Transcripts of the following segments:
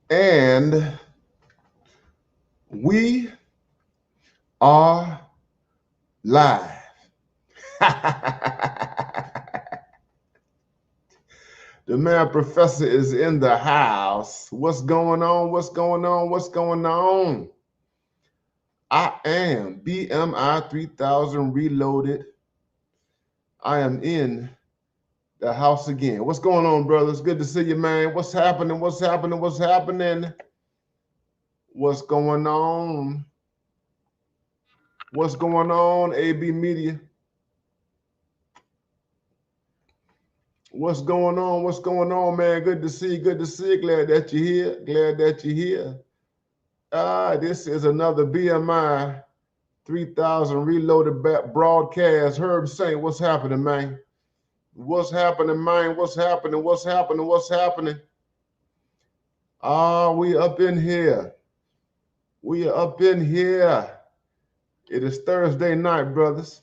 And we are live. The man professor is in the house. What's going on? What's going on? What's going on? I am BMI 3000 reloaded. I am in the house again. What's going on, brothers? Good to see you, man. What's happening? What's happening? What's happening? What's going on? What's going on, AB Media? What's going on? What's going on, man? Good to see you. Good to see you. Glad that you're here. Glad that you're here. This is another BMI 3000 reloaded broadcast. Herb Saint, what's happening, man? What's happening, man? What's happening? What's happening? What's happening? We up in here. We are up in here. It is Thursday night, brothers.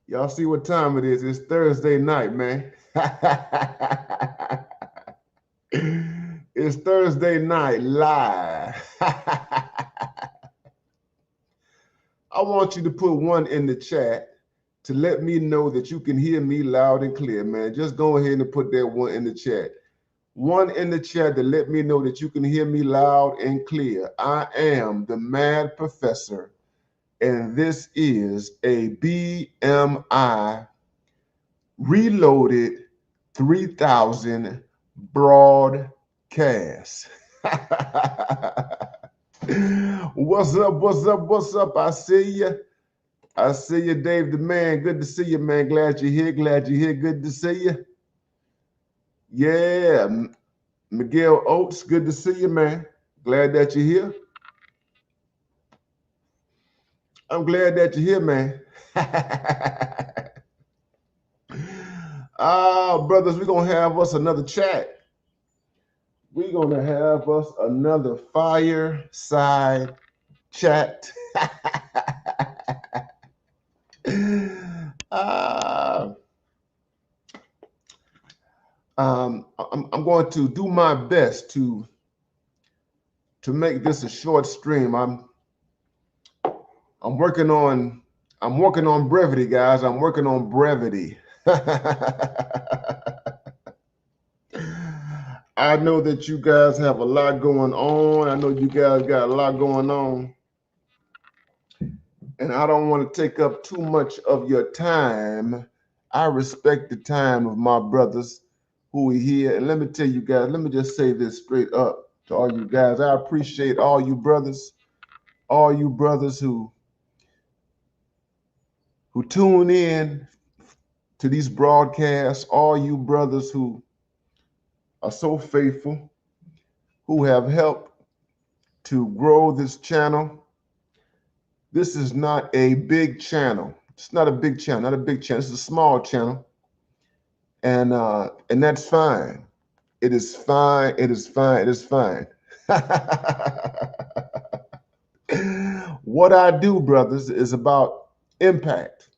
Y'all see what time it is? It's Thursday night, man. It's Thursday night live. I want you to put one in the chat to let me know that you can hear me loud and clear, man. Just go ahead and put that one in the chat. One in the chat to let me know that you can hear me loud and clear. I am the Mad Professor, and this is a BMI Reloaded 3000 broadcast. What's up? What's up? What's up? I see you. I see you, Dave the man. Good to see you, man. Glad you're here. Glad you're here. Good to see you. Yeah, Miguel Oates. Good to see you, man. Glad that you're here. I'm glad that you're here, man. Brothers, we're going to have us another chat. We're going to have us another fireside chat. I'm going to do my best to make this a short stream. I'm working on brevity, guys. I'm working on brevity. I know that you guys have a lot going on. I know you guys got a lot going on. And I don't want to take up too much of your time. I respect the time of my brothers who are here. And let me tell you guys, let me just say this straight up to all you guys. I appreciate all you brothers who tune in to these broadcasts, all you brothers who are so faithful, who have helped to grow this channel. This is not a big channel. It's not a big channel, not a big channel. It's a small channel. And that's fine. It is fine. It is fine. It is fine. What I do, brothers, is about impact.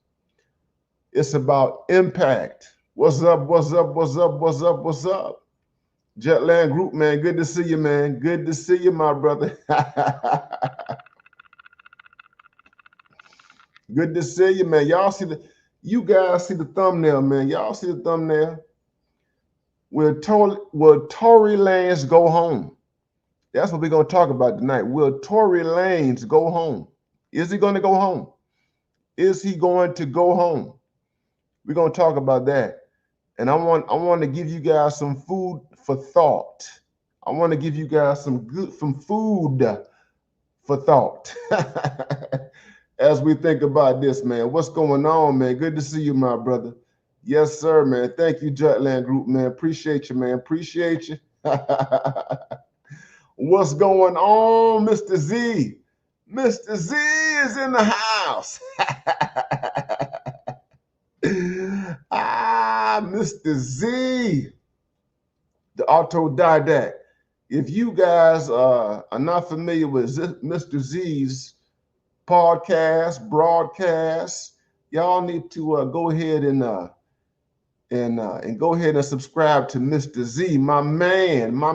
It's about impact. What's up? What's up? What's up? What's up? What's up? Jetland Group, man. Good to see you, man. Good to see you, my brother. Good to see you, man. You guys see the thumbnail, man. Y'all see the thumbnail? Will Tory Lanez go home? That's what we're going to talk about tonight. Will Tory Lanez go home? Is he going to go home? Is he going to go home? We're going to talk about that. And I want to give you guys some food for thought. I want to give you guys some food for thought. As we think about this, man. What's going on, man? Good to see you, my brother. Yes, sir, man. Thank you, Jetland Group, man. Appreciate you, man. Appreciate you. What's going on, Mr. Z? Mr. Z is in the house. Mr. Z, the autodidact. If you guys are not familiar with Mr. Z's podcast, broadcast, y'all need to go ahead and And go ahead and subscribe to Mr. Z, my man, my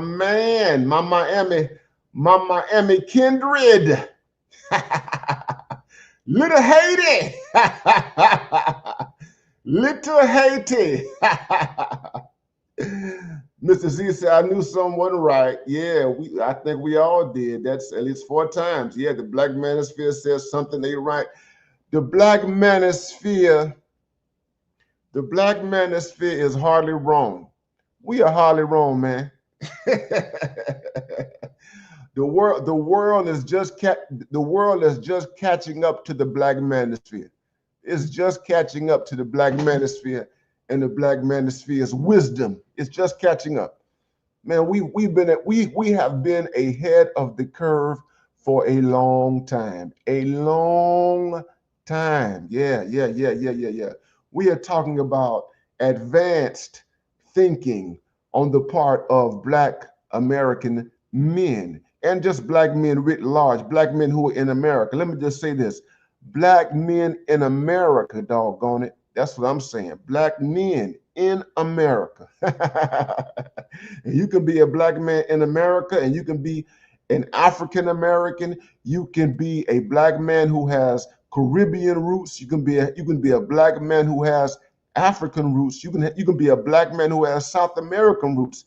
Miami kindred. Little Haiti. Little Haiti. Mr. Z said, I knew something wasn't right. Yeah, I think we all did. That's at least 4 times. Yeah, the Black Manosphere says something ain't right. The Black Manosphere is hardly wrong. We are hardly wrong, man. The world is just catching up to the Black Manosphere. It's just catching up to the Black Manosphere and the Black Manosphere's wisdom. It's just catching up. Man, we have been ahead of the curve for a long time. A long time. Yeah. We are talking about advanced thinking on the part of Black American men and just Black men writ large, Black men who are in America. Let me just say this. Black men in America, doggone it. That's what I'm saying. Black men in America. And you can be a Black man in America, and you can be an African American. You can be a Black man who has Caribbean roots. You can be a Black man who has African roots. You can be a Black man who has South American roots.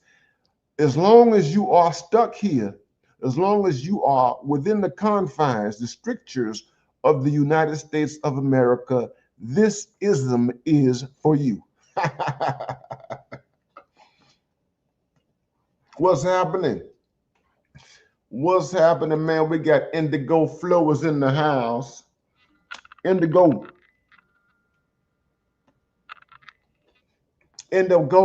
As long as you are stuck here, as long as you are within the confines, the strictures of the United States of America, this ism is for you. What's happening? What's happening, man? We got Indigo Flowers in the house. Indigo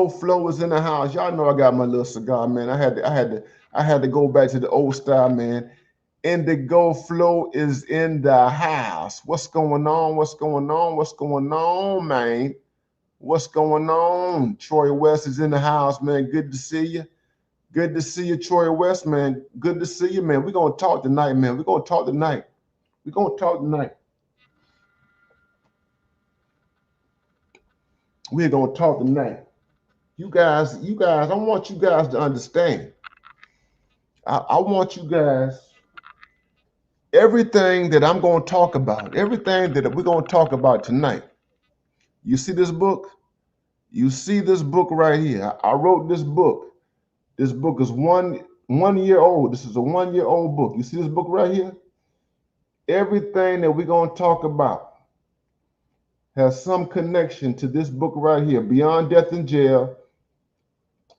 Flowers in the house. Y'all know I got my little cigar, man. I had to go back to the old style, man. Indigo Flow is in the house. What's going on? What's going on? What's going on, man? What's going on? Troy West is in the house, man. Good to see you. Good to see you, Troy West, man. Good to see you, man. We're going to talk tonight, man. We're going to talk tonight. We're going to talk tonight. We're going to talk tonight. You guys, I want you guys to understand. I want you guys, everything that I'm going to talk about, everything that we're going to talk about tonight. You see this book? You see this book right here. I wrote this book. This book is one year old. This is a 1-year-old book. You see this book right here? Everything that we're going to talk about has some connection to this book right here. Beyond Death in Jail,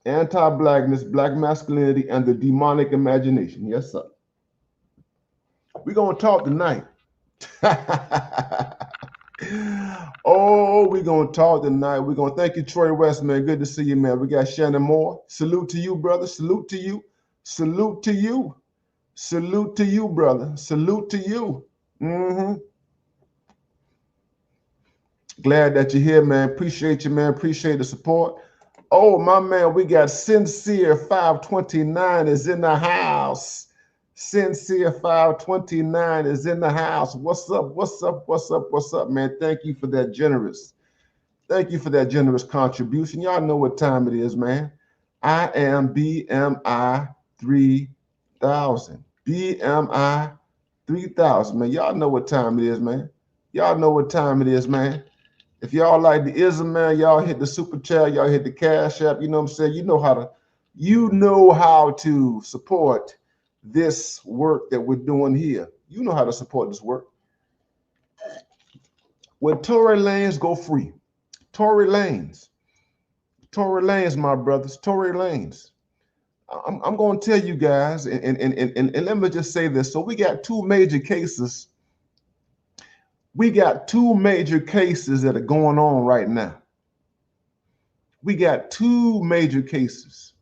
Anti-Blackness, Black Masculinity, and the Demonic Imagination. Yes, sir. We're going to talk tonight. Oh, we're going to talk tonight. We're going to thank you, Troy West, man. Good to see you, man. We got Shannon Moore. Salute to you, brother. Salute to you. Salute to you. Salute to you, brother. Salute to you. Glad that you're here, man. Appreciate you, man. Appreciate the support. Oh, my man, we got Sincere 529 is in the house. Sincere 529 is in the house. What's up? What's up? What's up? What's up, man? Thank you for that generous. Thank you for that generous contribution. Y'all know what time it is, man. I am BMI 3000. BMI 3000, man. Y'all know what time it is, man. Y'all know what time it is, man. If y'all like the ism, man, y'all hit the super chat, y'all hit the cash app. You know what I'm saying? You know how to support this work that we're doing here. You know how to support this work. When Tory Lanez go free, Tory Lanez, my brothers, Tory Lanez. I'm going to tell you guys, and let me just say this. So we got two major cases. We got two major cases that are going on right now. We got two major cases.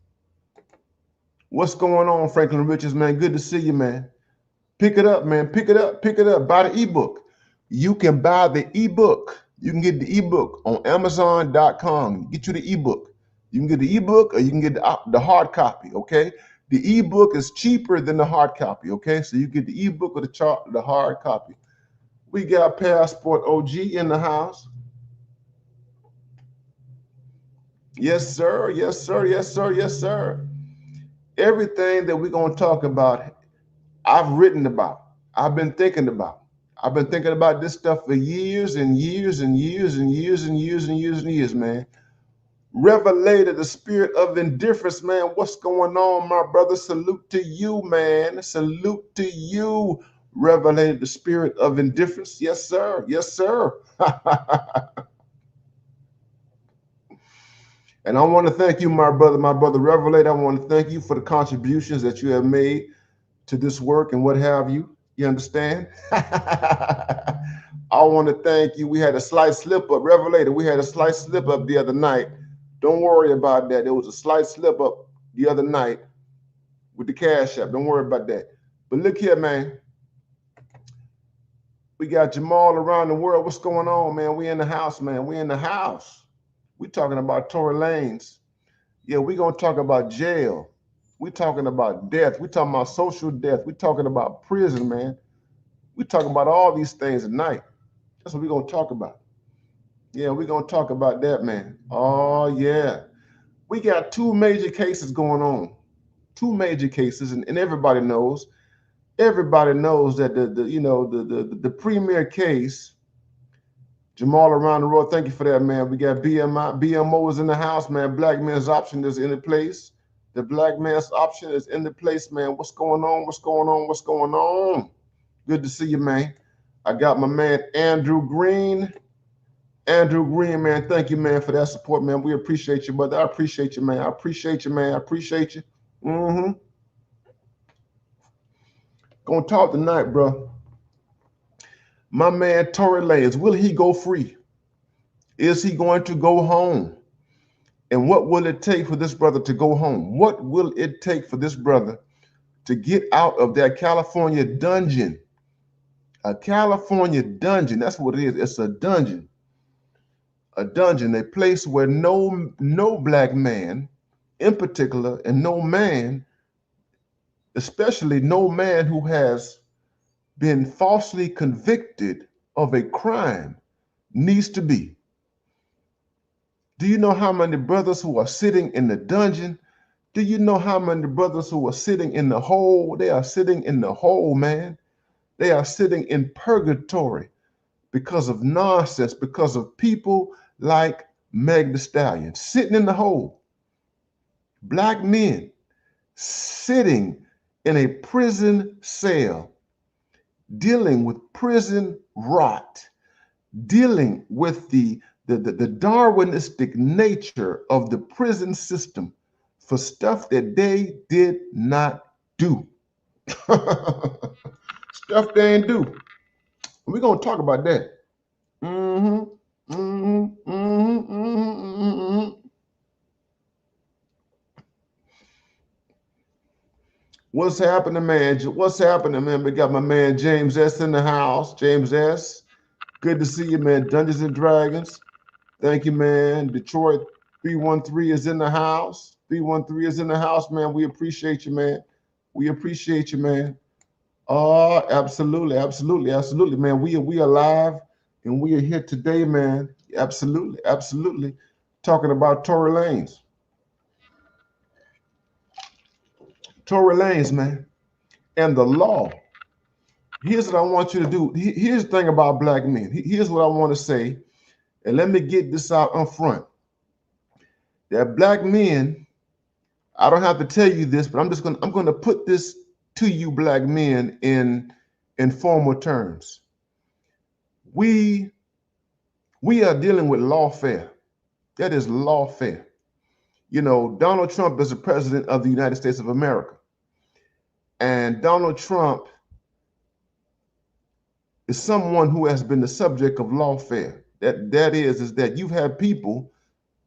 What's going on, Franklin Richards, man? Good to see you, man. Pick it up, man. Pick it up. Pick it up. Buy the ebook. You can buy the ebook. You can get the ebook on Amazon.com. Get you the ebook. You can get the ebook or you can get the hard copy, okay? The ebook is cheaper than the hard copy, okay? So you get the ebook or the hard copy. We got Passport OG in the house. Yes, sir. Yes, sir. Yes, sir. Yes, sir. Everything that we're going to talk about, I've written about. I've been thinking about. I've been thinking about this stuff for years and years and years and years and years and years and years, man. Revelated the spirit of indifference, man. What's going on, my brother? Salute to you, man. Salute to you. Revelated the spirit of indifference. Yes, sir. Yes, sir. And I want to thank you, my brother Revelated. I want to thank you for the contributions that you have made to this work and what have you. You understand? I want to thank you. We had a slight slip up, Revelated. We had a slight slip up the other night. Don't worry about that. There was a slight slip up the other night with the Cash App. Don't worry about that. But look here, man. We got Jamal around the world. What's going on, man? We in the house, man. We in the house. We talking about Tory Lanez. Yeah, we gonna talk about jail. We talking about death. We talking about social death. We talking about prison, man. We talking about all these things tonight. That's what we gonna talk about. Yeah, we gonna talk about that, man. Oh yeah. We got two major cases going on. Two major cases, and everybody knows that the premier case, Jamal around the world. Thank you for that, man. We got BMO is in the house, man. Black man's option is in the place. The black man's option is in the place, man. What's going on? What's going on? What's going on? Good to see you, man. I got my man Andrew Green. Andrew Green, man. Thank you, man, for that support, man. We appreciate you, brother. I appreciate you, man. I appreciate you, man. I appreciate you. Gonna talk tonight, bro. My man Tory Lanez, will he go free? Is he going to go home? And what will it take for this brother to go home? What will it take for this brother to get out of that California dungeon? A California dungeon, that's what it is. It's a dungeon. A dungeon, a place where no black man in particular, and no man, especially no man who has been falsely convicted of a crime, needs to be. Do you know how many brothers who are sitting in the dungeon? Do you know how many brothers who are sitting in the hole? They are sitting in the hole, man. They are sitting in purgatory because of nonsense, because of people like Meg Thee Stallion sitting in the hole. Black men sitting in a prison cell, dealing with prison rot, dealing with the Darwinistic nature of the prison system for stuff that they did not do. Stuff they ain't do. We're going to talk about that. What's happening, man? What's happening, man? We got my man James S in the house. James S. Good to see you, man. Dungeons and Dragons. Thank you, man. Detroit 313 is in the house. 313 is in the house, man. We appreciate you, man. We appreciate you, man. Oh, absolutely, absolutely, absolutely, man. We are live and we are here today, man. Absolutely, absolutely. Talking about Tory Lanez. Tory Lanez, man. And the law. Here's what I want you to do. Here's the thing about black men. Here's what I want to say. And let me get this out up front. That black men, I don't have to tell you this, but I'm gonna put this to you, black men, in formal terms. We are dealing with lawfare. That is lawfare. You know, Donald Trump is the president of the United States of America. And Donald Trump is someone who has been the subject of lawfare. That is that you've had people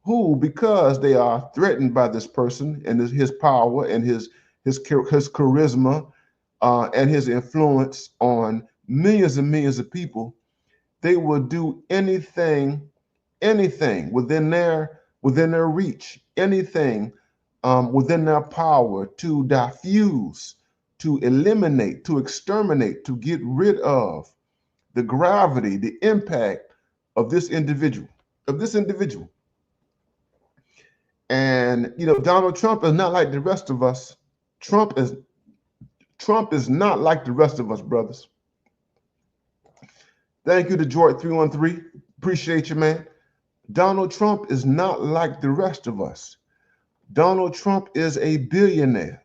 who, because they are threatened by this person and his power and his charisma and his influence on millions and millions of people, they will do anything within their reach, anything within their power to diffuse, to eliminate, to exterminate, to get rid of the gravity, the impact of this individual, And Donald Trump is not like the rest of us. Trump is not like the rest of us, brothers. Thank you, Detroit 313. Appreciate you, man. Donald Trump is not like the rest of us. Donald Trump is a billionaire.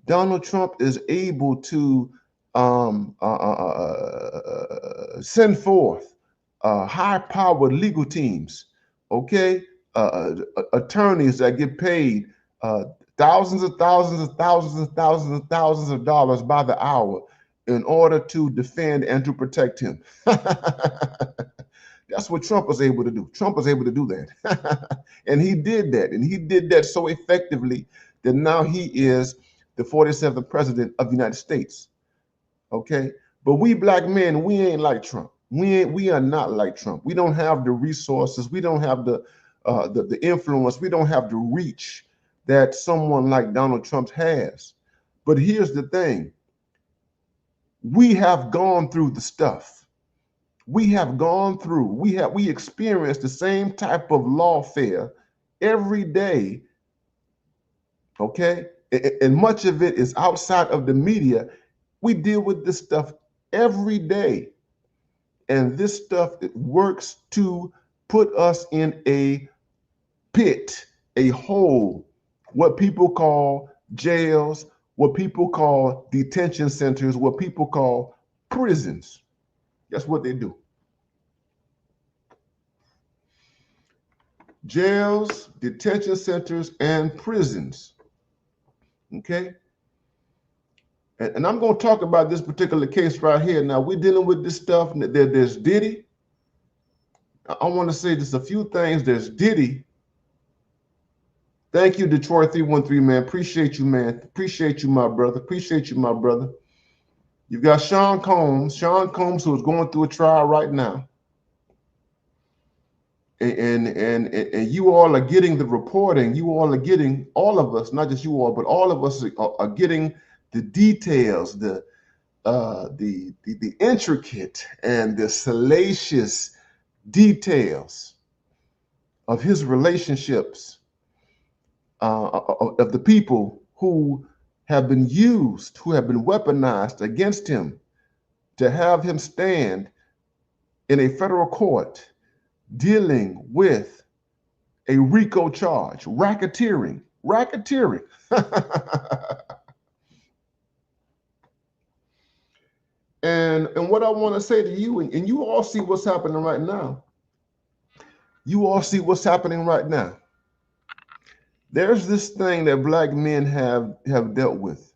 Donald Trump is able to send forth high-powered legal teams, okay? Attorneys that get paid thousands of dollars by the hour in order to defend and to protect him. That's what Trump was able to do. Trump was able to do that. And he did that. And he did that so effectively that now he is the 47th president of the United States. Okay? But we black men, we ain't like Trump. We are not like Trump. We don't have the resources. We don't have the influence. We don't have the reach that someone like Donald Trump has. But here's the thing. We have gone through the stuff. We have gone through, we experience the same type of lawfare every day, okay? And much of it is outside of the media. We deal with this stuff every day. And this stuff, it works to put us in a pit, a hole, what people call jails, what people call detention centers, what people call prisons. That's what they do. Jails, detention centers, and prisons. Okay? And I'm going to talk about this particular case right here. Now, we're dealing with this stuff. There's Diddy. I want to say just a few things. There's Diddy. Thank you, Detroit 313, man. Appreciate you, man. Appreciate you, my brother. Appreciate you, my brother. You've got Sean Combs, who is going through a trial right now. And you all are getting the reporting. You all are getting, all of us, not just you all, but all of us are getting the details, the intricate and the salacious details of his relationships, of the people who have been used, who have been weaponized against him to have him stand in a federal court dealing with a RICO charge, racketeering. And what I want to say to you, and you all see what's happening right now. You all see what's happening right now. There's this thing that black men have dealt with,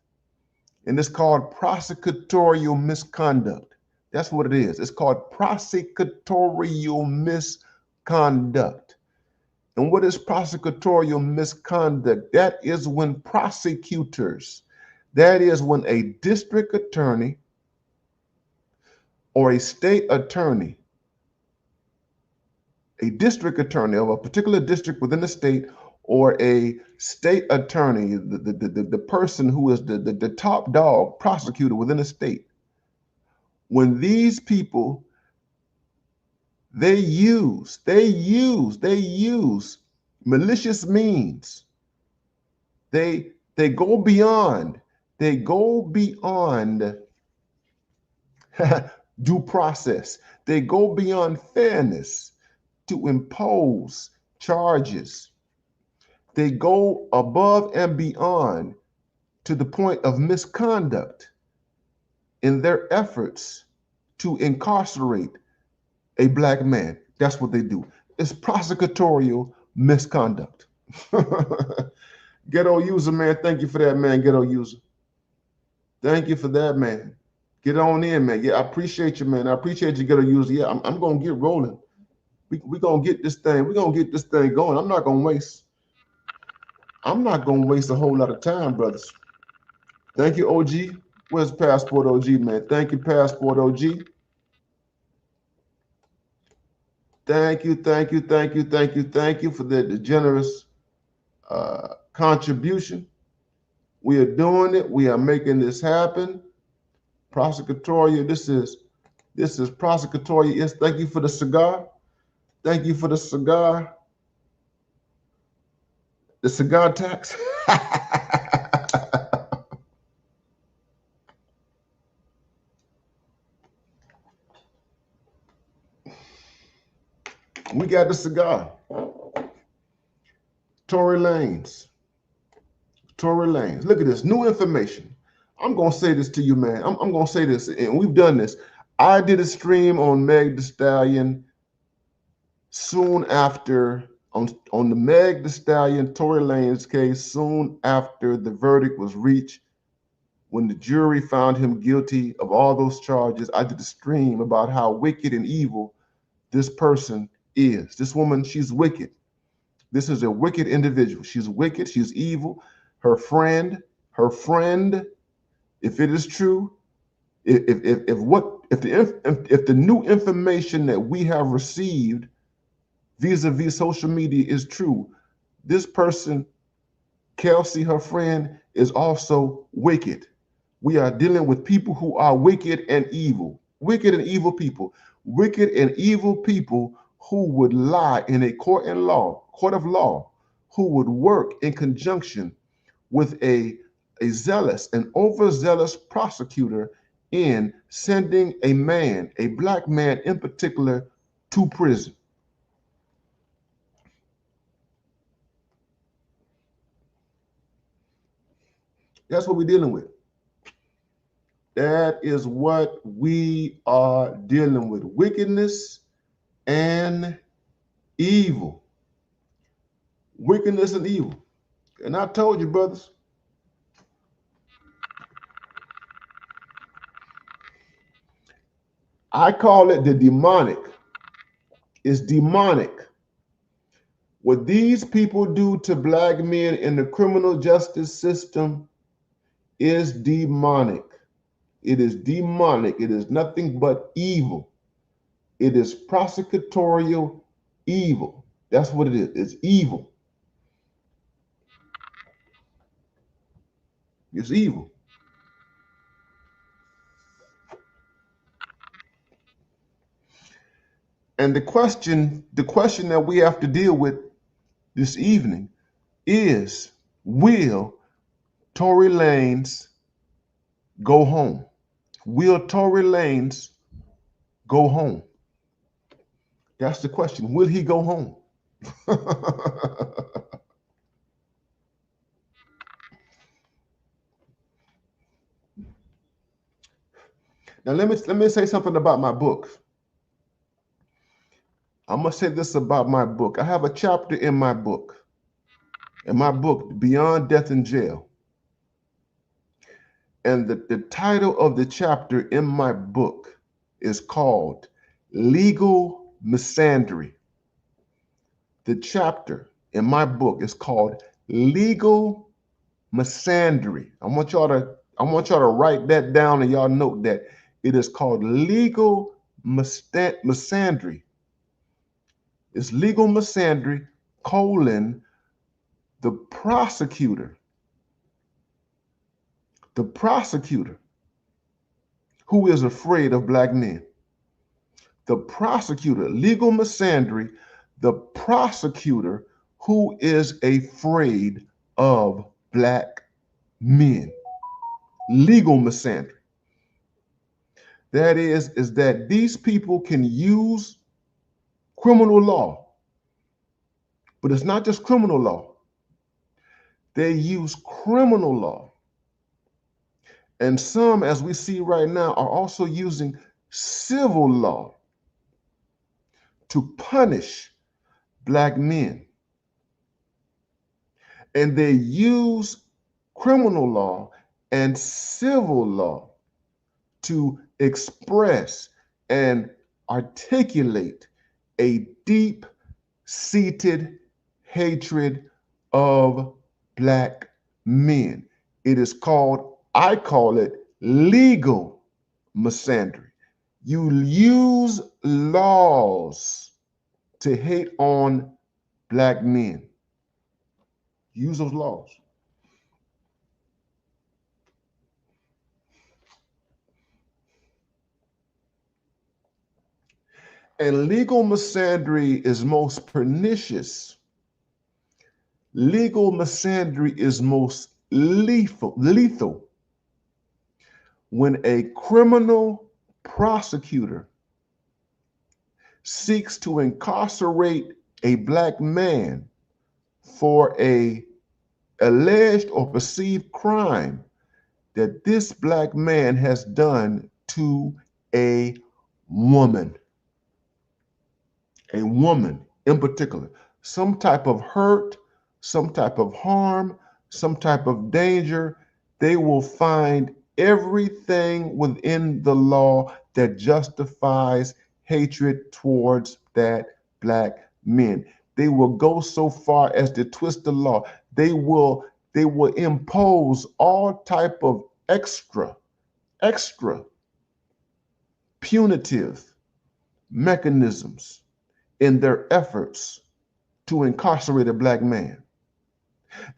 and it's called prosecutorial misconduct. That's what it is. It's called prosecutorial misconduct. And what is prosecutorial misconduct? That is when prosecutors, that is when a district attorney or a state attorney, a district attorney of a particular district within the state, or a state attorney, the person who is the top dog prosecutor within the state, when these people, they use malicious means, they go beyond due process. They go beyond fairness to impose charges. They go above and beyond to the point of misconduct in their efforts to incarcerate a black man. That's what they do. It's prosecutorial misconduct. Ghetto user, man. Thank you for that, man. Ghetto user. Thank you for that, man. Get on in, man. Yeah, I appreciate you, man. I appreciate you, ghetto user. Yeah, I'm gonna get rolling. We're gonna get this thing. We're gonna get this thing going. I'm not gonna waste a whole lot of time, brothers. Thank you, OG. Where's Passport OG, man? Thank you, Passport OG. Thank you for the generous contribution. We are doing it. We are making this happen. Prosecutorial. This is prosecutorial. Yes. Thank you for the cigar. Thank you for the cigar. The cigar tax. We got the cigar. Tory Lanez. Tory Lanez. Look at this new information. I'm gonna say this to you, man. I'm gonna say this, and we've done this. I did a stream on Meg Thee Stallion soon after on the Meg Thee Stallion Tory Lanez case, soon after the verdict was reached, when the jury found him guilty of all those charges. I did a stream about how wicked and evil this person is. This woman, she's wicked. This is a wicked individual. She's wicked. She's evil. Her friend, if it is true, if the new information that we have received vis-a-vis social media is true, this person, Kelsey, her friend, is also wicked. We are dealing with people who are wicked and evil. Wicked and evil people. Wicked and evil people who would lie in a court of law, who would work in conjunction with a zealous, an overzealous prosecutor in sending a man, a black man in particular, to prison. That's what we're dealing with. That is what we are dealing with. Wickedness and evil. Wickedness and evil. And I told you, brothers, I call it the demonic. It's demonic. What these people do to black men in the criminal justice system is demonic. It is demonic. It is nothing but evil. It is prosecutorial evil. That's what it is. It's evil. It's evil. And the question that we have to deal with this evening is, will Tory Lanez go home? Will Tory Lanez go home? That's the question. Will he go home? Now let me say something about my book. I'm gonna say this about my book. I have a chapter in my book. Beyond Death in Jail. And the title of the chapter in my book is called Legal Misandry. The chapter in my book is called Legal Misandry. I want y'all to write that down, and y'all note that it is called Legal Misandry. It's Legal Misandry, colon, the prosecutor who is afraid of black men. The prosecutor, Legal Misandry, the prosecutor who is afraid of black men. Legal misandry. That is that these people can use criminal law, but it's not just criminal law. They use criminal law. And some, as we see right now, are also using civil law to punish black men. And they use criminal law and civil law to express and articulate a deep-seated hatred of black men. It is called, I call it, legal misandry. You use laws to hate on black men. Use those laws. And legal misandry is most pernicious Legal misandry is most lethal when a criminal prosecutor seeks to incarcerate a black man for a alleged or perceived crime that this black man has done to a woman in particular, some type of hurt, some type of harm, some type of danger. They will find everything within the law that justifies hatred towards that black man. They will go so far as to twist the law. They will impose all type of extra punitive mechanisms in their efforts to incarcerate a black man.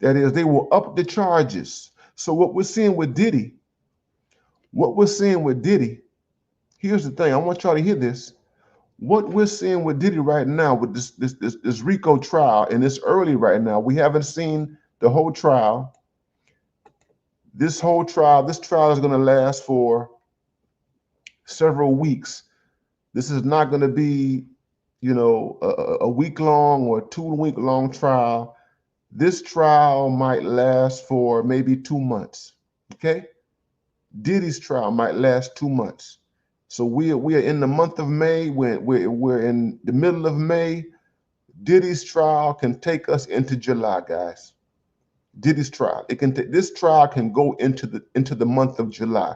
That is, they will up the charges. So what we're seeing with Diddy, here's the thing. I want y'all to hear this. What we're seeing with Diddy right now with this RICO trial, and it's early right now. We haven't seen the whole trial. This trial is going to last for several weeks. This is not going to be, a week-long or 2-week-long trial. This trial might last for maybe 2 months. Okay, Diddy's trial might last 2 months. So we are in the month of May. We're in the middle of May. Diddy's trial can take us into July, guys. Diddy's trial. This trial can go into the month of July.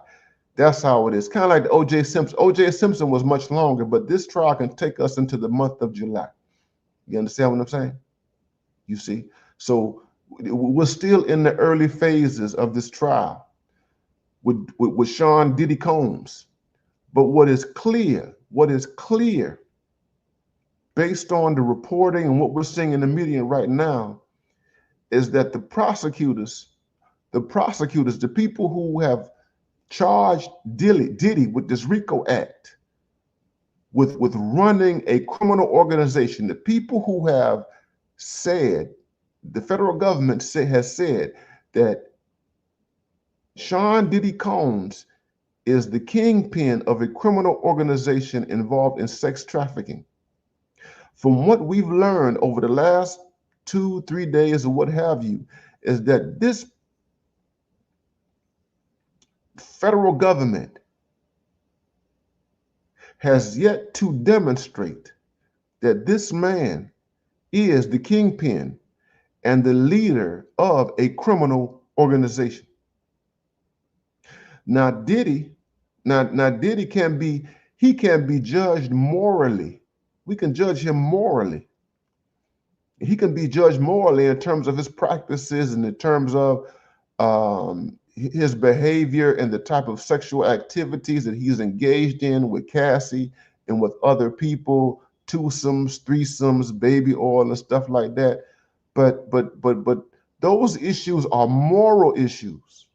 That's how it is. Kind of like the O.J. Simpson. O.J. Simpson was much longer, but this trial can take us into the month of July. You understand what I'm saying? You see? So we're still in the early phases of this trial with Sean Diddy Combs. But what is clear, based on the reporting and what we're seeing in the media right now, is that the prosecutors, the people who have charged Diddy with this RICO Act, with running a criminal organization, the people who have said, the federal government has said that Sean Diddy Combs is the kingpin of a criminal organization involved in sex trafficking. From what we've learned over the last 2-3 days or what have you, is that this federal government has yet to demonstrate that this man is the kingpin and the leader of a criminal organization. Now Diddy can be judged morally. We can judge him morally. He can be judged morally in terms of his practices and in terms of his behavior and the type of sexual activities that he's engaged in with Cassie and with other people, twosomes, threesomes, baby oil and stuff like that. But those issues are moral issues.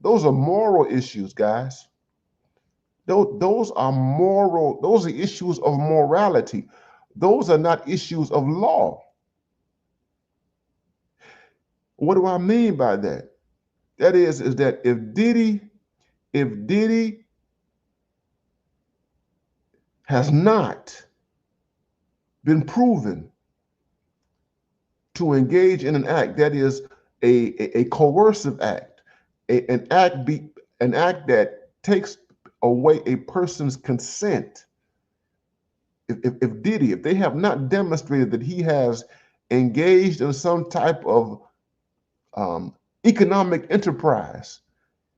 Those are moral issues, guys. Those are issues of morality. Those are not issues of law. What do I mean by that? That is that if Diddy has not been proven to engage in an act that is a coercive act, an act that takes away a person's consent. If they have not demonstrated that he has engaged in some type of economic enterprise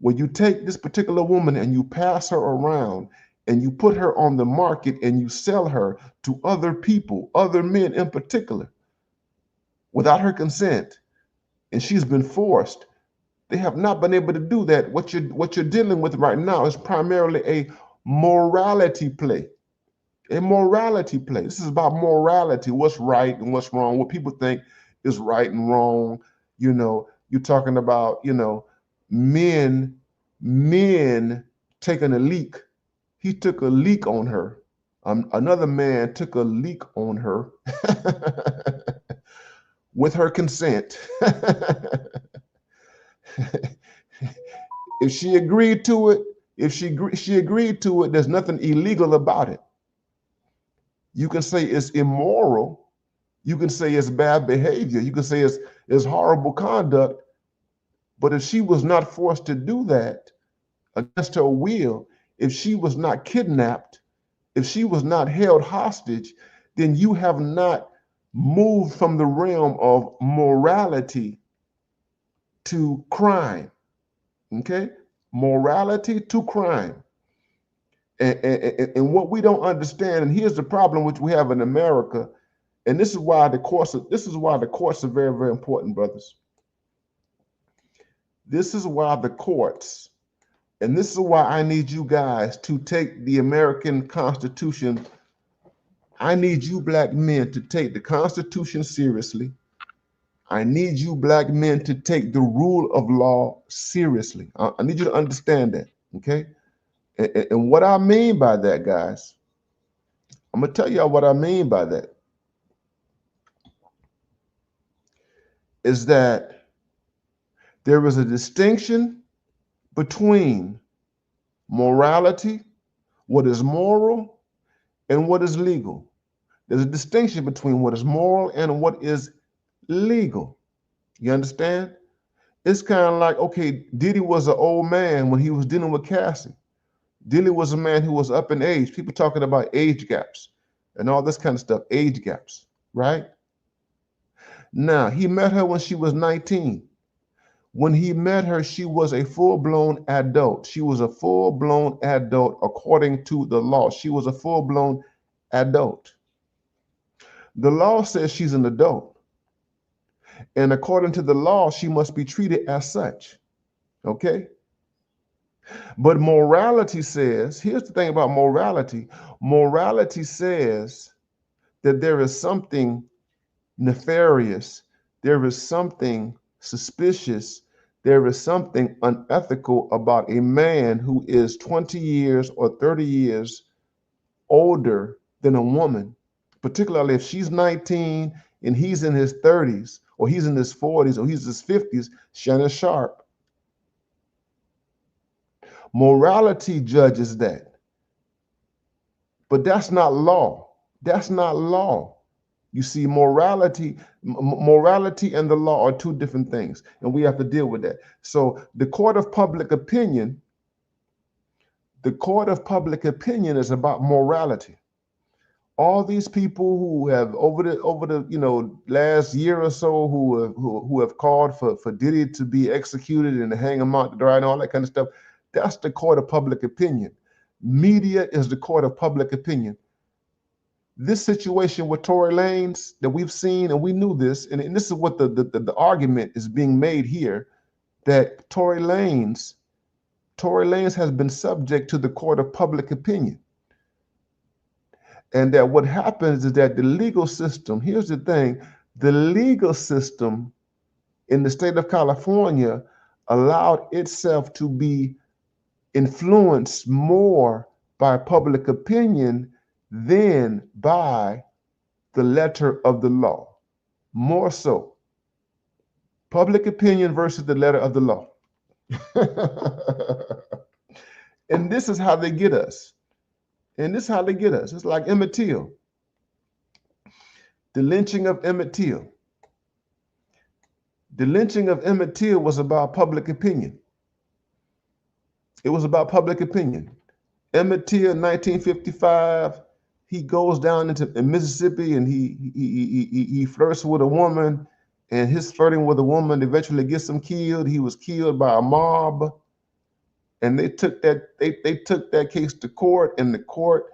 where you take this particular woman and you pass her around and you put her on the market and you sell her to other people, other men in particular, without her consent, and she's been forced, they have not been able to do that. What you're dealing with right now is primarily a morality play. A morality play. This is about morality, what's right and what's wrong, what people think is right and wrong. You're talking about, men taking a leak. He took a leak on her. Another man took a leak on her with her consent. If she agreed to it, if she agreed to it, there's nothing illegal about it. You can say it's immoral. You can say it's bad behavior. You can say it's horrible conduct. But if she was not forced to do that against her will, if she was not kidnapped, if she was not held hostage, then you have not moved from the realm of morality to crime. Okay? Morality to crime. And what we don't understand, and here's the problem which we have in America, and this is why the courts are very, very important, brothers. This is why the courts, and this is why I need you guys to take the American Constitution. I need you black men to take the Constitution seriously. I need you black men to take the rule of law seriously. I need you to understand that, okay? And what I mean by that, guys, I'm gonna tell y'all what I mean by that. Is that there is a distinction between morality, what is moral, and what is legal. There's a distinction between what is moral and what is legal. You understand? It's kind of like, okay, Diddy was an old man when he was dealing with Cassie. Diddy was a man who was up in age. People talking about age gaps and all this kind of stuff, age gaps, right? Now, he met her when she was 19. When he met her, she was a full-blown adult. She was a full-blown adult according to the law. She was a full-blown adult. The law says she's an adult. And according to the law, she must be treated as such. Okay? But morality says, here's the thing about morality. Morality says that there is something nefarious, there is something suspicious, there is something unethical about a man who is 20 years or 30 years older than a woman, particularly if she's 19 and he's in his 30s or he's in his 40s or he's in his 50s, Shannon Sharp. Morality judges that. But that's not law. That's not law. You see, morality and the law are two different things, and we have to deal with that. So the court of public opinion is about morality. All these people who have over the last year or so who have called for Diddy to be executed and to hang him out to dry and all that kind of stuff, that's the court of public opinion. Media is the court of public opinion. This situation with Tory Lanez that we've seen, and we knew this, and this is what the argument is being made here, that Tory Lanez has been subject to the court of public opinion. And that what happens is that the legal system, here's the thing, the legal system in the state of California allowed itself to be influenced more by public opinion than by the letter of the law. More so. Public opinion versus the letter of the law. And this is how they get us. It's like Emmett Till. The lynching of Emmett Till. The lynching of Emmett Till was about public opinion. It was about public opinion. Emmett Till, 1955, he goes down into Mississippi and he flirts with a woman, and his flirting with a woman eventually gets him killed. He was killed by a mob, and they took that case to court, and the court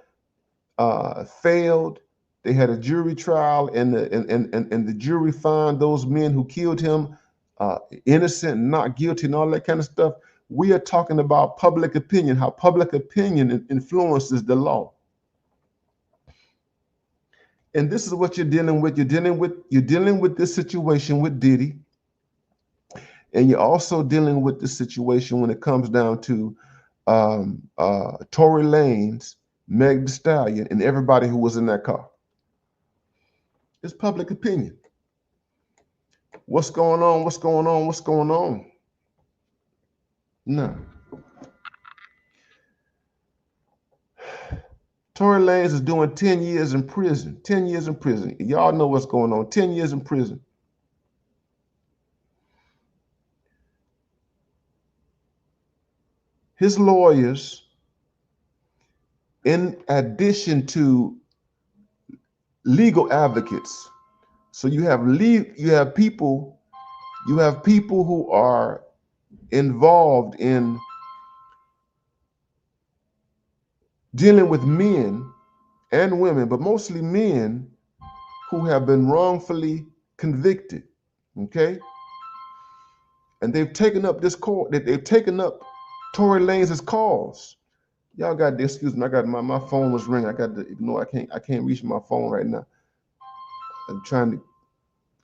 failed. They had a jury trial, and the jury found those men who killed him innocent, not guilty, and all that kind of stuff. We are talking about public opinion, how public opinion influences the law. And this is what you're dealing with. You're dealing with this situation with Diddy. And you're also dealing with this situation when it comes down to Tory Lanez, Meg Thee Stallion, and everybody who was in that car. It's public opinion. What's going on? What's going on? What's going on? No. Tory Lanez is doing 10 years in prison. 10 years in prison. Y'all know what's going on. 10 years in prison. His lawyers, in addition to legal advocates, so you have people who are involved in dealing with men and women, but mostly men who have been wrongfully convicted. Okay? And they've taken up this court, they've taken up Tory Lanez's cause. Y'all got to excuse me. I got my phone was ringing. I got to ignore. I can't reach my phone right now. I'm trying to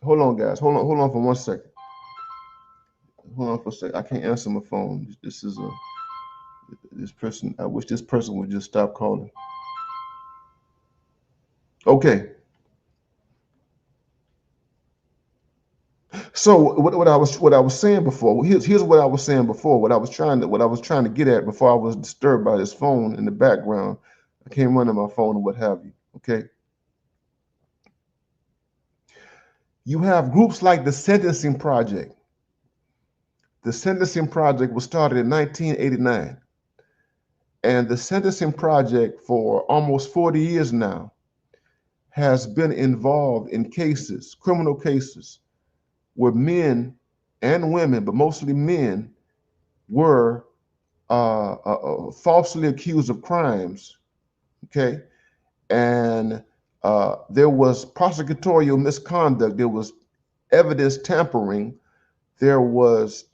hold on, guys. Hold on for 1 second. Hold on for a second. I can't answer my phone. This person. I wish this person would just stop calling. Okay. So what I was saying before. Here's what I was saying before. What I was trying to get at before I was disturbed by this phone in the background. I came running my phone and what have you. Okay. You have groups like the Sentencing Project. The Sentencing Project was started in 1989. And the Sentencing Project for almost 40 years now has been involved in cases, criminal cases, where men and women, but mostly men, were falsely accused of crimes, okay? And there was prosecutorial misconduct, there was evidence tampering, there was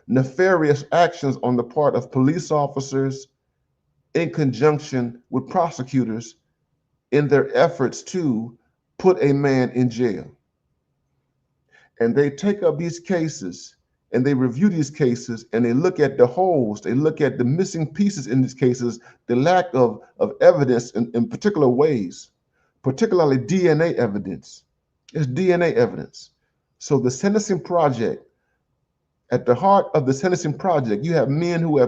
nefarious actions on the part of police officers in conjunction with prosecutors in their efforts to put a man in jail. And they take up these cases and they review these cases and they look at the holes, they look at the missing pieces in these cases, the lack of evidence in particular ways, particularly DNA evidence. It's DNA evidence. So the Sentencing Project, at the heart of the Sentencing Project, you have men who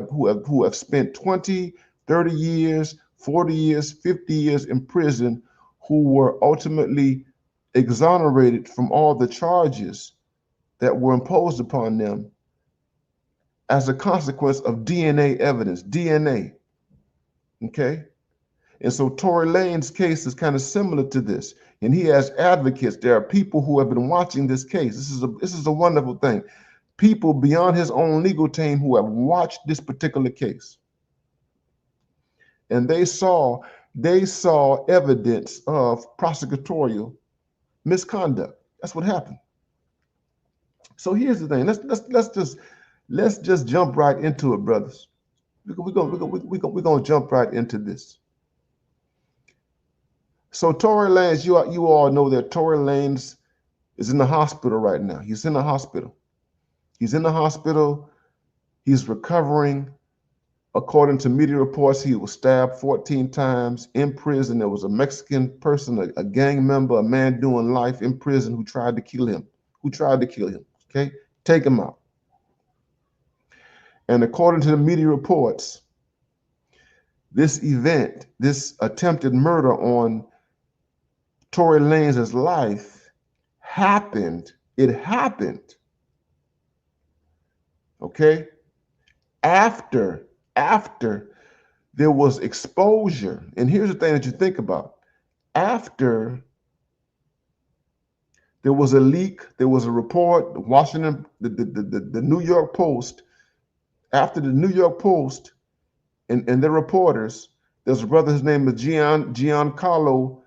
have spent 20, 30 years, 40 years, 50 years in prison, who were ultimately exonerated from all the charges that were imposed upon them as a consequence of DNA evidence, DNA. Okay? And so Tory Lanez's case is kind of similar to this. And he has advocates. There are people who have been watching this case. This is a wonderful thing. People beyond his own legal team who have watched this particular case. And they saw evidence of prosecutorial misconduct. That's what happened. So here's the thing. Let's just jump right into it, brothers. We're gonna jump right into this. So Tory Lanez, you all know that Tory Lanez is in the hospital right now. He's in the hospital. He's in the hospital. He's recovering. According to media reports, he was stabbed 14 times in prison. There was a Mexican person, a gang member, a man doing life in prison who tried to kill him. Okay, take him out. And according to the media reports, this event, this attempted murder on Tory Lanez's life happened. It happened. Okay, after there was exposure. And here's the thing that you think about. After there was a leak, there was a report, the New York Post, after the New York Post and their reporters, there's a brother, his name is Giancarlo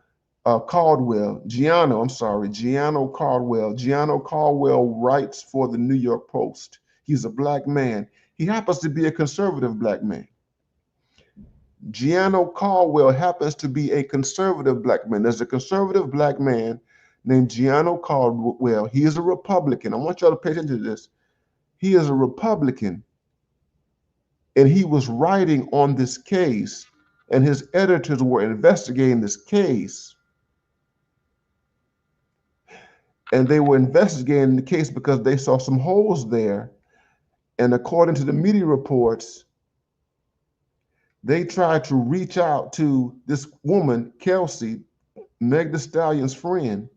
Caldwell. Gianno Caldwell. Gianno Caldwell writes for the New York Post. He's a black man. He happens to be a conservative black man. Gianno Caldwell happens to be a conservative black man. There's a conservative black man named Gianno Caldwell. He is a Republican. I want y'all to pay attention to this. He is a Republican, and he was writing on this case, and his editors were investigating this case. and they were investigating the case because they saw some holes there. And according to the media reports, they tried to reach out to this woman, Kelsey, Meg Thee Stallion's friend,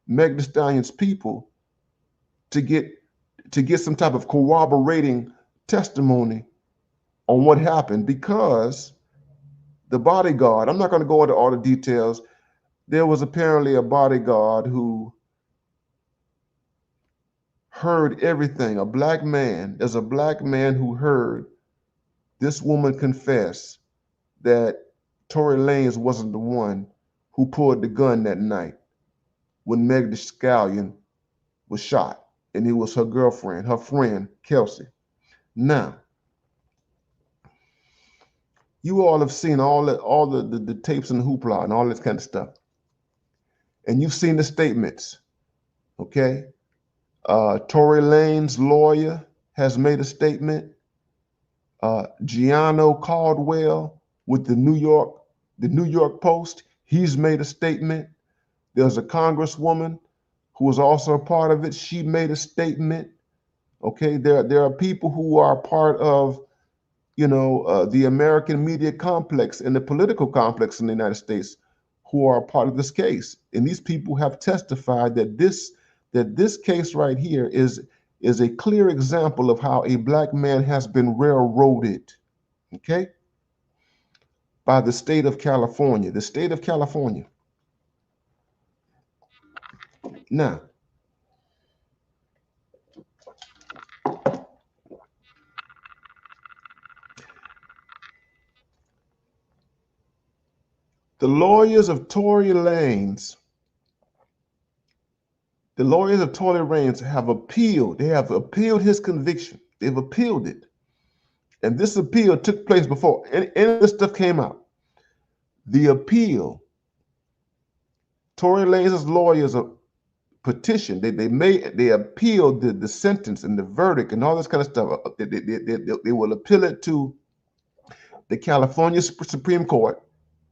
Meg Thee Stallion's people, to get some type of corroborating testimony on what happened, because the bodyguard, I'm not going to go into all the details. There was apparently a bodyguard who heard everything. A black man, there's a black man who heard this woman confess that Tory Lanez wasn't the one who pulled the gun that night when Meg Thee Stallion was shot, and it was her girlfriend, her friend, Kelsey. Now, you all have seen all the tapes and the hoopla and all this kind of stuff. And you've seen the statements, okay? Tory Lanez's lawyer has made a statement. Gianno Caldwell with the New York Post, he's made a statement. There's a congresswoman who was also a part of it. She made a statement. Okay, there are people who are part of, the American media complex and the political complex in the United States who are a part of this case. And these people have testified that this case right here is a clear example of how a black man has been railroaded, okay, by the state of California. The state of California. Now, the lawyers of Tory Lanez have appealed. They have appealed his conviction. They've appealed it. And this appeal took place before any of this stuff came out. The appeal, Tory Lanez's lawyers petitioned. They appealed the sentence and the verdict and all this kind of stuff. They will appeal it to the California Supreme Court.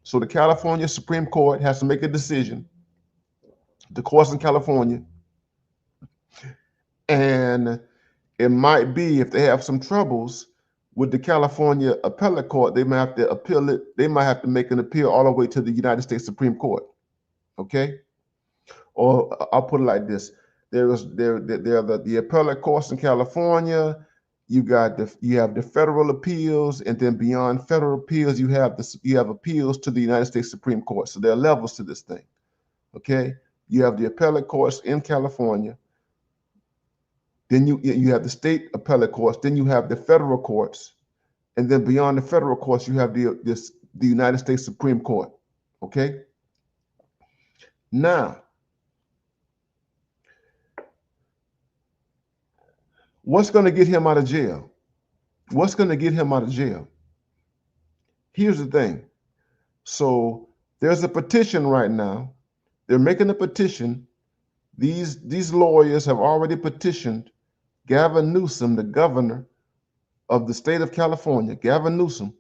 So the California Supreme Court has to make a decision. The courts in California. And it might be, if they have some troubles with the California appellate court, they might have to appeal it. They might have to make an appeal all the way to the United States Supreme Court. Okay? Or I'll put it like this: there are the appellate courts in California. You have the federal appeals, and then beyond federal appeals, you have appeals to the United States Supreme Court. So there are levels to this thing. Okay? You have the appellate courts in California. Then you have the state appellate courts. Then you have the federal courts, and then beyond the federal courts, you have the United States Supreme Court. Okay. Now, what's going to get him out of jail? What's going to get him out of jail? Here's the thing. So there's a petition right now. They're making a petition. These lawyers have already petitioned Gavin Newsom, the governor of the state of California, Gavin Newsom.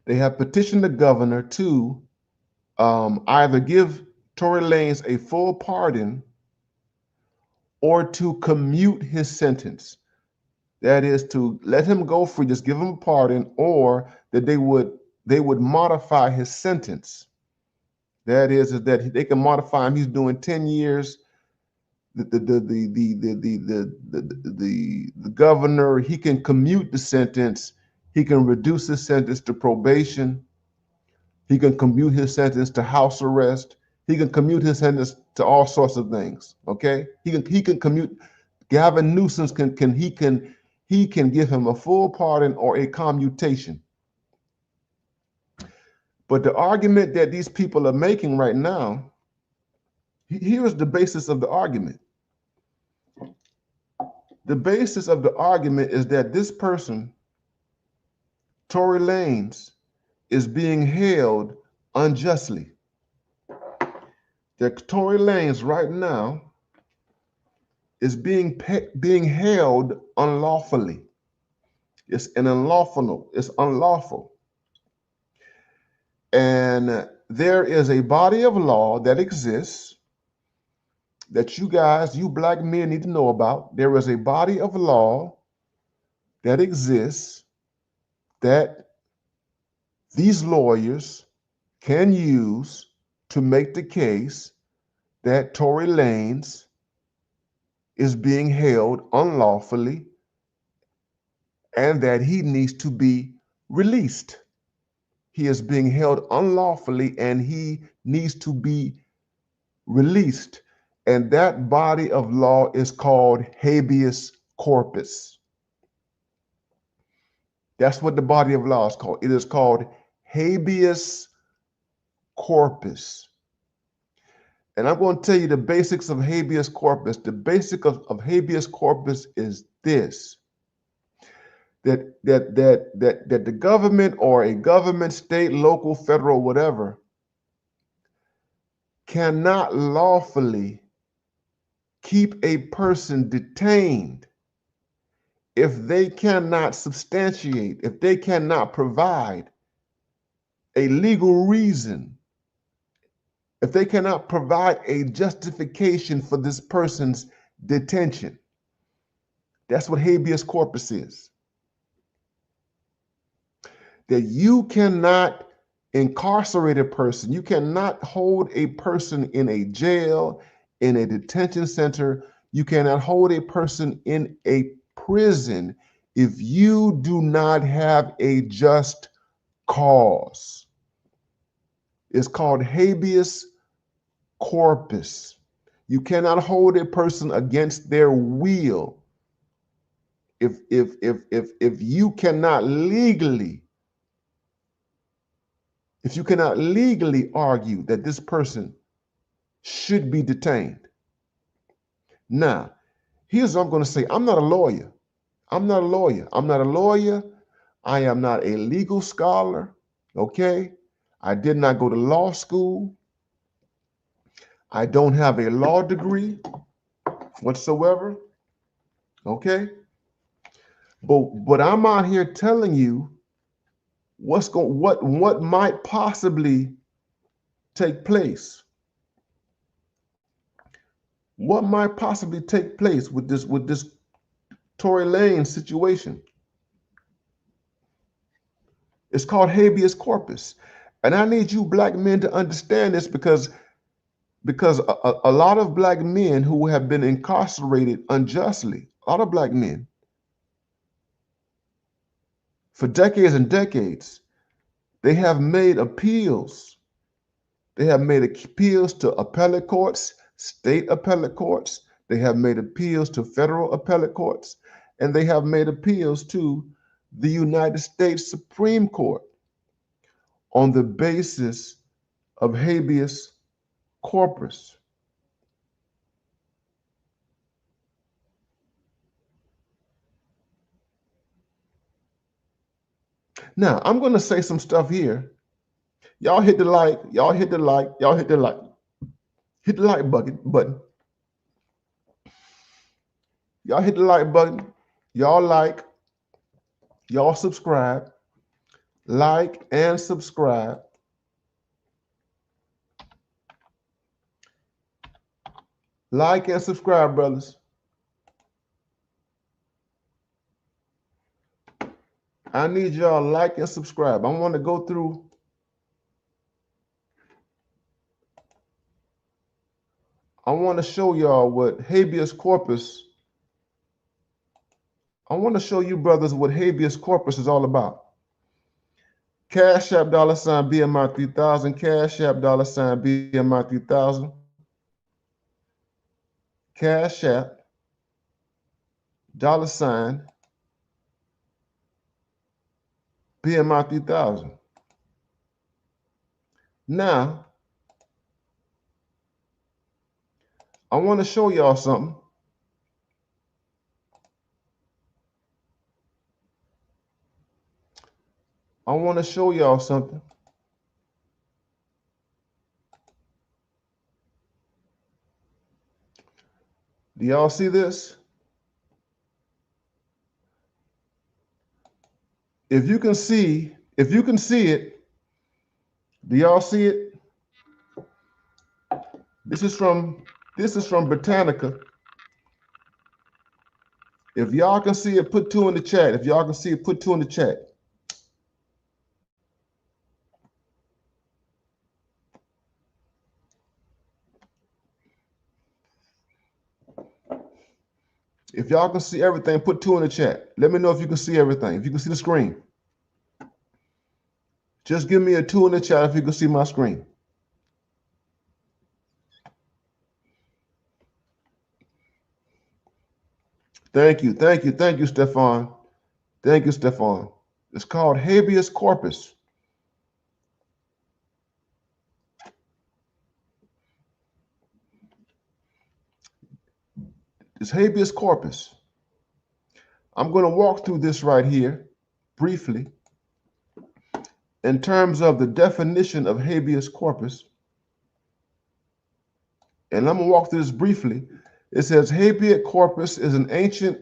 They have petitioned the governor to either give Tory Lanez a full pardon or to commute his sentence. That is, to let him go free, just give him a pardon, or that they would modify his sentence. That is that they can modify him. He's doing 10 years. The governor, he can commute the sentence. He can reduce his sentence to probation. He can commute his sentence to house arrest. He can commute his sentence to all sorts of things. Okay, he can commute. Gavin Newsom can give him a full pardon or a commutation. But the argument that these people are making right now, here's the basis of the argument. The basis of the argument is that this person, Tory Lanez, is being held unjustly. That Tory Lanez right now is being held unlawfully. It's unlawful. And there is a body of law that exists that you guys, you black men, need to know about. There is a body of law that exists that these lawyers can use to make the case that Tory Lanez is being held unlawfully and that he needs to be released. He is being held unlawfully and he needs to be released. And that body of law is called habeas corpus. That's what the body of law is called. It is called habeas corpus. And I'm going to tell you the basics of habeas corpus. The basic of habeas corpus is this: that the government or a government, state, local, federal, whatever, cannot lawfully keep a person detained if they cannot substantiate, if they cannot provide a legal reason, if they cannot provide a justification for this person's detention. That's what habeas corpus is. That you cannot incarcerate a person, you cannot hold a person in a jail, in a detention center, you cannot hold a person in a prison if you do not have a just cause. It's called habeas corpus. You cannot hold a person against their will if you cannot legally, if you cannot legally argue that this person should be detained. Now, here's what I'm going to say. I'm not a lawyer. I'm not a lawyer. I'm not a lawyer. I am not a legal scholar. Okay? I did not go to law school. I don't have a law degree whatsoever. Okay? But I'm out here telling you what might possibly take place. What might possibly take place with this Tory Lanez situation? It's called habeas corpus. And I need you black men to understand this because a lot of black men who have been incarcerated unjustly, a lot of black men, for decades and decades, they have made appeals. They have made appeals to appellate courts, state appellate courts. They have made appeals to federal appellate courts, and they have made appeals to the United States Supreme Court on the basis of habeas corpus. Now, I'm going to say some stuff here. Y'all hit the like, y'all hit the like, y'all hit the like. Hit the like button. Y'all hit the like button. Y'all like, y'all subscribe. Like and subscribe. Like and subscribe, brothers. I need y'all like and subscribe. I want to go through. I want to show y'all what habeas corpus. I want to show you brothers what habeas corpus is all about. Cash App $ BMI 3000. Cash App $ BMI 3000. Cash App $ BMI 3000. Now, I want to show y'all something. I want to show y'all something. Do y'all see this? If you can see it, do y'all see it? This is from Britannica. If y'all can see it, put 2 in the chat. If y'all can see it, put 2 in the chat. If y'all can see everything, put 2 in the chat. Let me know if you can see everything. If you can see the screen. Just give me a 2 in the chat if you can see my screen. Thank you, Stefan. Thank you, Stefan. It's called Habeas Corpus. It's Habeas Corpus. I'm going to walk through this right here briefly in terms of the definition of habeas corpus. And I'm going to walk through this briefly. It says habeas corpus is an ancient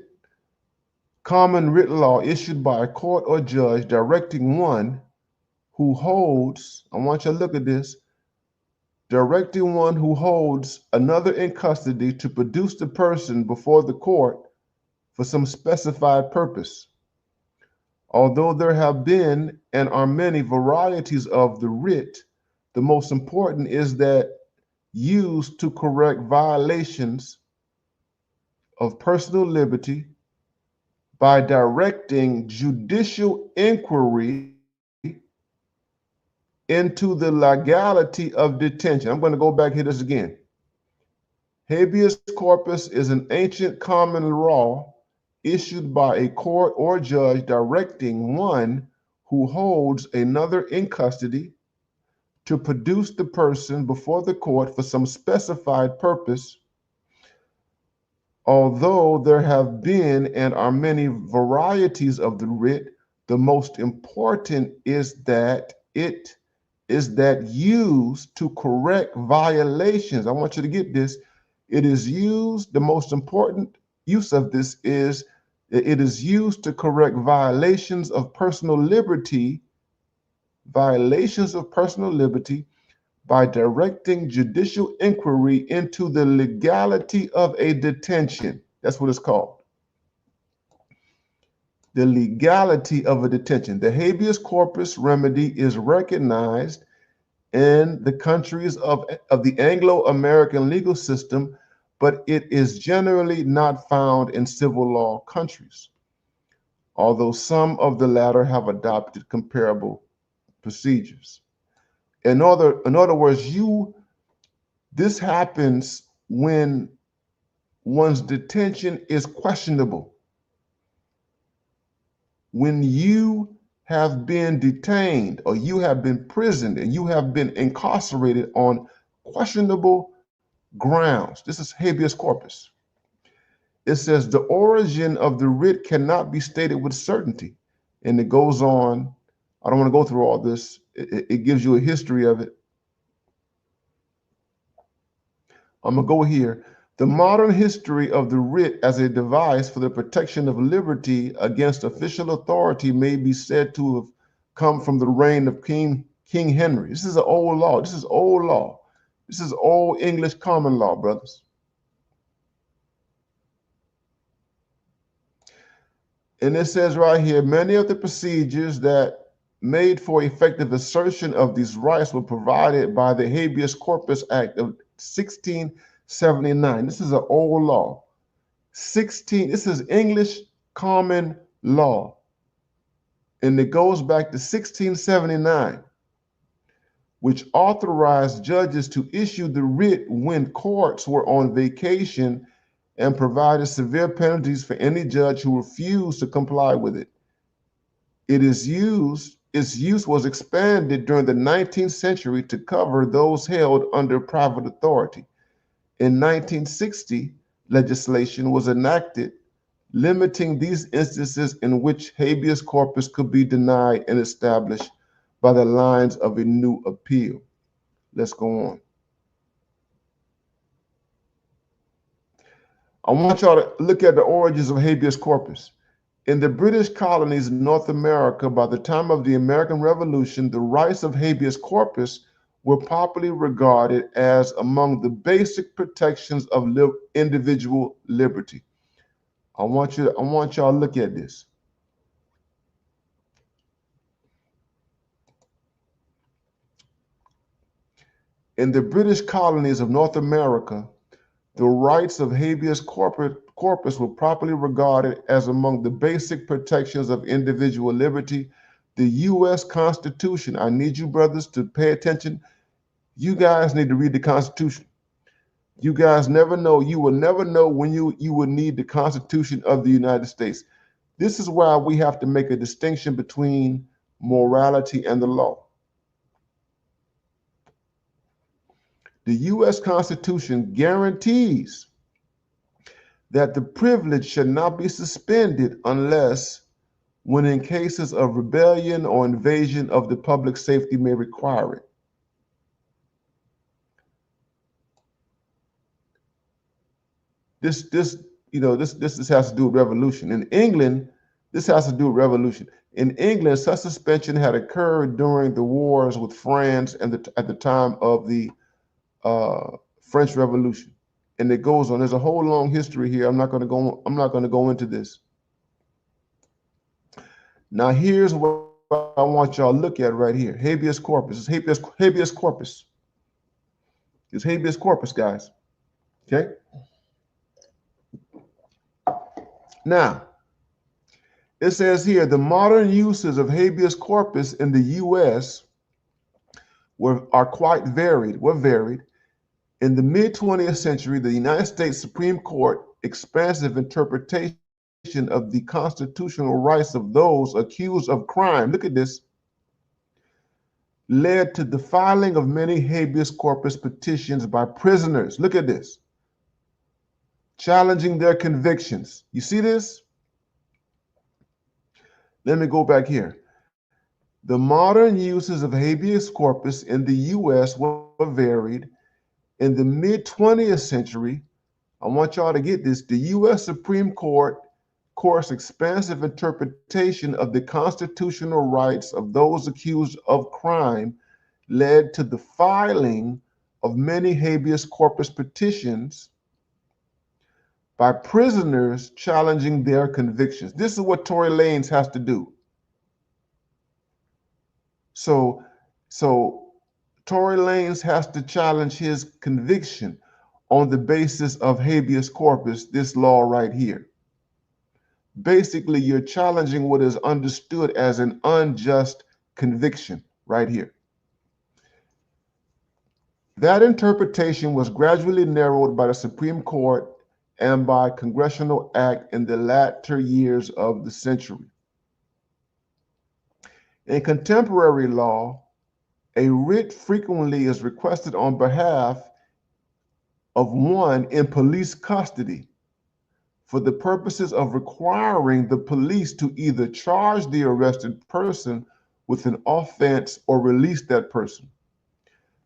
common written law issued by a court or judge directing one who holds, I want you to look at this, directing one who holds another in custody to produce the person before the court for some specified purpose. Although there have been and are many varieties of the writ, the most important is that used to correct violations of personal liberty by directing judicial inquiry into the legality of detention. I'm going to go back here this again. Habeas corpus is an ancient common law issued by a court or judge directing one who holds another in custody to produce the person before the court for some specified purpose. Although there have been and are many varieties of the writ, the most important is that it is that used to correct violations. I want you to get this. It is used, the most important use of this is it is used to correct violations of personal liberty, by directing judicial inquiry into the legality of a detention. That's what it's called. The legality of a detention. The habeas corpus remedy is recognized in the countries of the Anglo-American legal system, but it is generally not found in civil law countries, although some of the latter have adopted comparable procedures. In other words, this happens when one's detention is questionable. When you have been detained or you have been imprisoned and you have been incarcerated on questionable grounds. This is habeas corpus. It says the origin of the writ cannot be stated with certainty. And it goes on. I don't want to go through all this. It gives you a history of it. I'm going to go here. The modern history of the writ as a device for the protection of liberty against official authority may be said to have come from the reign of King Henry. This is an old law. This is old law. This is old English common law, brothers. And it says right here, many of the procedures that made for effective assertion of these rights were provided by the Habeas Corpus Act of 1679. This is an old law. This is English common law. And it goes back to 1679. Which authorized judges to issue the writ when courts were on vacation and provided severe penalties for any judge who refused to comply with it. Its use was expanded during the 19th century to cover those held under private authority. In 1960, legislation was enacted limiting these instances in which habeas corpus could be denied and established by the lines of a new appeal. Let's go on. I want y'all to look at the origins of habeas corpus. In the British colonies in North America, by the time of the American Revolution, the rights of habeas corpus were popularly regarded as among the basic protections of individual liberty. I want y'all to look at this. In the British colonies of North America, the rights of habeas corpus were properly regarded as among the basic protections of individual liberty. The U.S. Constitution, I need you brothers to pay attention. You guys need to read the Constitution. You guys never know, you will never know when you will need the Constitution of the United States. This is why we have to make a distinction between morality and the law. The U.S. Constitution guarantees that the privilege should not be suspended unless when in cases of rebellion or invasion of the public safety may require it. This has to do with revolution. In England, this has to do with revolution. In England, such suspension had occurred during the wars with France and at the time of the French Revolution. And it goes on. There's a whole long history here. I'm not going to go into this. Now here's what I want y'all to look at right here. Habeas corpus. It's habeas corpus. It's habeas corpus, guys. Okay? Now, it says here, the modern uses of habeas corpus in the U.S. are quite varied. In the mid-20th century, the United States Supreme Court expansive interpretation of the constitutional rights of those accused of crime, look at this, led to the filing of many habeas corpus petitions by prisoners. Look at this. Challenging their convictions. You see this? Let me go back here. The modern uses of habeas corpus in the U.S. were varied. In the mid-20th century, I want y'all to get this, the U.S. Supreme Court's expansive interpretation of the constitutional rights of those accused of crime led to the filing of many habeas corpus petitions by prisoners challenging their convictions. This is what Tory Lanez has to do. So Tory Lanez has to challenge his conviction on the basis of habeas corpus, this law right here. Basically, you're challenging what is understood as an unjust conviction right here. That interpretation was gradually narrowed by the Supreme Court and by congressional act in the latter years of the century. In contemporary law, a writ frequently is requested on behalf of one in police custody for the purposes of requiring the police to either charge the arrested person with an offense or release that person.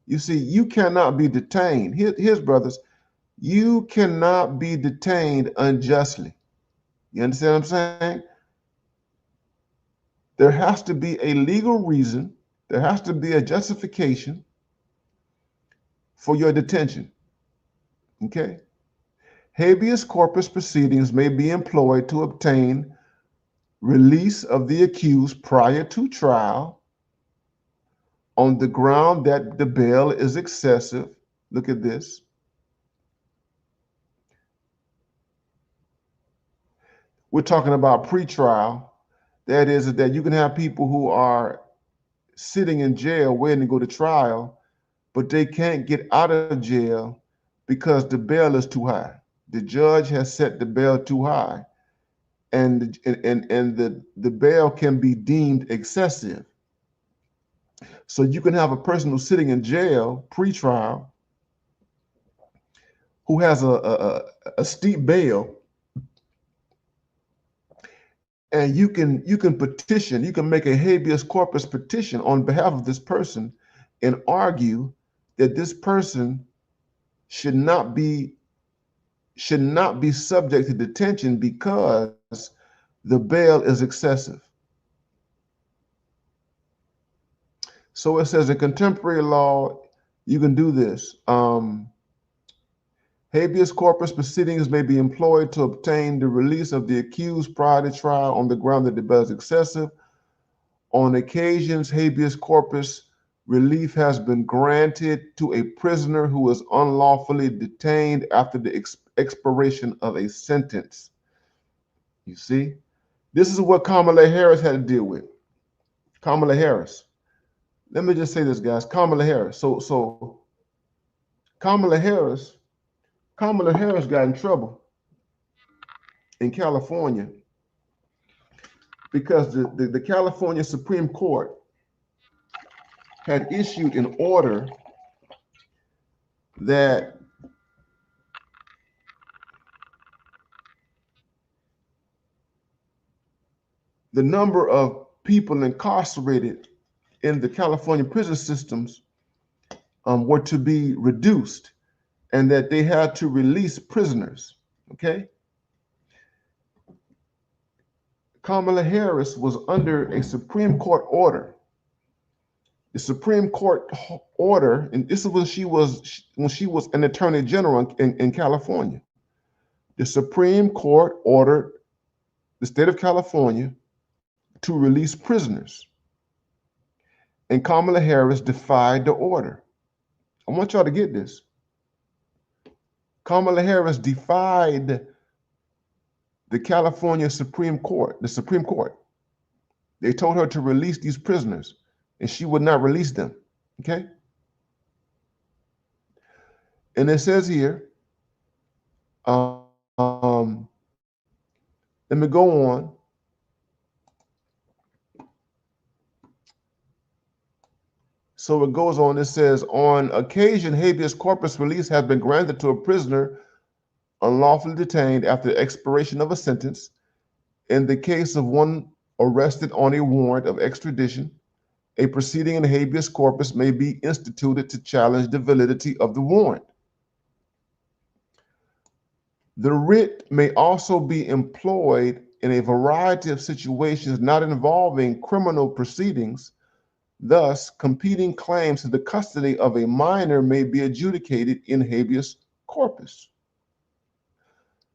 You see, you cannot be detained. Here's brothers, you cannot be detained unjustly. You understand what I'm saying? There has to be a legal reason, there has to be a justification for your detention, okay? Habeas corpus proceedings may be employed to obtain release of the accused prior to trial on the ground that the bail is excessive. Look at this. We're talking about pretrial. That is that you can have people who are sitting in jail waiting to go to trial, but they can't get out of jail because the bail is too high. The judge has set the bail too high, and the bail can be deemed excessive. So you can have a person who's sitting in jail pre-trial who has a steep bail, and you can petition, you can make a habeas corpus petition on behalf of this person and argue that this person should not be subject to detention because the bail is excessive. So it says in contemporary law, You can do this. Habeas corpus proceedings may be employed to obtain the release of the accused prior to trial on the ground that the bail is excessive. On occasions, habeas corpus relief has been granted to a prisoner who is unlawfully detained after the expiration of a sentence. You see, this is what Kamala Harris had to deal with. Kamala Harris. Let me just say this, guys. Kamala Harris. So Kamala Harris, Kamala Harris got in trouble in California because the California Supreme Court had issued an order that the number of people incarcerated in the California prison systems were to be reduced, and that they had to release prisoners. Okay. Kamala Harris was under a Supreme Court order. The Supreme Court order, and this is when she was an attorney general in California. The Supreme Court ordered the state of California to release prisoners. And Kamala Harris defied the order. I want y'all to get this. Kamala Harris defied the California Supreme Court, the Supreme Court. They told her to release these prisoners, and she would not release them. Okay? And it says here, let me go on. So it goes on, it says, on occasion, habeas corpus release has been granted to a prisoner unlawfully detained after the expiration of a sentence. In the case of one arrested on a warrant of extradition, a proceeding in habeas corpus may be instituted to challenge the validity of the warrant. The writ may also be employed in a variety of situations not involving criminal proceedings. Thus, competing claims to the custody of a minor may be adjudicated in habeas corpus.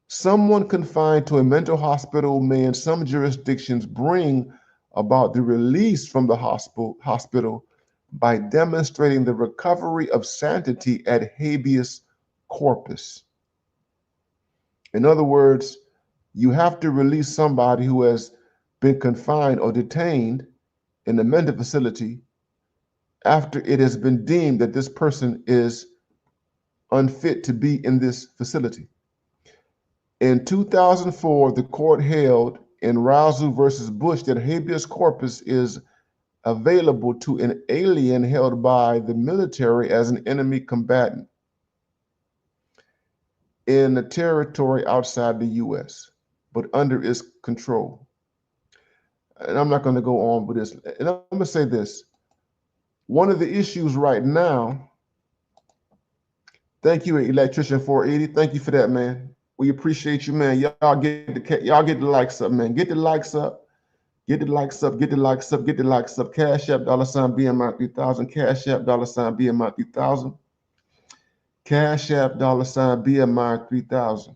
Someone confined to a mental hospital may, in some jurisdictions, bring about the release from the hospital by demonstrating the recovery of sanctity at habeas corpus. In other words, you have to release somebody who has been confined or detained in the mental facility after it has been deemed that this person is unfit to be in this facility. In 2004, the court held in Razu versus Bush that habeas corpus is available to an alien held by the military as an enemy combatant in a territory outside the U.S., but under its control. And I'm not going to go on with this. And I'm going to say this. One of the issues right now, thank you, Electrician 480. Thank you for that, man. We appreciate you, man. Y'all get the likes up, man. Get the likes up. Get the likes up. Get the likes up. Get the likes up. Cash App $BMI 3000. Cash App $BMI 3000. Cash App $BMI 3000.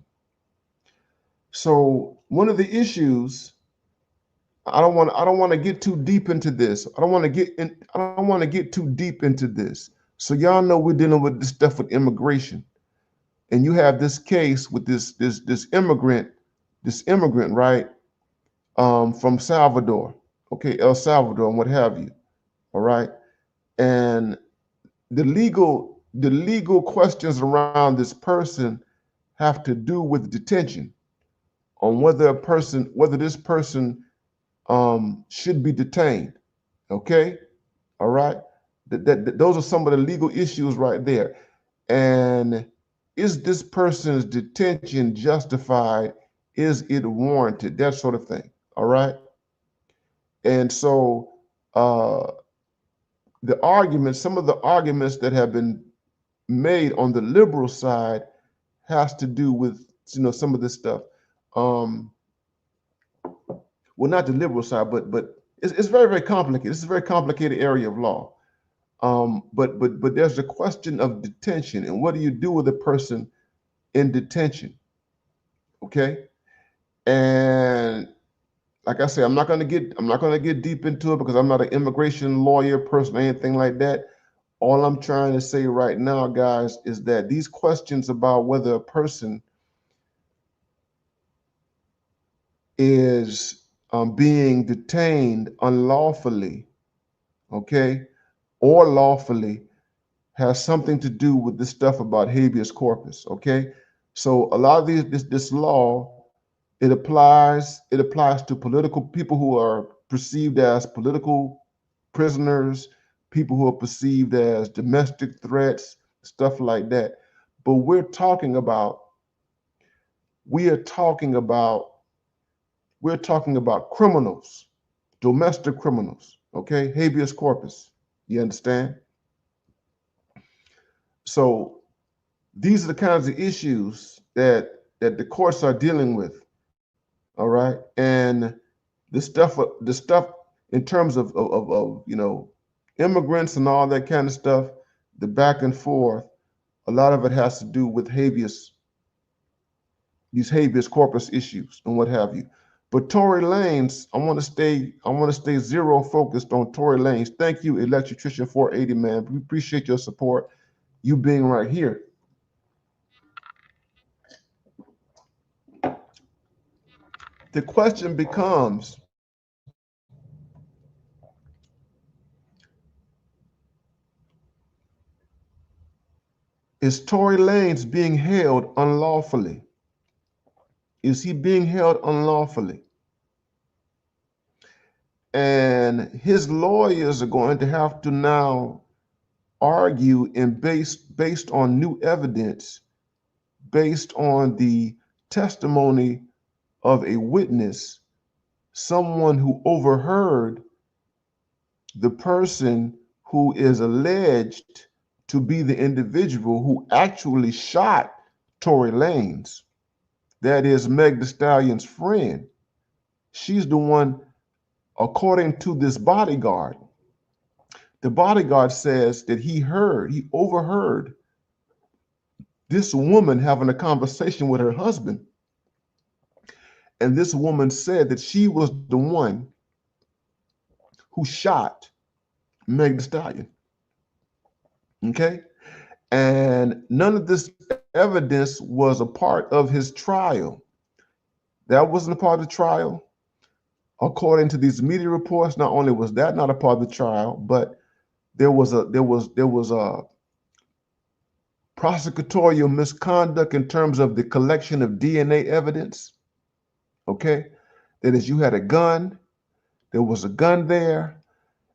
So one of the issues, I don't want to get too deep into this. I don't want to get too deep into this. So y'all know we're dealing with this stuff with immigration. And you have this case with this immigrant, right? From Salvador, okay, El Salvador and what have you. All right. And the legal questions around this person have to do with detention, on whether this person should be detained. Okay. All right. Those are some of the legal issues right there. And is this person's detention justified? Is it warranted? That sort of thing. All right. And so some of the arguments that have been made on the liberal side has to do with, some of this stuff. Well, not the liberal side, but it's very, very complicated. This is a very complicated area of law. But there's a question of detention, and what do you do with a person in detention? Okay, and like I said, I'm not gonna get deep into it because I'm not an immigration lawyer person or anything like that. All I'm trying to say right now, guys, is that these questions about whether a person is being detained unlawfully, okay, or lawfully, has something to do with this stuff about habeas corpus, okay? So a lot of this law, it applies to political people who are perceived as political prisoners, people who are perceived as domestic threats, stuff like that. But we are talking about criminals, domestic criminals, okay? Habeas corpus. You understand? So these are the kinds of issues that the courts are dealing with. All right. And the stuff in terms of immigrants and all that kind of stuff, the back and forth, a lot of it has to do with these habeas corpus issues and what have you. But Tory Lanez, I want to stay zero focused on Tory Lanez. Thank you, Electrician 480, man. We appreciate your support, you being right here. The question becomes, is Tory Lanez being held unlawfully? Is he being held unlawfully? And his lawyers are going to have to now argue and based on new evidence, based on the testimony of a witness, someone who overheard the person who is alleged to be the individual who actually shot Tory Lanez. That is Meg Thee Stallion's friend. She's the one, according to this bodyguard. The bodyguard says that he overheard this woman having a conversation with her husband. And this woman said that she was the one who shot Meg Thee Stallion. Okay? And none of this evidence was a part of his trial. That wasn't a part of the trial. According to these media reports, not only was that not a part of the trial, but there was a prosecutorial misconduct in terms of the collection of DNA evidence. Okay, that is, you had a gun, there was a gun there,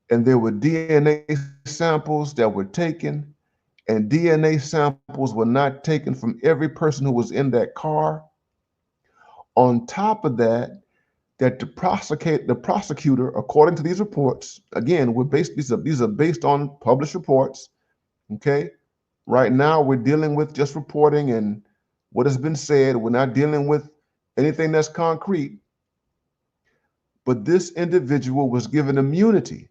and there were DNA samples that were taken, and DNA samples were not taken from every person who was in that car. On top of that, that the prosecutor, according to these reports, again, these are based on published reports. Okay, right now we're dealing with just reporting and what has been said. We're not dealing with anything that's concrete. But this individual was given immunity.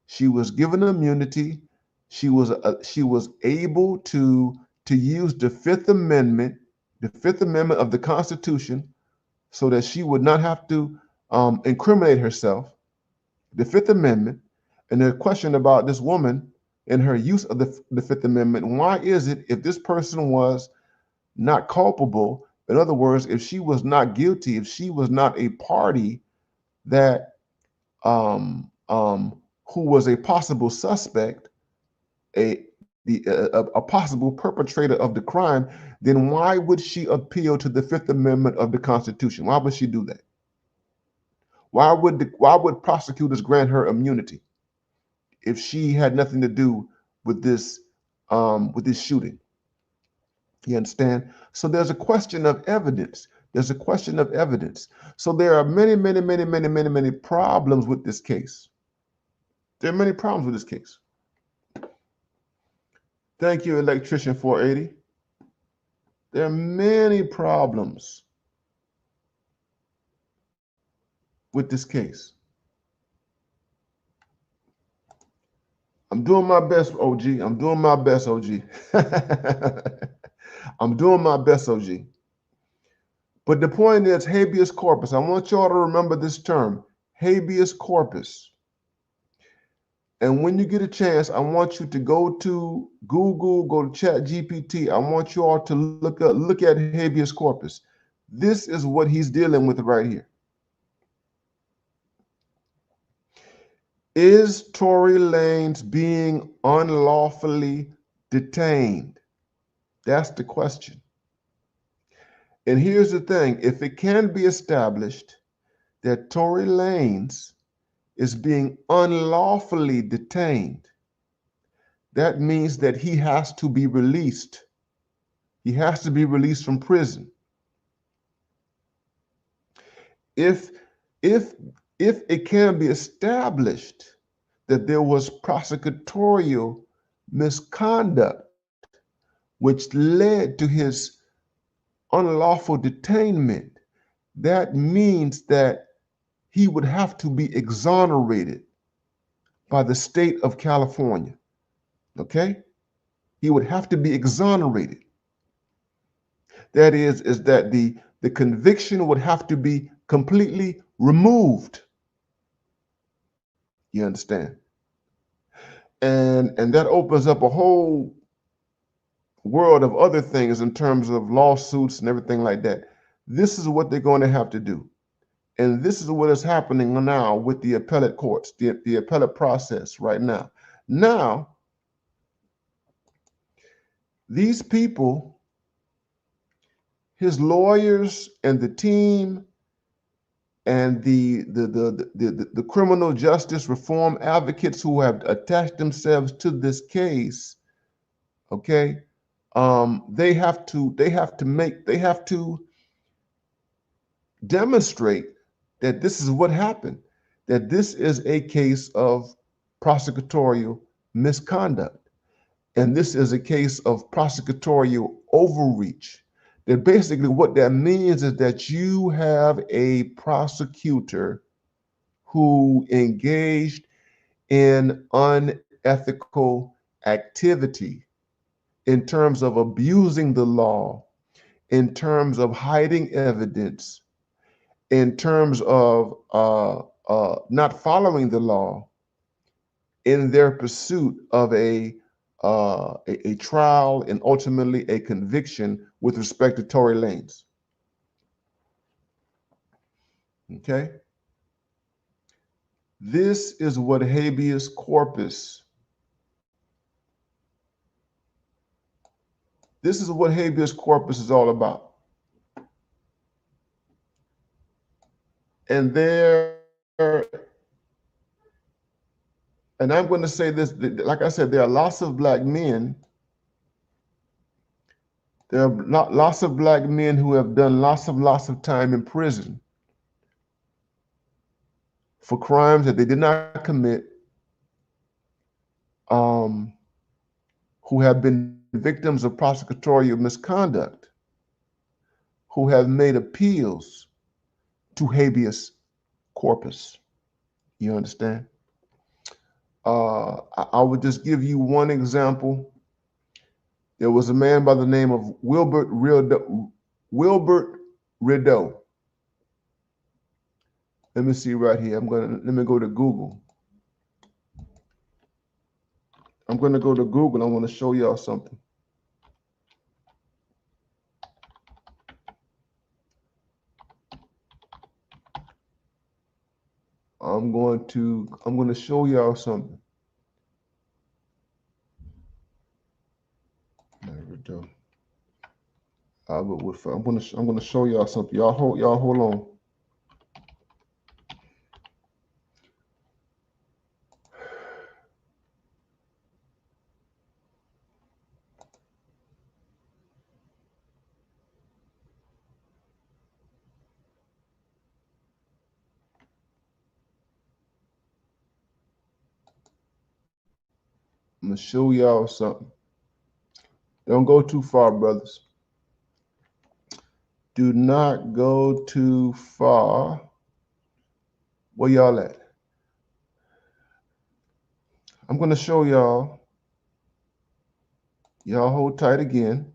She was given immunity. She was able to use the Fifth Amendment of the Constitution, so that she would not have to incriminate herself. The Fifth Amendment, and the question about this woman and her use of the Fifth Amendment. Why is it, if this person was not culpable, in other words, if she was not guilty, if she was not a party that who was a possible suspect, a possible perpetrator of the crime, then why would she appeal to the Fifth Amendment of the Constitution? Why would she do that? Why would prosecutors grant her immunity if she had nothing to do with this shooting? You understand? So there's a question of evidence. There's a question of evidence. So there are many problems with this case. There are many problems with this case. Thank you, Electrician 480. There are many problems with this case. I'm doing my best, OG. I'm doing my best, OG. I'm doing my best, OG. But the point is habeas corpus. I want y'all to remember this term, habeas corpus. And when you get a chance, I want you to go to Google, go to ChatGPT. I want you all to look at habeas corpus. This is what he's dealing with right here. Is Tory Lanez being unlawfully detained? That's the question. And here's the thing, if it can be established that Tory Lanez is being unlawfully detained, that means that he has to be released. He has to be released from prison. If it can be established that there was prosecutorial misconduct which led to his unlawful detainment, that means that he would have to be exonerated by the state of California. Okay? He would have to be exonerated. That is that the conviction would have to be completely removed. You understand? And that opens up a whole world of other things in terms of lawsuits and everything like that. This is what they're going to have to do. And this is what is happening now with the appellate courts, the appellate process right now. Now, these people, his lawyers and the team and the criminal justice reform advocates who have attached themselves to this case, okay, they have to demonstrate that this is what happened, that this is a case of prosecutorial misconduct, and this is a case of prosecutorial overreach. That basically what that means is that you have a prosecutor who engaged in unethical activity in terms of abusing the law, in terms of hiding evidence, in terms of not following the law in their pursuit of a trial and ultimately a conviction with respect to Tory Lanez. Okay? This is what habeas corpus, this is what habeas corpus is all about. And I'm going to say this, like I said, there are lots of black men. There are lots of black men who have done lots of time in prison for crimes that they did not commit, who have been victims of prosecutorial misconduct, who have made appeals to habeas corpus. You understand? I would just give you one example. There was a man by the name of Wilbert Rideau. Let me see right here. Let me go to Google. I'm going to go to Google. I want to show y'all something. I'm going to show y'all something. Rideau. I'm going to show y'all something. Y'all hold on. I'm going to show y'all something. Don't go too far, brothers. Do not go too far. Where y'all at? I'm going to show y'all. Y'all hold tight again.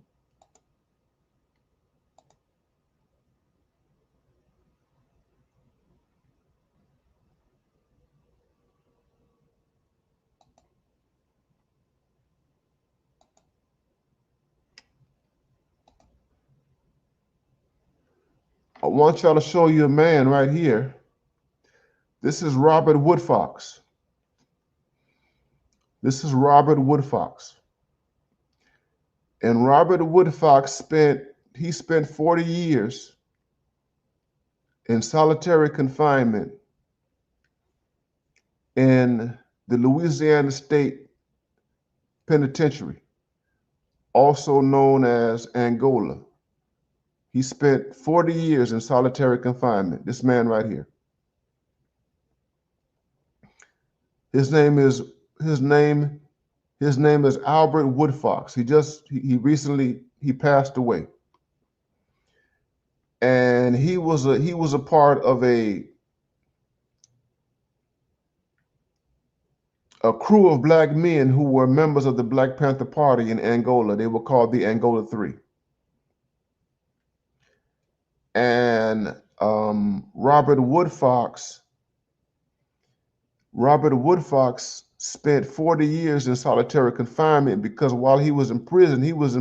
I want y'all to show you a man right here. This is Robert Woodfox. This is Robert Woodfox. And Robert Woodfox spent 40 years in solitary confinement in the Louisiana State Penitentiary, also known as Angola. He spent 40 years in solitary confinement. This man right here. His name is Albert Woodfox. He recently passed away. And he was a part of a crew of black men who were members of the Black Panther Party in Angola. They were called the Angola Three. And Robert Woodfox spent 40 years in solitary confinement because while he was in prison, he was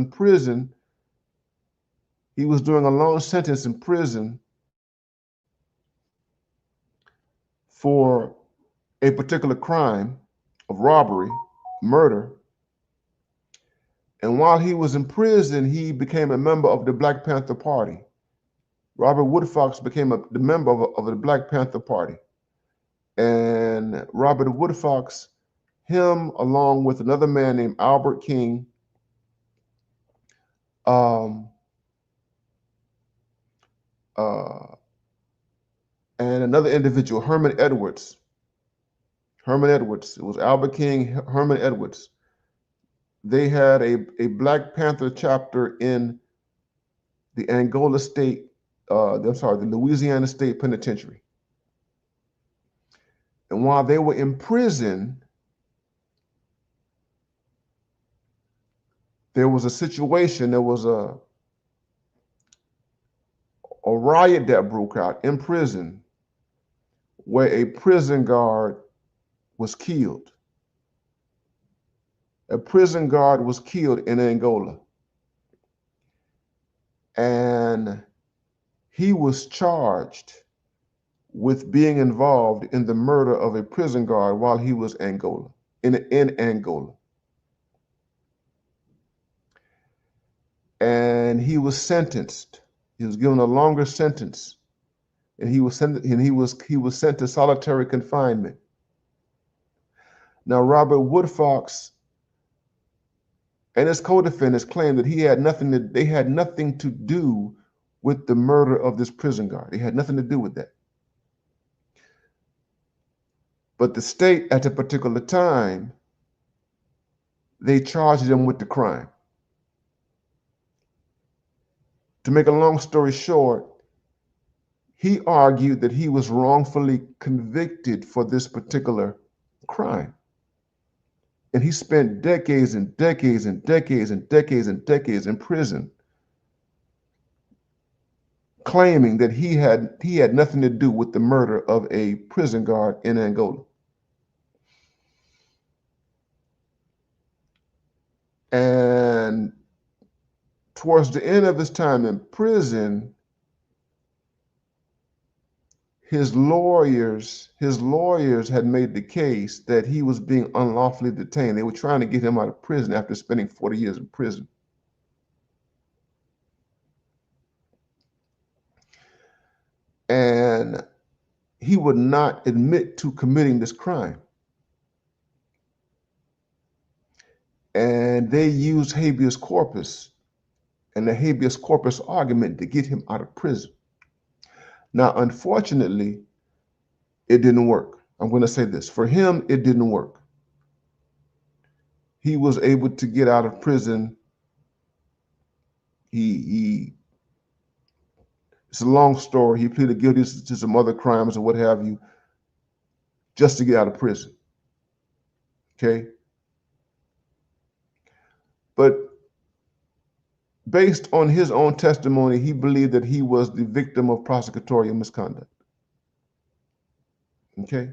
doing a long sentence in prison for a particular crime of robbery, murder. And while he was in prison, he became a member of the Black Panther Party. Robert Woodfox became the member of the Black Panther Party. And Robert Woodfox, him along with another man named Albert King, and another individual, Herman Edwards. It was Albert King, Herman Edwards. They had a Black Panther chapter in the the Louisiana State Penitentiary. And while they were in prison, there was a situation, there was a riot that broke out in prison where a prison guard was killed. A prison guard was killed in Angola. And he was charged with being involved in the murder of a prison guard while he was in Angola. And he was sentenced. He was given a longer sentence, and he was sent to solitary confinement. Now, Robert Woodfox and his co-defendants claimed that they had nothing to do with the murder of this prison guard. They had nothing to do with that. But the state at a particular time, they charged him with the crime. To make a long story short, he argued that he was wrongfully convicted for this particular crime. And he spent decades and decades and decades and decades and decades in prison, claiming that he had nothing to do with the murder of a prison guard in Angola. And towards the end of his time in prison, his lawyers had made the case that he was being unlawfully detained. They were trying to get him out of prison after spending 40 years in prison. And he would not admit to committing this crime. And they used habeas corpus and the habeas corpus argument to get him out of prison. Now, unfortunately, it didn't work. I'm going to say this. For him, it didn't work. He was able to get out of prison. It's a long story. He pleaded guilty to some other crimes or what have you, just to get out of prison. Okay. But based on his own testimony, he believed that he was the victim of prosecutorial misconduct. Okay.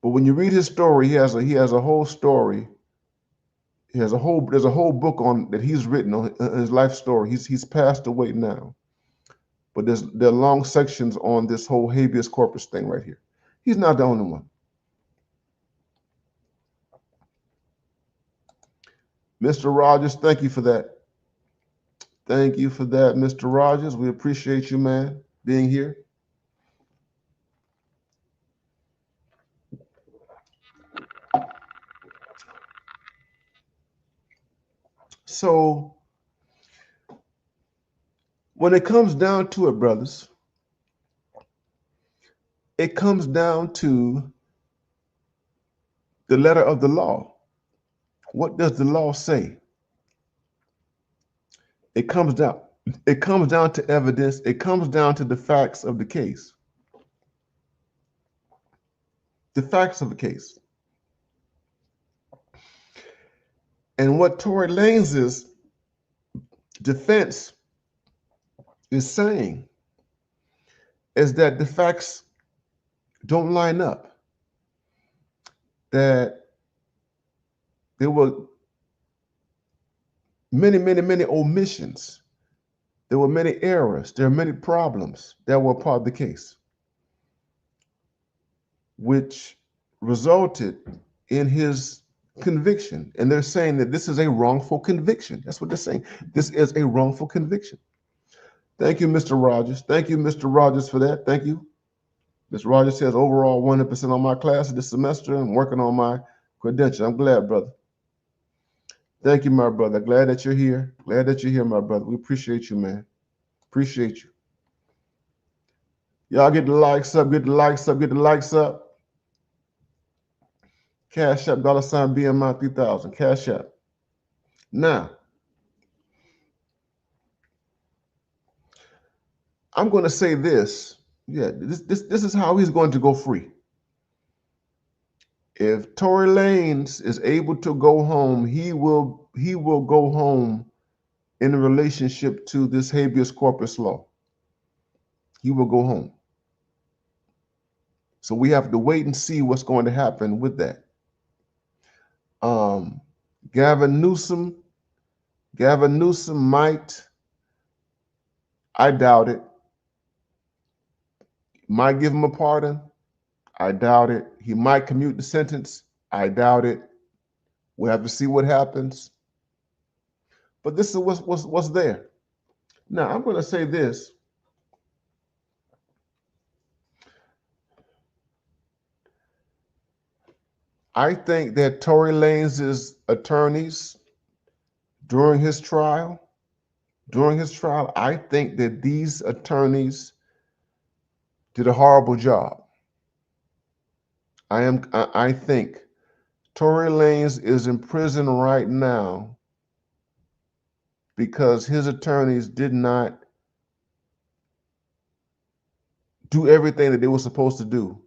But when you read his story, he has a whole story. There's a whole book on that he's written on his life story. He's passed away now. But there are long sections on this whole habeas corpus thing right here. He's not the only one. Mr. Rogers, thank you for that. Thank you for that, Mr. Rogers. We appreciate you, man, being here. So when it comes down to it, brothers, it comes down to the letter of the law. What does the law say? It comes down to evidence. It comes down to the facts of the case. The facts of the case. And what Tory Lanez's defense is saying is that the facts don't line up, that there were many omissions, there were many errors, there are many problems that were part of the case, which resulted in his conviction. And they're saying that this is a wrongful conviction. That's what they're saying. This is a wrongful conviction. Thank you, Mr. Rogers. Thank you, Mr. Rogers, for that. Thank you. Mr. Rogers says overall 100% on my class this semester. I'm working on my credential. I'm glad, brother. Thank you, my brother. Glad that you're here. Glad that you're here, my brother. We appreciate you, man. Appreciate you. Y'all get the likes up, get the likes up, get the likes up. Cash App, $BMI 3000. Cash App. Now, I'm going to say this. Yeah, this is how he's going to go free. If Tory Lanez is able to go home, he will go home in relationship to this habeas corpus law. He will go home. So we have to wait and see what's going to happen with that. Gavin Newsom might, I doubt it, might give him a pardon. I doubt it. He might commute the sentence. I doubt it. We'll have to see what happens. But this is what's there. Now, I'm going to say this. I think that Tory Lanez's attorneys during his trial, I think that these attorneys did a horrible job. I think Tory Lanez is in prison right now because his attorneys did not do everything that they were supposed to do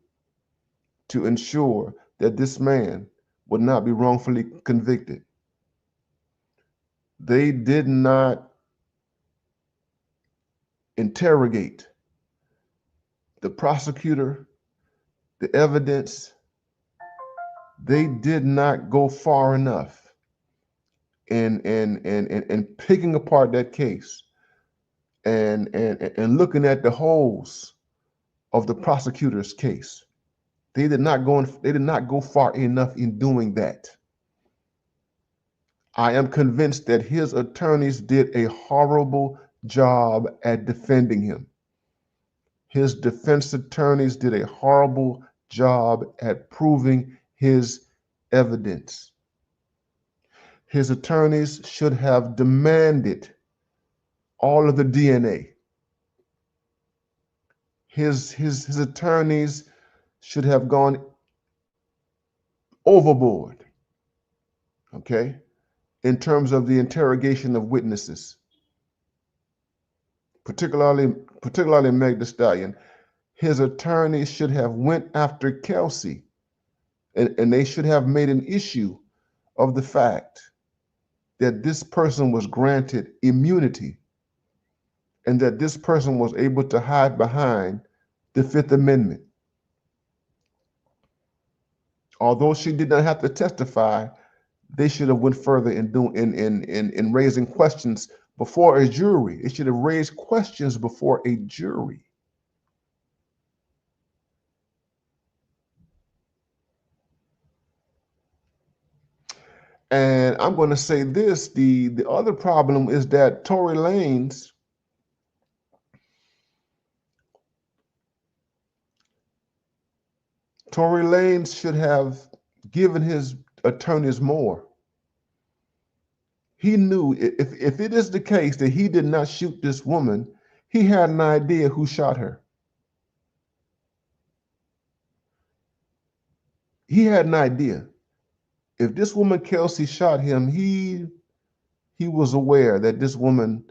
to ensure that this man would not be wrongfully convicted. They did not interrogate the prosecutor, the evidence. They did not go far enough in picking apart that case and looking at the holes of the prosecutor's case. They did not go far enough in doing that. I am convinced that his attorneys did a horrible job at defending him. His defense attorneys did a horrible job at proving his evidence. His attorneys should have demanded all of the DNA. His attorneys should have gone overboard, okay, in terms of the interrogation of witnesses, particularly Meg Thee Stallion. His attorneys should have went after Kelsey And they should have made an issue of the fact that this person was granted immunity and that this person was able to hide behind the Fifth Amendment. Although she did not have to testify, they should have went further in raising questions before a jury. It should have raised questions before a jury. And I'm going to say this, the other problem is that Tory Lanez should have given his attorneys more. He knew if it is the case that he did not shoot this woman, he had an idea who shot her. He had an idea. If this woman Kelsey shot him, he was aware that this woman,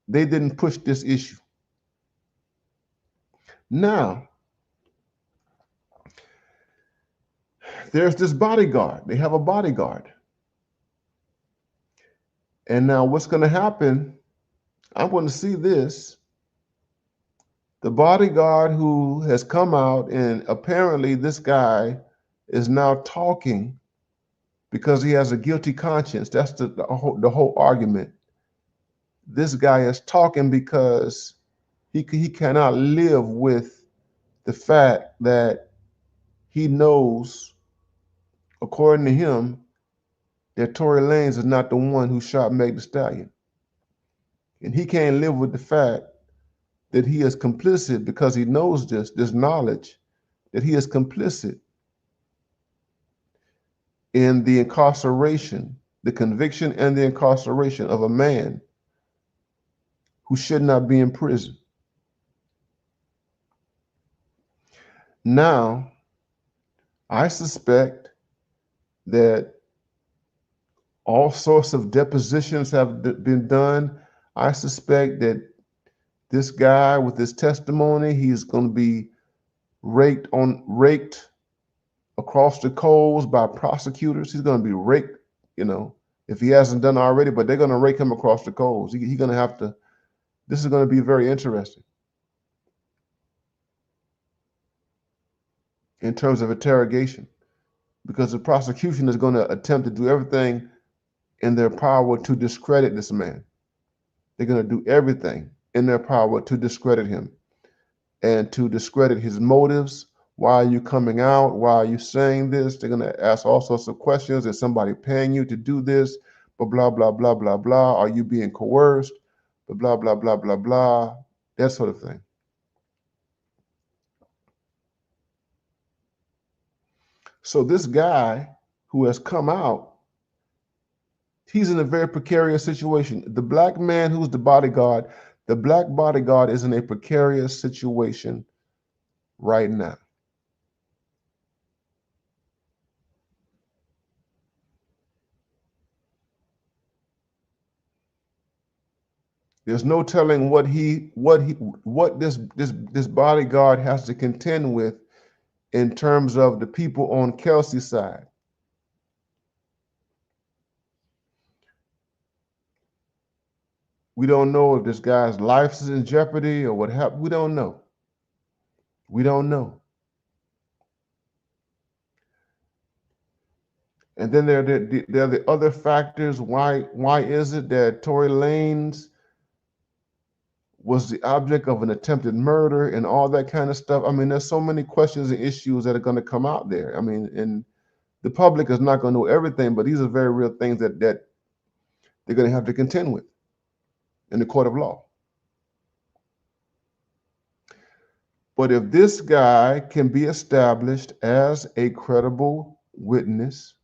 they didn't push this issue. Now, there's this bodyguard. They have a bodyguard. And now what's going to happen, I'm going to see this. The bodyguard who has come out, and apparently this guy is now talking because he has a guilty conscience. That's the whole argument. This guy is talking because he cannot live with the fact that he knows, according to him, that Tory Lanez is not the one who shot Meg Thee Stallion. And he can't live with the fact that he is complicit because he knows this knowledge, that he is complicit in the incarceration, the conviction and the incarceration of a man who should not be in prison. Now, I suspect that all sorts of depositions have been done. I suspect that this guy with his testimony, he's going to be raked across the coals by prosecutors. He's going to be raked, if he hasn't done already, but they're going to rake him across the coals. He's going to have to, this is going to be very interesting in terms of interrogation, because the prosecution is going to attempt to do everything in their power to discredit this man. They're going to do everything in their power to discredit him and to discredit his motives. Why are you coming out? Why are you saying this? They're going to ask all sorts of questions. Is somebody paying you to do this? But blah, blah, blah, blah, blah. Are you being coerced? But blah, blah, blah, blah, blah. That sort of thing. So this guy who has come out, he's in a very precarious situation. The black man who's the bodyguard, the black bodyguard is in a precarious situation right now. There's no telling what this bodyguard has to contend with in terms of the people on Kelsey's side. We don't know if this guy's life is in jeopardy or what happened. We don't know. We don't know. And then there are the other factors. Why is it that Tory Lanez was the object of an attempted murder and all that kind of stuff? I mean, there's so many questions and issues that are going to come out there. I mean, and the public is not going to know everything, but these are very real things that they're going to have to contend with in the court of law. But if this guy can be established as a credible witness,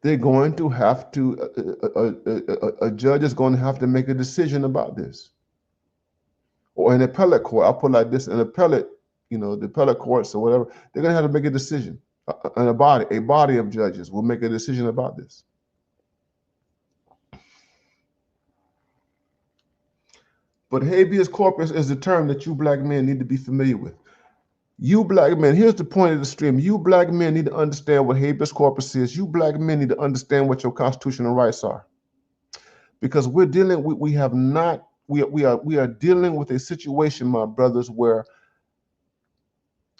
they're going to have to, a judge is going to have to make a decision about this. Or an appellate court, I'll put it like this, an appellate, the appellate courts or whatever, they're going to have to make a decision. And a body of judges will make a decision about this. But habeas corpus is the term that you black men need to be familiar with. You black men, here's the point of the stream. You black men need to understand what habeas corpus is. You black men need to understand what your constitutional rights are. Because we're dealing, we are dealing with a situation, my brothers, where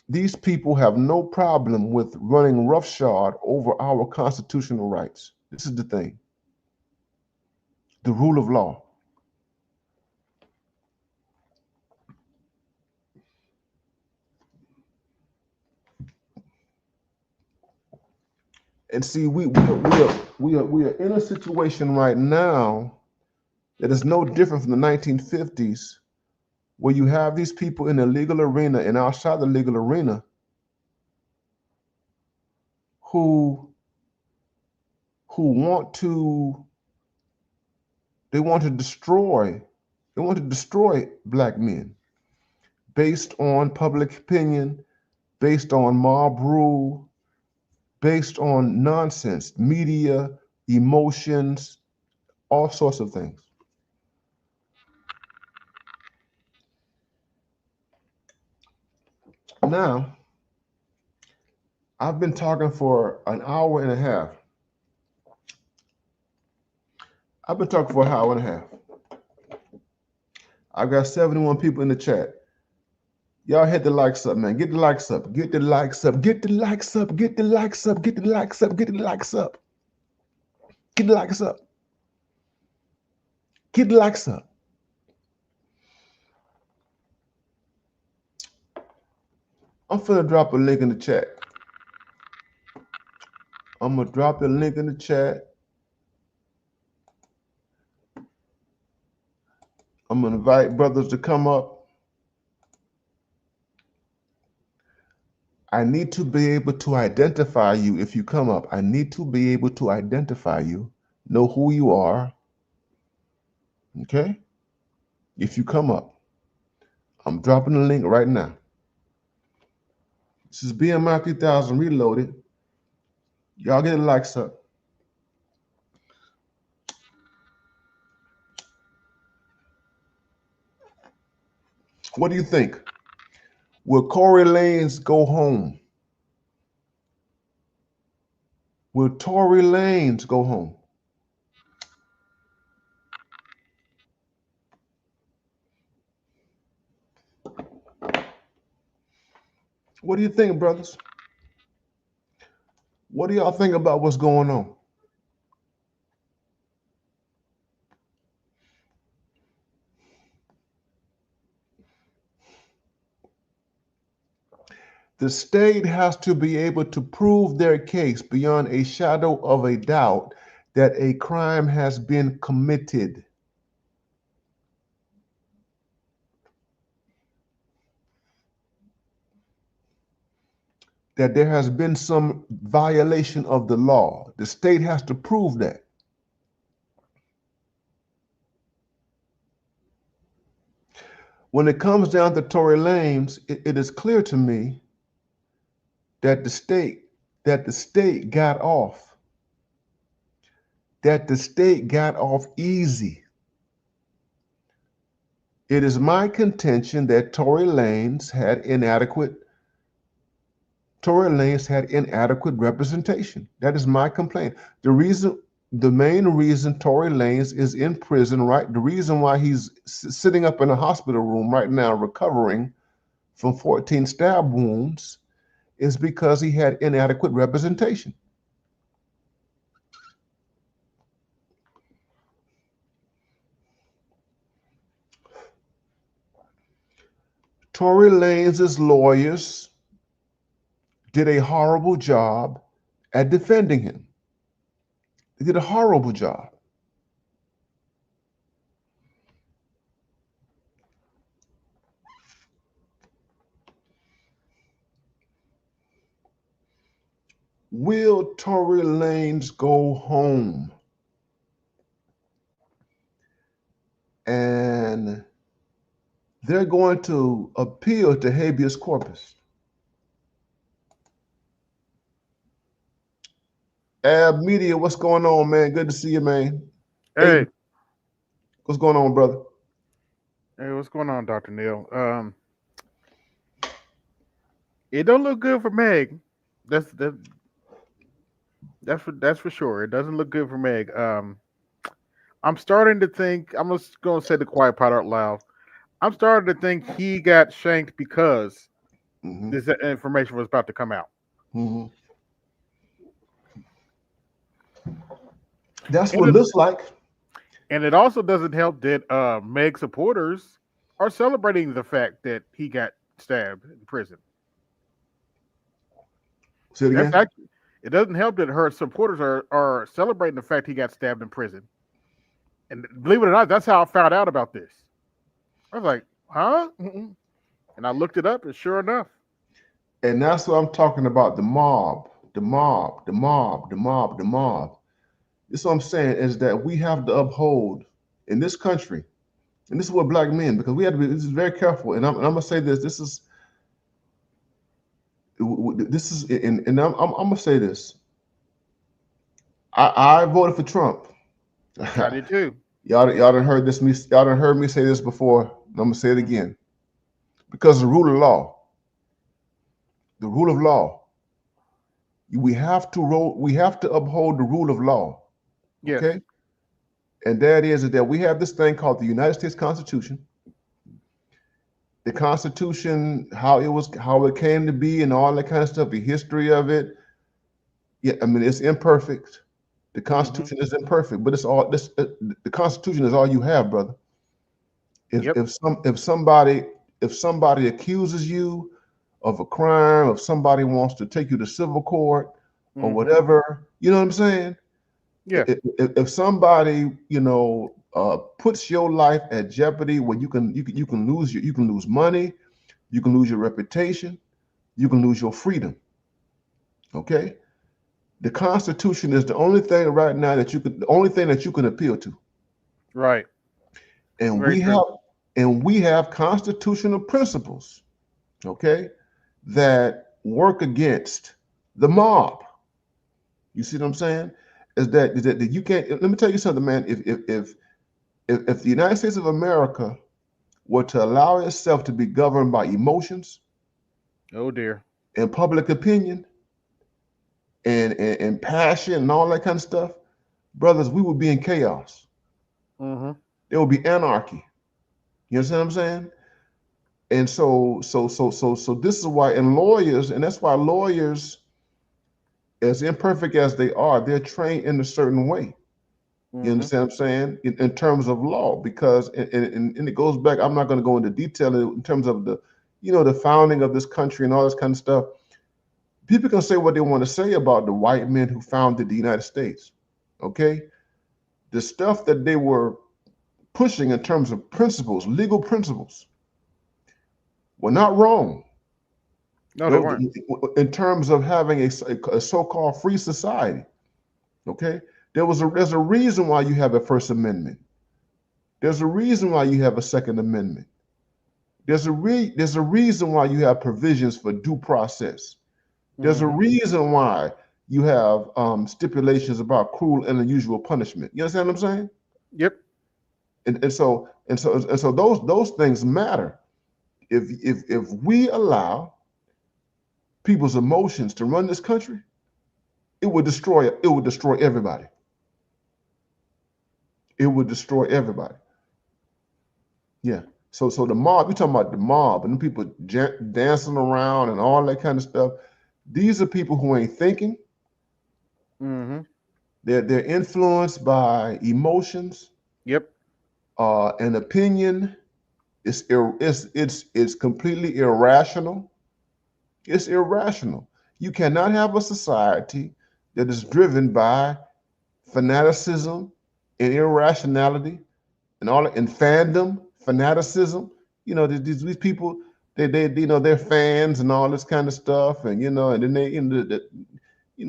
these people have no problem with running roughshod over our constitutional rights. This is the thing. The rule of law. And see, we are in a situation right now that is no different from the 1950s, where you have these people in the legal arena and outside the legal arena who want to destroy black men based on public opinion, based on mob rule, based on nonsense, media, emotions, all sorts of things. Now, I've been talking for an hour and a half. I've got 71 people in the chat. Y'all hit the likes up, man. Get the likes up. Get the likes up. Get the likes up. Get the likes up. Get the likes up. Get the likes up. Get the likes up. Get the likes up. I'm finna drop a link in the chat. I'm gonna drop the link in the chat. I'm gonna invite brothers to come up. I need to be able to identify you if you come up. I need to be able to identify you, know who you are. Okay? If you come up, I'm dropping the link right now. This is BMI 3000 Reloaded. Y'all get the likes up. What do you think? Will Tory Lanez go home? Will Tory Lanez go home? What do you think, brothers? What do y'all think about what's going on? The state has to be able to prove their case beyond a shadow of a doubt that a crime has been committed. That there has been some violation of the law. The state has to prove that. When it comes down to Tory Lanez, it is clear to me that the state got off. That the state got off easy. It is my contention that Tory Lanez had inadequate representation. That is my complaint. The main reason Tory Lanez is in prison, right? The reason why he's sitting up in a hospital room right now recovering from 14 stab wounds is because he had inadequate representation. Tory Lanez's lawyers did a horrible job at defending him. They did a horrible job. Will Tory Lanez go home? And they're going to appeal to habeas corpus. Ab Media, what's going on, man? Good to see you, man. Hey. What's going on, brother? Hey, what's going on, Dr. Neil? It don't look good for Meg. That's that, that's for sure. It doesn't look good for Meg. I'm starting to think. I'm just gonna say the quiet part out loud. I'm starting to think he got shanked because Hmm. this information was about to come out. Hmm. That's And what it it looks like. and it also doesn't help that Meg supporters are celebrating the fact that he got stabbed in prison. Say it That's again. actually it doesn't help that her supporters are celebrating the fact he got stabbed in prison. And believe it or not, that's how I found out about this. I was like, huh? Mm-mm. And I looked it up, and sure enough, And that's what I'm talking about. The mob, the mob, the mob, the mob, the mob. This is what I'm saying is that we have to uphold in this country, and this is what black men, because we have to be this is very careful. And I'm gonna say this. This is and I'm gonna say this. I voted for Trump. I did too. Y'all done heard this me y'all done heard me say this before. I'm gonna say it Mm. again. Because the rule of law, the rule of law, we have to uphold the rule of law. Yes. Okay? And that is that we have this thing called the United States Constitution. The Constitution, how it came to be and all that kind of stuff, the history of it. Yeah, I mean it's imperfect. The Hmm. Constitution is imperfect, but it's all this the Constitution is all you have, brother. if Yep. if some if somebody accuses you of a crime, if somebody wants to take you to civil court or Hmm. whatever, you know what I'm saying? Yeah. If somebody puts your life at jeopardy, where you can lose you can lose money, you can lose your reputation, you can lose your freedom. Okay, the Constitution is the only thing right now that the only thing that you can appeal to, Right. and Very true. we have constitutional principles, okay, that work against the mob. You see what I'm saying? That you can't. Let me tell you something, man. If the United States of America were to allow itself to be governed by emotions Oh dear. and public opinion and passion and all that kind of stuff, brothers, we would be in chaos. Hmm. There would be anarchy. You understand what I'm saying? And so this is why, and lawyers, and that's why lawyers, as imperfect as they are, they're trained in a certain way. You Hmm. understand what I'm saying? In terms of law, because and it goes back. I'm not going to go into detail in terms of the founding of this country and all this kind of stuff. People can say what they want to say about the white men who founded the United States. Okay, the stuff that they were pushing in terms of principles, legal principles, were not wrong. No, they weren't. In terms of having a so-called free society. Okay, there's a reason why you have a First Amendment. There's a reason why you have a Second Amendment. There's a reason why you have provisions for due process. There's a Hmm. reason why you have stipulations about cruel and unusual punishment. You understand what I'm saying? Yep. And so those things matter. If we allow people's emotions to run this country, it would destroy everybody. It would destroy everybody. Yeah. So the mob, you're talking about the mob and the people dancing around and all that kind of stuff. These are people who ain't thinking. Hmm. They're influenced by emotions, Yep. and opinion. It's completely irrational. It's irrational. You cannot have a society that is driven by fanaticism and irrationality and fandom, fanaticism. These people, they're fans and all this kind of stuff, and then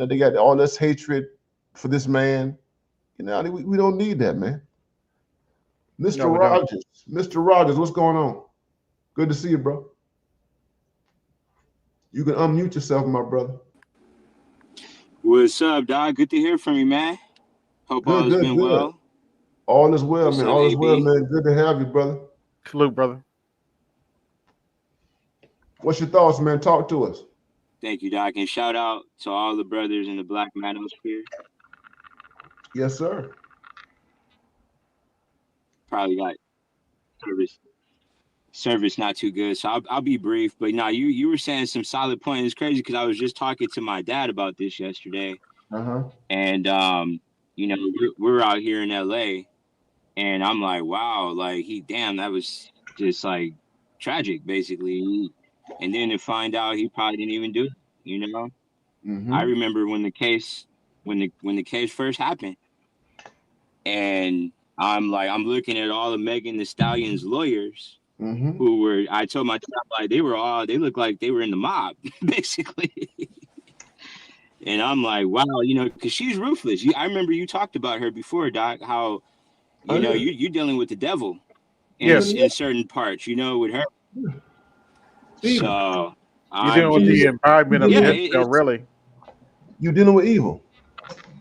they got all this hatred for this man. We don't need that, man. Mr. No, we don't. Rogers, Mr. Rogers, what's going on? Good to see you, bro. You can unmute yourself, my brother. What's up, dog? Good to hear from you, man. Hope all Good, has good, been good. well. All is well, What's man. up, All is well, AB? man. Good to have you, brother. Salute, brother. What's your thoughts, man? Talk to us. Thank you, Doc. And shout out to all the brothers in the Black Manosphere. Yes, sir. Probably got service not too good, so I'll be brief. But now you were saying some solid points. It's crazy because I was just talking to my dad about this yesterday, Uh-huh. and we're out here in LA, and I'm like, wow, like that was just like tragic, basically. And then to find out he probably didn't even do it, you know. I Mm-hmm. remember when the case first happened, and I'm looking at all of Megan Thee Stallion's lawyers Mm-hmm. who were, I told my child, like, they looked like they were in the mob, basically. And I'm like, wow, because she's ruthless. I remember you talked about her before, Doc, how, I did. you're dealing with the devil Yes. in certain parts, with her. It's evil. So You're dealing I'm with the just, embodiment of yeah, Jezebel, really. You're dealing with evil.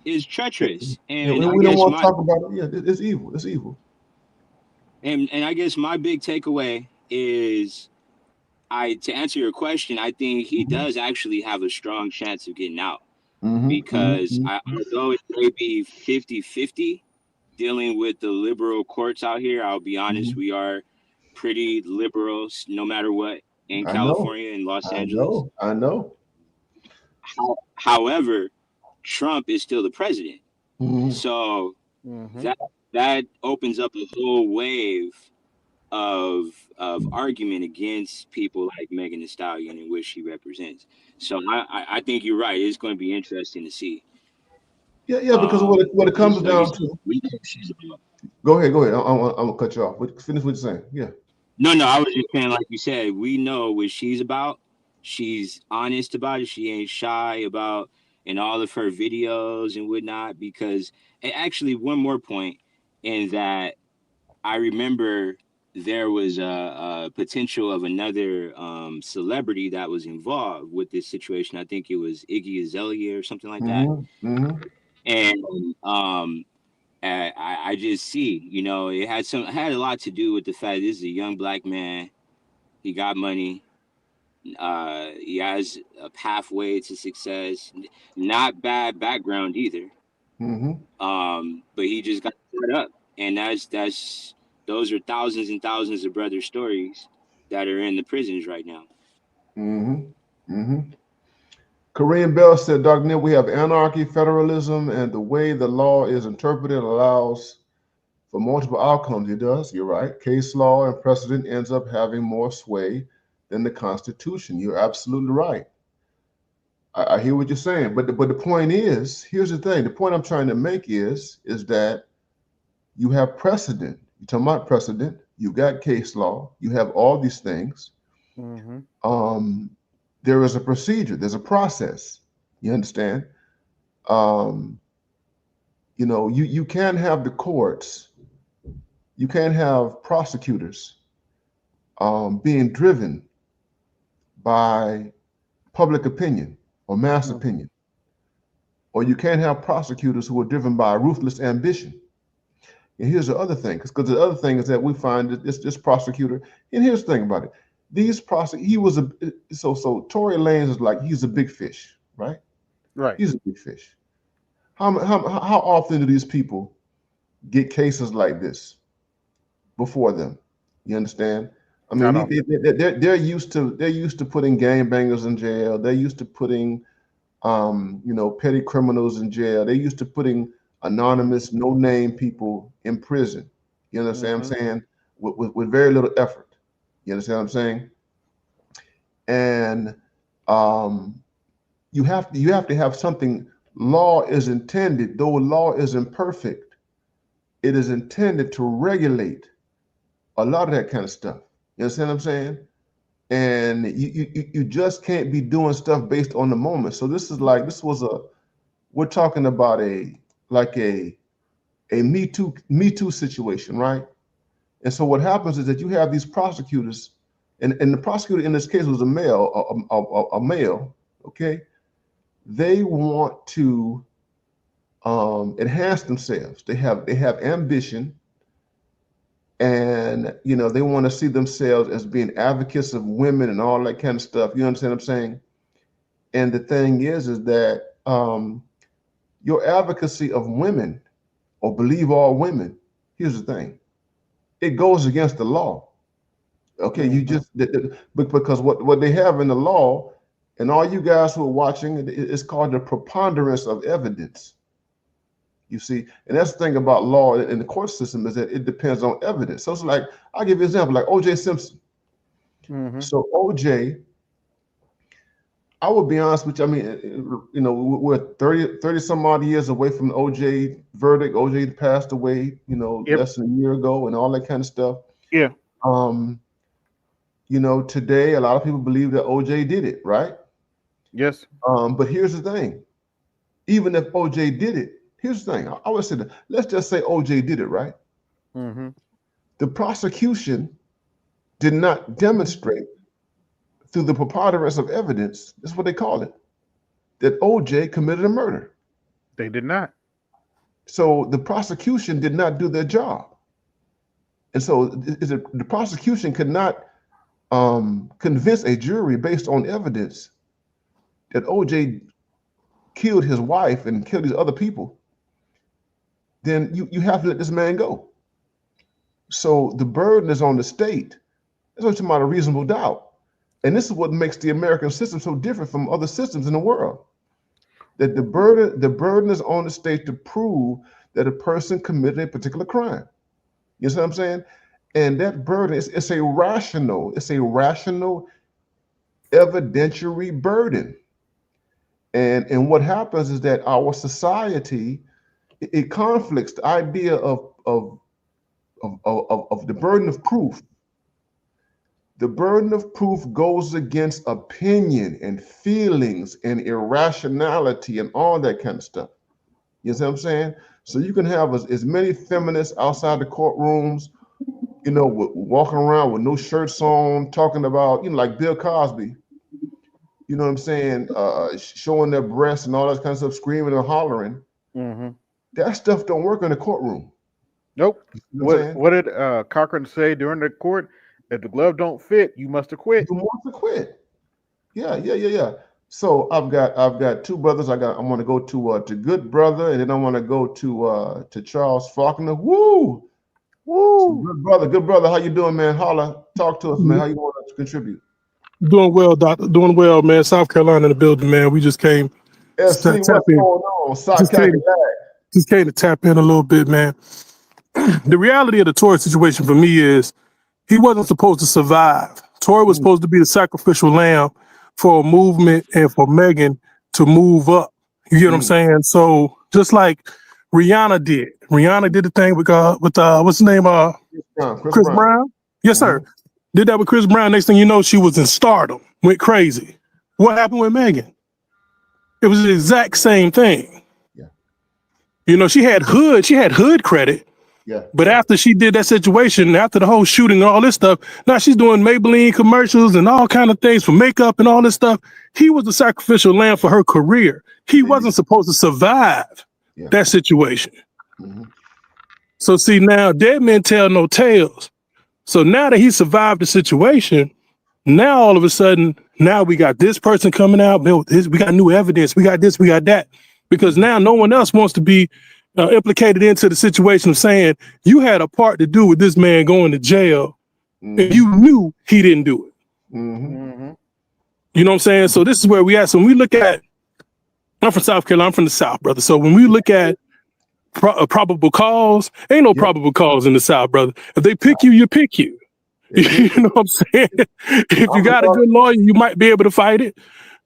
it's treacherous. And And I we don't guess want to talk about it. Yeah, it's evil. It's evil. and I guess my big takeaway is, to answer your question, I think he Mm-hmm. does actually have a strong chance of getting out, Mm-hmm. because Mm-hmm. although it may be 50-50 dealing with the liberal courts out here, I'll be honest, Mm-hmm. we are pretty liberal no matter what in I know. California and Los I Angeles. know. I know. However, Trump is still the president. Mm-hmm. So Mm-hmm. that opens up a whole wave of argument against people like Megan Thee Stallion and what she represents. So I think you're right. It's going to be interesting to see. Yeah, because what it comes Because like you down said, to. we know what she's about. Go ahead. I'm gonna cut you off. Finish what you're saying. Yeah. No, I was just saying, like you said, we know what she's about. She's honest about it. She ain't shy about in all of her videos and whatnot. Because, and actually, one more point in that I remember there was a potential of another celebrity that was involved with this situation. I think it was Iggy Azalea or something like that. Mm-hmm. Mm-hmm. And I just see, it had a lot to do with the fact this is a young black man. He got money. He has a pathway to success. Not bad background either. Mm-hmm. But he just got set up, and those are thousands and thousands of brother stories that are in the prisons right now. Mm-hmm. Mm-hmm. Kareem Bell said, Dr. Neil, we have anarchy, federalism, and the way the law is interpreted allows for multiple outcomes. It does. You're right. Case law and precedent ends up having more sway than the Constitution. You're absolutely right. I hear what you're saying, but the point is, here's the thing. The point I'm trying to make is that you have precedent. You're talking about precedent. You got case law. You have all these things. Mm-hmm. There is a procedure. There's a process. You understand? Um, you can't have the courts. You can't have prosecutors being driven by public opinion or mass opinion, or you can't have prosecutors who are driven by ruthless ambition. And here's the other thing, because the other thing is that we find that this prosecutor, and here's the thing about it, he was so Tory Lanez is like, he's a big fish, right? Right. He's a big fish. How often do these people get cases like this before them? You understand? I mean, Not often. they're used to putting gangbangers in jail. They're used to putting petty criminals in jail. They're used to putting anonymous, no-name people in prison. You understand what I'm saying? With very little effort. You understand what I'm saying? And you have to have something. Law is intended, though law is imperfect, it is intended to regulate a lot of that kind of stuff. You understand what I'm saying? And you just can't be doing stuff based on the moment. So we're talking about a Me Too situation, right? And so what happens is that you have these prosecutors, and the prosecutor in this case was a male, okay? They want to enhance themselves. They have ambition and they want to see themselves as being advocates of women and all that kind of stuff. You understand what I'm saying? And the thing is that your advocacy of women or believe all women, here's the thing, it goes against the law. Okay, you just because what they have in the law, and all you guys who are watching, it's called the preponderance of evidence. You see, and that's the thing about law in the court system, is that it depends on evidence. So it's like, I'll give you an example, like O.J. Simpson. So O.J., I will be honest with you, I mean, we're 30 some odd years away from the O.J. verdict. O.J. passed away, less than a year ago, and all that kind of stuff. Yeah. Today a lot of people believe that O.J. did it, right? Yes. But here's the thing. Even if O.J. did it, here's the thing. I always say that, let's just say O.J. did it, right? The prosecution did not demonstrate through the preponderance of evidence, that's what they call it, that O.J. committed a murder. They did not. So the prosecution did not do their job. And so the prosecution could not convince a jury based on evidence that O.J. killed his wife and killed these other people. Then you have to let this man go. So the burden is on the state. That's what you're talking about, a reasonable doubt. And this is what makes the American system so different from other systems in the world. That the burden is on the state to prove that a person committed a particular crime. You see what I'm saying? And that burden it's a rational evidentiary burden. And what happens is that our society, it conflicts the idea of the burden of proof. The burden of proof goes against opinion and feelings and irrationality and all that kind of stuff. You see what I'm saying? So you can have as many feminists outside the courtrooms, walking around with no shirts on, talking about, like Bill Cosby, you know what I'm saying, showing their breasts and all that kind of stuff, screaming and hollering. That stuff don't work in the courtroom. Nope. What did Cochran say during the court? If the glove don't fit, you must have quit. You must have quit. Yeah. So I've got two brothers. I want to go to Good Brother, and then I want to go to Charles Faulkner. Woo! So good brother. How you doing, man? Holla, talk to us, man. How you want to contribute? Doing well, doctor. Doing well, man. South Carolina in the building, man. We just came. SC, what's going on? Just came to tap in a little bit, man. The reality of the Tory situation for me is he wasn't supposed to survive. Tory was supposed to be the sacrificial lamb for a movement and for Megan to move up. You get what I'm saying? So just like Rihanna did the thing with what's his name? Chris Brown. Yes, sir. Did that with Chris Brown. Next thing you know, she was in stardom, went crazy. What happened with Megan? It was the exact same thing. Yeah. She had hood credit. Yeah. But after she did that situation, after the whole shooting and all this stuff, now she's doing Maybelline commercials and all kind of things for makeup and all this stuff. He was the sacrificial lamb for her career. He wasn't supposed to survive that situation. So see, now dead men tell no tales. So now that he survived the situation, now all of a sudden, now we got this person coming out. We got new evidence. We got this, we got that. Because now no one else wants to be implicated into the situation of saying you had a part to do with this man going to jail and you knew he didn't do it. You know what I'm saying? So this is where we at. So when we look at, I'm from South Carolina, I'm from the South, brother. So when we look at probable cause, ain't no probable cause in the South, brother. If they pick you, you pick you. You know what I'm saying? If you got a good lawyer, you might be able to fight it.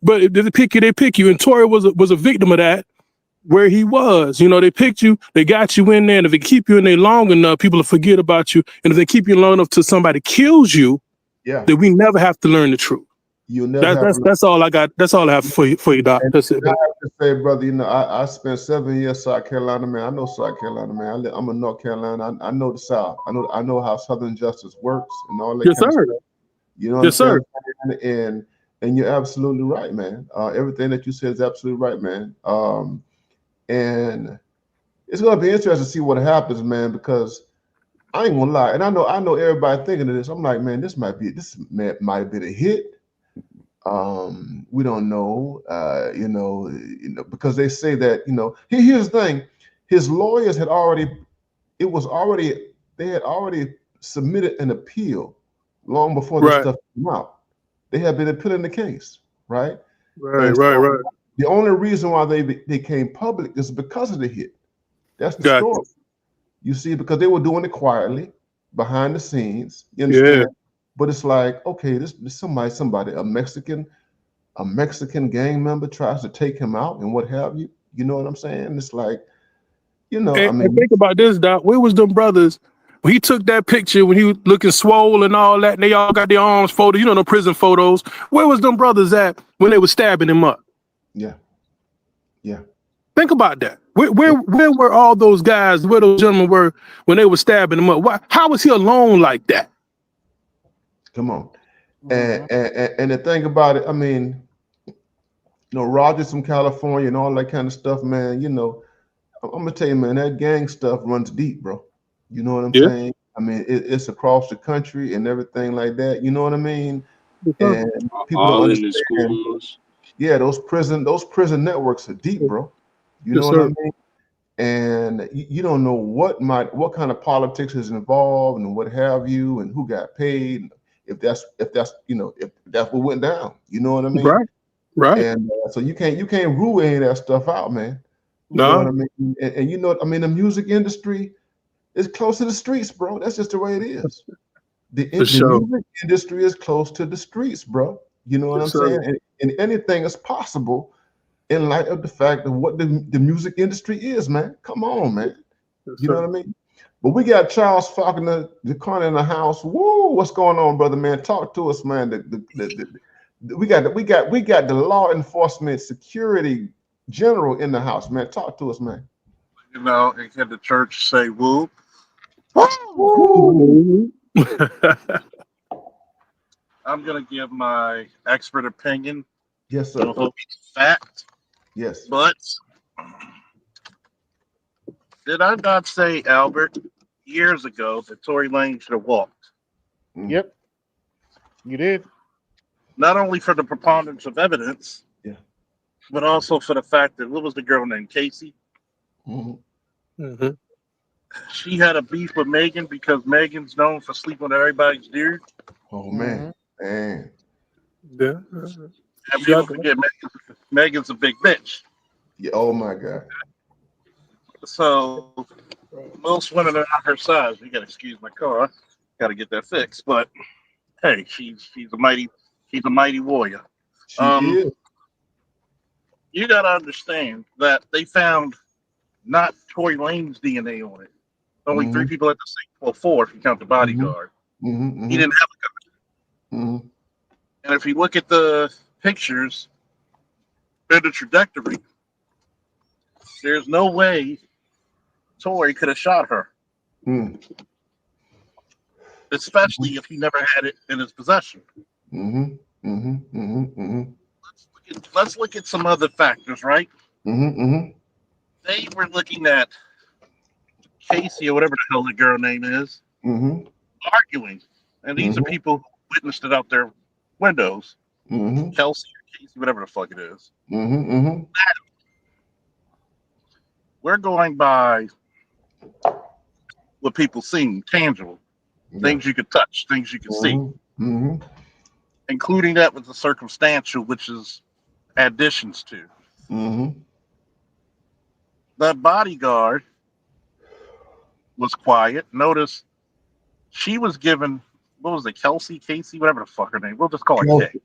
But if they pick you, they pick you. And Tory was a victim of that. Where he was, they picked you, they got you in there, and if they keep you in there long enough, people will forget about you. And if they keep you long enough till somebody kills you, then we never have to learn the truth. That's all I got. That's all I have for you, Doc. That's it. I have to say, brother, I spent 7 years South Carolina, man. I know South Carolina, man. I'm in North Carolina. I know the South. I know how Southern justice works and all that. Yes, sir. Of stuff. You know what I'm saying? And you're absolutely right, man. Everything that you said is absolutely right, man. And it's going to be interesting to see what happens, man, because I ain't gonna lie, and I know everybody thinking of this. I'm like, man, this might have been a hit. We don't know, because they say that, here's the thing, his lawyers had already, they had already submitted an appeal long before this stuff came out. They had been appealing the case, right? Right. The only reason why they came public is because of the hit. That's the Gotcha. story. You see, because they were doing it quietly, behind the scenes. You understand? Yeah. But it's like, okay, this somebody, a Mexican gang member tries to take him out and what have you. You know what I'm saying? It's like, And think about this, Doc. Where was them brothers? When he took that picture when he was looking swole and all that, and they all got their arms folded, the prison photos. Where was them brothers at when they were stabbing him up? Yeah. Think about that. Where were all those guys? Where those gentlemen were when they were stabbing him up? How was he alone like that? Come on. And the thing about it, Rogers from California and all that kind of stuff, man. I'm gonna tell you, man, that gang stuff runs deep, bro. You know what I'm saying? It's across the country and everything like that. You know what I mean? And people all don't in the understand. schools. Yeah, those prison networks are deep, bro. You know what I mean? And you don't know what kind of politics is involved and what have you, and who got paid, if that's what went down. You know what I mean? Right. And so you can't rule any of that stuff out, man. You No. know what I mean? And the music industry is close to the streets, bro. That's just the way it is. The music industry is close to the streets, bro. You know what I'm saying? And anything is possible in light of the fact of what the music industry is, man. Come on, man. You know what I mean? But we got Charles Faulkner, the corner in the house. Woo! What's going on, brother, man? Talk to us, man. We got the law enforcement security general in the house, man. Talk to us, man. And can the church say woo? I'm gonna give my expert opinion. Yes, sir. Fact. Yes. But did I not say, Albert, years ago that Tory Lanez should have walked? Yep. You did. Not only for the preponderance of evidence, but also for the fact that, what was the girl named Casey? Mm-hmm. She had a beef with Megan because Megan's known for sleeping with everybody's dude. Oh, man. Man. Yeah. And people forget Megan's a big bitch. Yeah. Oh, my God. So most women are not her size. You gotta excuse my car. Gotta get that fixed. But hey, she's a mighty warrior. She is. You gotta understand that they found not Tory Lanez's DNA on it. Only 3 people at the scene. Well, 4 if you count the bodyguard. He didn't have a gun. And if you look at the pictures and the trajectory, there's no way Tory could have shot her. Especially if he never had it in his possession. Let's look at some other factors, right? They were looking at Casey or whatever the hell the girl name is, arguing. And these are people who witnessed it out their windows. Kelsey or Casey, whatever the fuck it is. We're going by what people see, tangible. Things you could touch, things you can see. Including that with the circumstantial, which is additions to. That bodyguard was quiet. Notice she was given, what was it, Casey, whatever the fuck her name. We'll just call her Kay.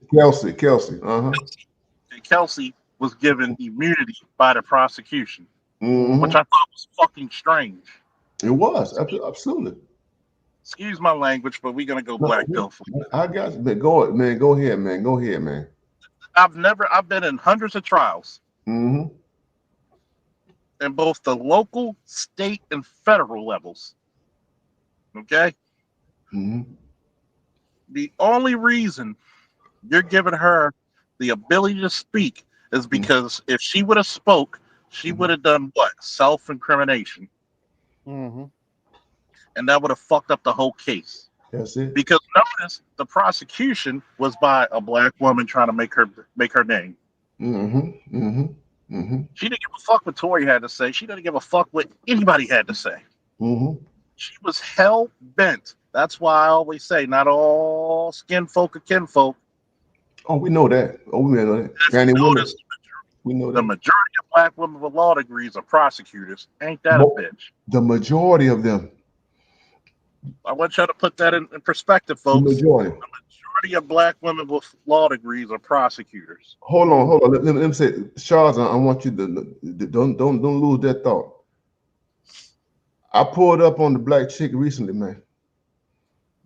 Kelsey. And Kelsey was given immunity by the prosecution, which I thought was fucking strange. It was, absolutely. Excuse my language, but we're gonna go black pill for you. I got you. Go ahead, man. I've been in hundreds of trials. In both the local, state, and federal levels. Okay? The only reason you're giving her the ability to speak is because if she would have spoke, she would have done what? Self-incrimination. and that would have fucked up the whole case. That's it. Because notice the prosecution was by a black woman trying to make her name. Mm-hmm. Mm-hmm. Mm-hmm. She didn't give a fuck what Tory had to say. She didn't give a fuck what anybody had to say. Mm-hmm. She was hell bent. That's why I always say, not all skin folk are kinfolk. Oh, we know that. Oh, we know that. Granny women. We know that. The majority of black women with law degrees are prosecutors. Ain't that a bitch? The majority of them. I want you to put that in perspective, folks. The majority. The majority of black women with law degrees are prosecutors. Hold on. Let me say, Charles, I want you to don't lose that thought. I pulled up on the black chick recently, man.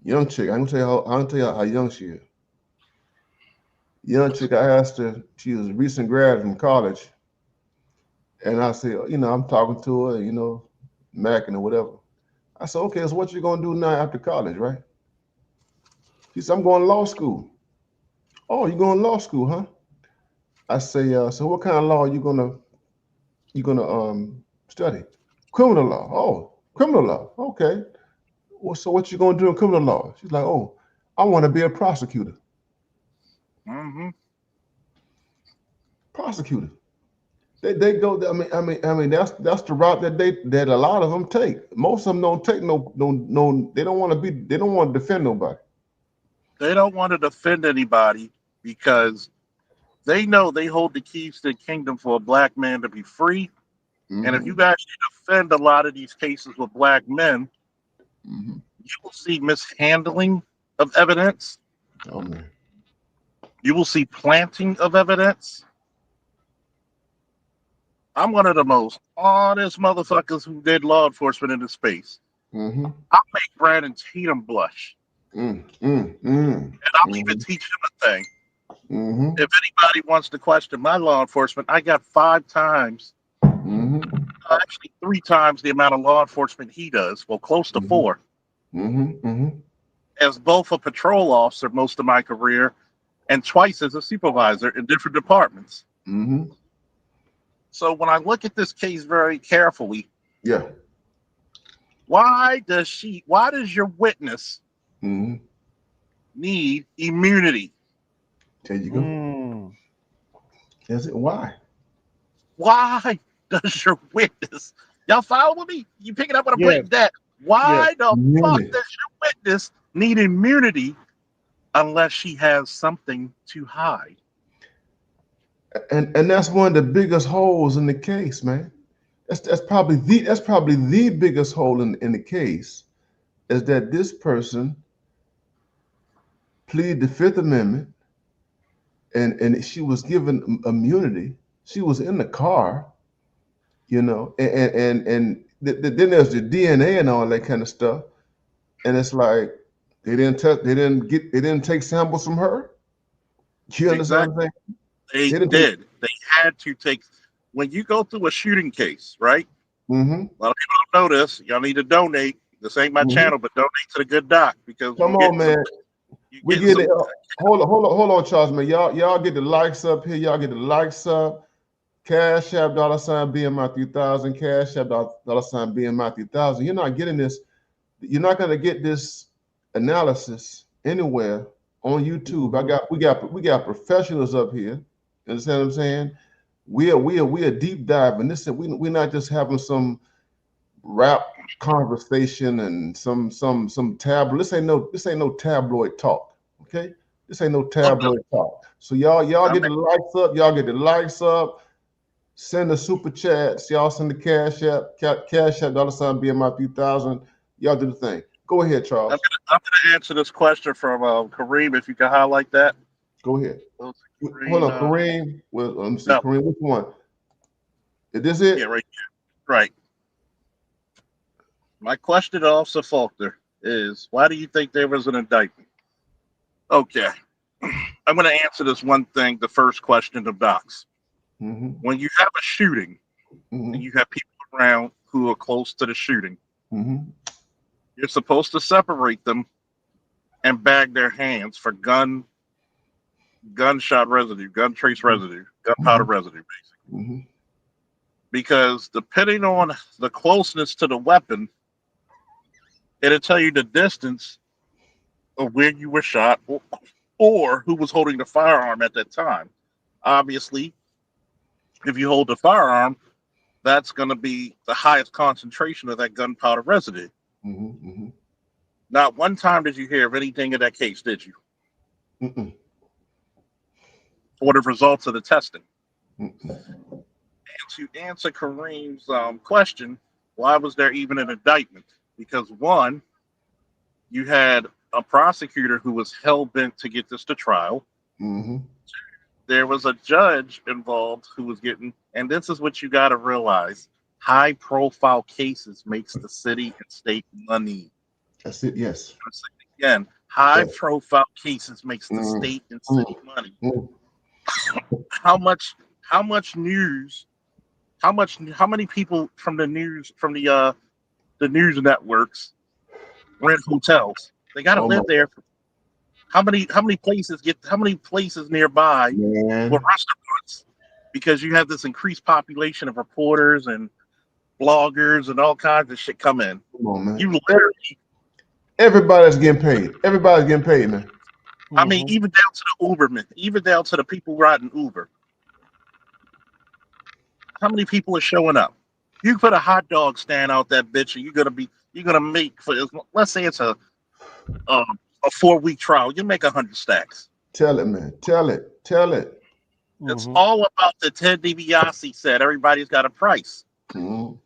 Young chick. I'm gonna tell you how young she is. Young chick. I asked her. She was a recent grad from college, and I said, I'm talking to her, macking or whatever. I said, okay, so what you gonna do now after college, right? She said, I'm going to law school. Oh, you going to law school, huh? I say, so what kind of law you gonna study? Criminal law. Oh, criminal law. Okay. Well, so what you gonna do in criminal law? She's like, oh, I want to be a prosecutor. Mm-hmm. Prosecutor. They go. I mean, that's the route that a lot of them take. Most of them don't take no. They don't want to defend nobody. They don't want to defend anybody because they know they hold the keys to the kingdom for a black man to be free. Mm-hmm. And if you actually defend a lot of these cases with black men, mm-hmm. you will see mishandling of evidence. Oh man. You will see planting of evidence. I'm one of the most honest motherfuckers who did law enforcement in this space. Mm-hmm. I'll make Brandon Tatum blush. And I'll even teach him a thing. Mm-hmm. If anybody wants to question my law enforcement, I got 5 times, actually 3 times the amount of law enforcement he does. Well, close to 4. As both a patrol officer most of my career and twice as a supervisor in different departments. So when I look at this case very carefully, why does your witness need immunity? There you go. Is it why? Why does your witness? Y'all follow me? You picking up what I'm putting that? Why the fuck does your witness need immunity unless she has something to hide? And that's one of the biggest holes in the case, man. That's probably the biggest hole in the case, is that this person pleaded the Fifth Amendment, and she was given immunity. She was in the car, and then there's the DNA and all that kind of stuff, and it's like they didn't take samples from her. You understand what I'm saying? They did. They had to take. When you go through a shooting case, right? A lot of people don't know this. Y'all need to donate. This ain't my channel, but donate to the good doc because come on, man. We get it. Hold on, Charles, man. Y'all get the likes up here. Y'all get the likes up. Cash App $BMI 3000. Cash App $BMI 3000. You're not getting this. You're not gonna get this analysis anywhere on YouTube. We got professionals up here. You understand what I'm saying? We are deep diving. We're not just having some rap conversation and some tabloid. This ain't no tabloid talk. Okay, this ain't no tabloid talk. So y'all get the likes up. Y'all get the likes up. Send the super chats. Y'all send the Cash App $BMI 3000. Y'all do the thing. Go ahead, Charles. I'm gonna answer this question from Kareem. If you can highlight that. Go ahead. Kareem, hold on, Kareem. Well, let me see. No. Kareem, which one? Is this it? Yeah, right here. Right. My question to Officer Faulkner is, why do you think there was an indictment? Okay. I'm going to answer this one thing, the first question of Doc's. When you have a shooting and you have people around who are close to the shooting, you're supposed to separate them and bag their hands for gunshot residue, gun trace residue, gunpowder residue, basically. Because depending on the closeness to the weapon It'll tell you the distance of where you were shot or who was holding the firearm at that time. Obviously, if you hold the firearm, that's going to be the highest concentration of that gunpowder residue. Not one time did you hear of anything in that case, did you? For the results of the testing. And to answer Kareem's question, why was there even an indictment? Because one, you had a prosecutor who was hell-bent to get this to trial. There was a judge involved who was getting, and this is what you got to realize, high-profile cases makes the city and state money. That's it, yes. Again, high-profile cases makes the state and city money. How much news, how many people from the news, from the news networks rent hotels? They got to live there. How many places nearby were restaurants? Because you have this increased population of reporters and bloggers and all kinds of shit come in. Come on, man. You literally, everybody's getting paid. Everybody's getting paid, man. I mean, even down to the Ubermen, even down to the people riding Uber. How many people are showing up? You put a hot dog stand out that bitch, and you're gonna make, for, let's say it's a 4-week trial, you make 100 stacks. Tell it, man. Tell it. It's all about the Ted DiBiase said. Everybody's got a price. Who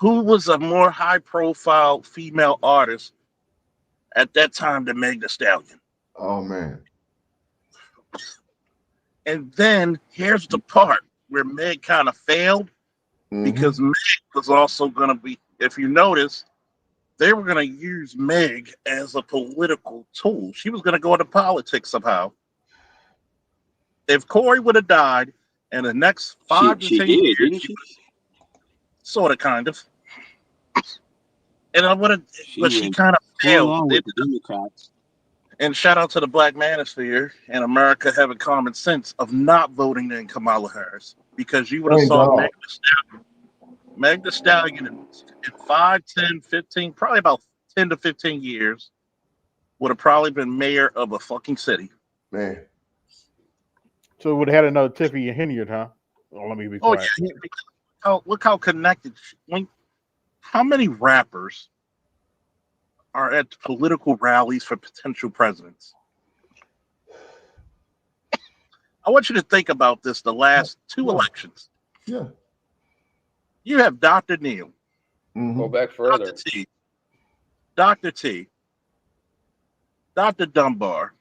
was a more high-profile female artist at that time than Meg Thee Stallion? Oh man. And then here's the part where Meg kind of failed, because Meg was also going to be, if you notice, they were going to use Meg as a political tool. She was going to go into politics somehow. If Corey would have died in the next 5 to 10 years, didn't she? Sort of, kind of. And I would have, but she kind of failed. With the Democrats. And shout out to the Black Manosphere and America having common sense of not voting in Kamala Harris, because you would have saw Meg Thee Stallion in 5, 10, 15, probably about 10 to 15 years would have probably been mayor of a fucking city. Man. So it would have had another Tiffany Henyard, huh? Oh, let me be quiet. Yeah. Look how connected. How many rappers are at political rallies for potential presidents? I want you to think about this, the last 2 elections. Yeah. You have Dr. Neil. Go back further. Dr. T. Dr. Dunbar.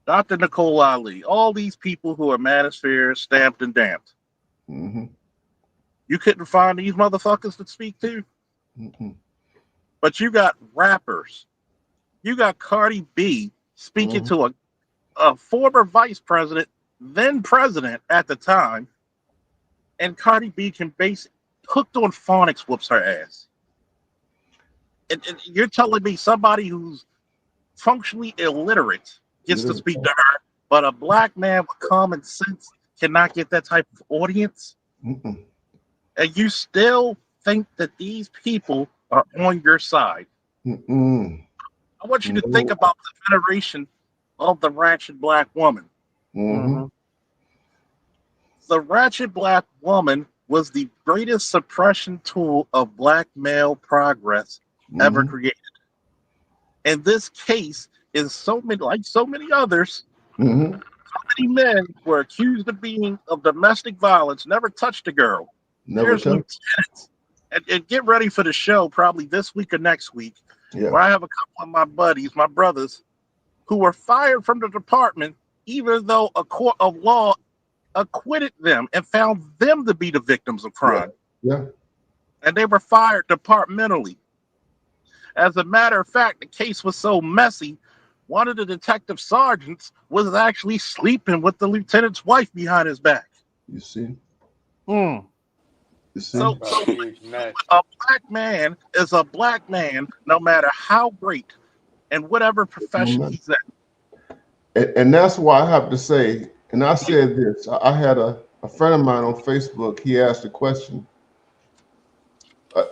Dr. Nicole Ali. All these people who are manospheres, stamped and damped. You couldn't find these motherfuckers to speak to? But you got rappers. You got Cardi B speaking to a former vice president, then president at the time, and Cardi B can hooked on phonics whoops her ass. And you're telling me somebody who's functionally illiterate gets to speak to her, but a black man with common sense cannot get that type of audience? And you still think that these people are on your side? I want you to think about the veneration of the ratchet black woman. The ratchet black woman was the greatest suppression tool of black male progress ever created. And this case is so many, like so many others, so many men were accused of domestic violence, never touched a girl. There's lieutenants. And get ready for the show probably this week or next week, where I have a couple of my buddies, my brothers, who were fired from the department, even though a court of law acquitted them and found them to be the victims of crime. And they were fired departmentally. As a matter of fact, the case was so messy, one of the detective sergeants was actually sleeping with the lieutenant's wife behind his back. You see? So a black man is a black man, no matter how great and whatever profession he's at. And that's why I have to say, and I said this, I had a friend of mine on Facebook, he asked a question.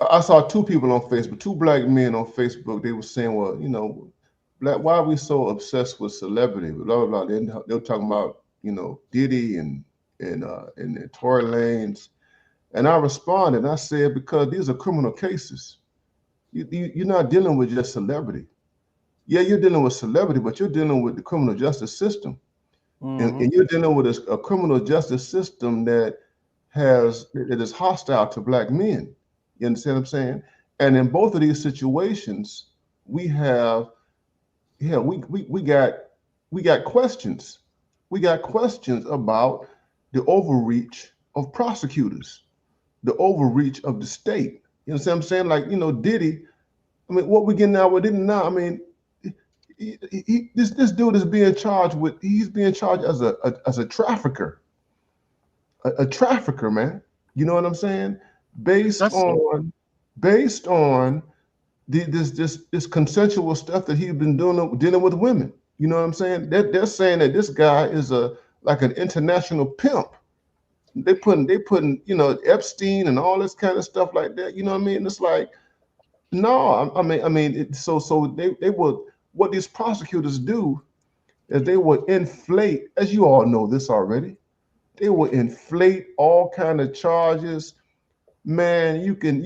I saw two people on Facebook, two black men on Facebook. They were saying, well, you know, why are we so obsessed with celebrity? Blah, blah, blah. They were talking about, you know, Diddy and Tory Lanez. And I responded, and I said, because these are criminal cases. You're not dealing with just celebrity. Yeah, you're dealing with celebrity, but you're dealing with the criminal justice system. And you're dealing with a criminal justice system that is hostile to black men. You understand what I'm saying? And in both of these situations, we got questions. We got questions about the overreach of prosecutors, the overreach of the state. You know what I'm saying? Like, you know, Diddy, I mean, what we getting now with Diddy now, I mean, this dude is being charged with, he's being charged as a trafficker, a trafficker, man. You know what I'm saying? Based on this consensual stuff that he's been doing, dealing with women. You know what I'm saying? They're saying that this guy is like an international pimp. They putting you know, Epstein and all this kind of stuff like that. You know what I mean? It's like, no, so they would, what these prosecutors do is they would inflate, as you all know this already, they will inflate all kind of charges. Man, you can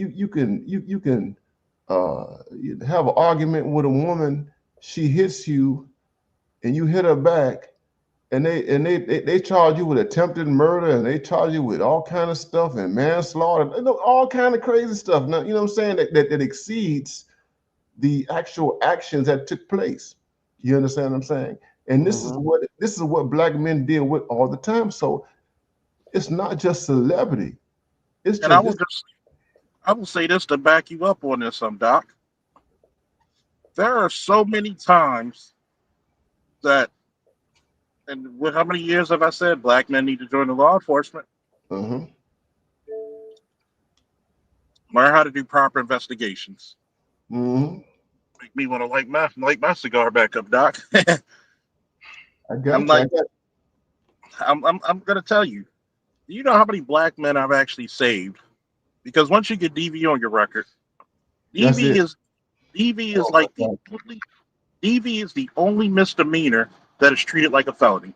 have an argument with a woman, she hits you and you hit her back, and they charge you with attempted murder, and they charge you with all kind of stuff and manslaughter, all kind of crazy stuff. Now, you know what I'm saying, that exceeds the actual actions that took place. You understand what I'm saying? And this is what black men deal with all the time. So it's not just celebrity. It's and I will say this to back you up on this, Doc. There are so many times that, and with how many years have I said black men need to join the law enforcement? Learn how to do proper investigations. Make me want to light my cigar back up, Doc. I'm gonna tell you. Do you know how many black men I've actually saved? Because once you get DV on your record, DV is like DV is the only misdemeanor that is treated like a felony.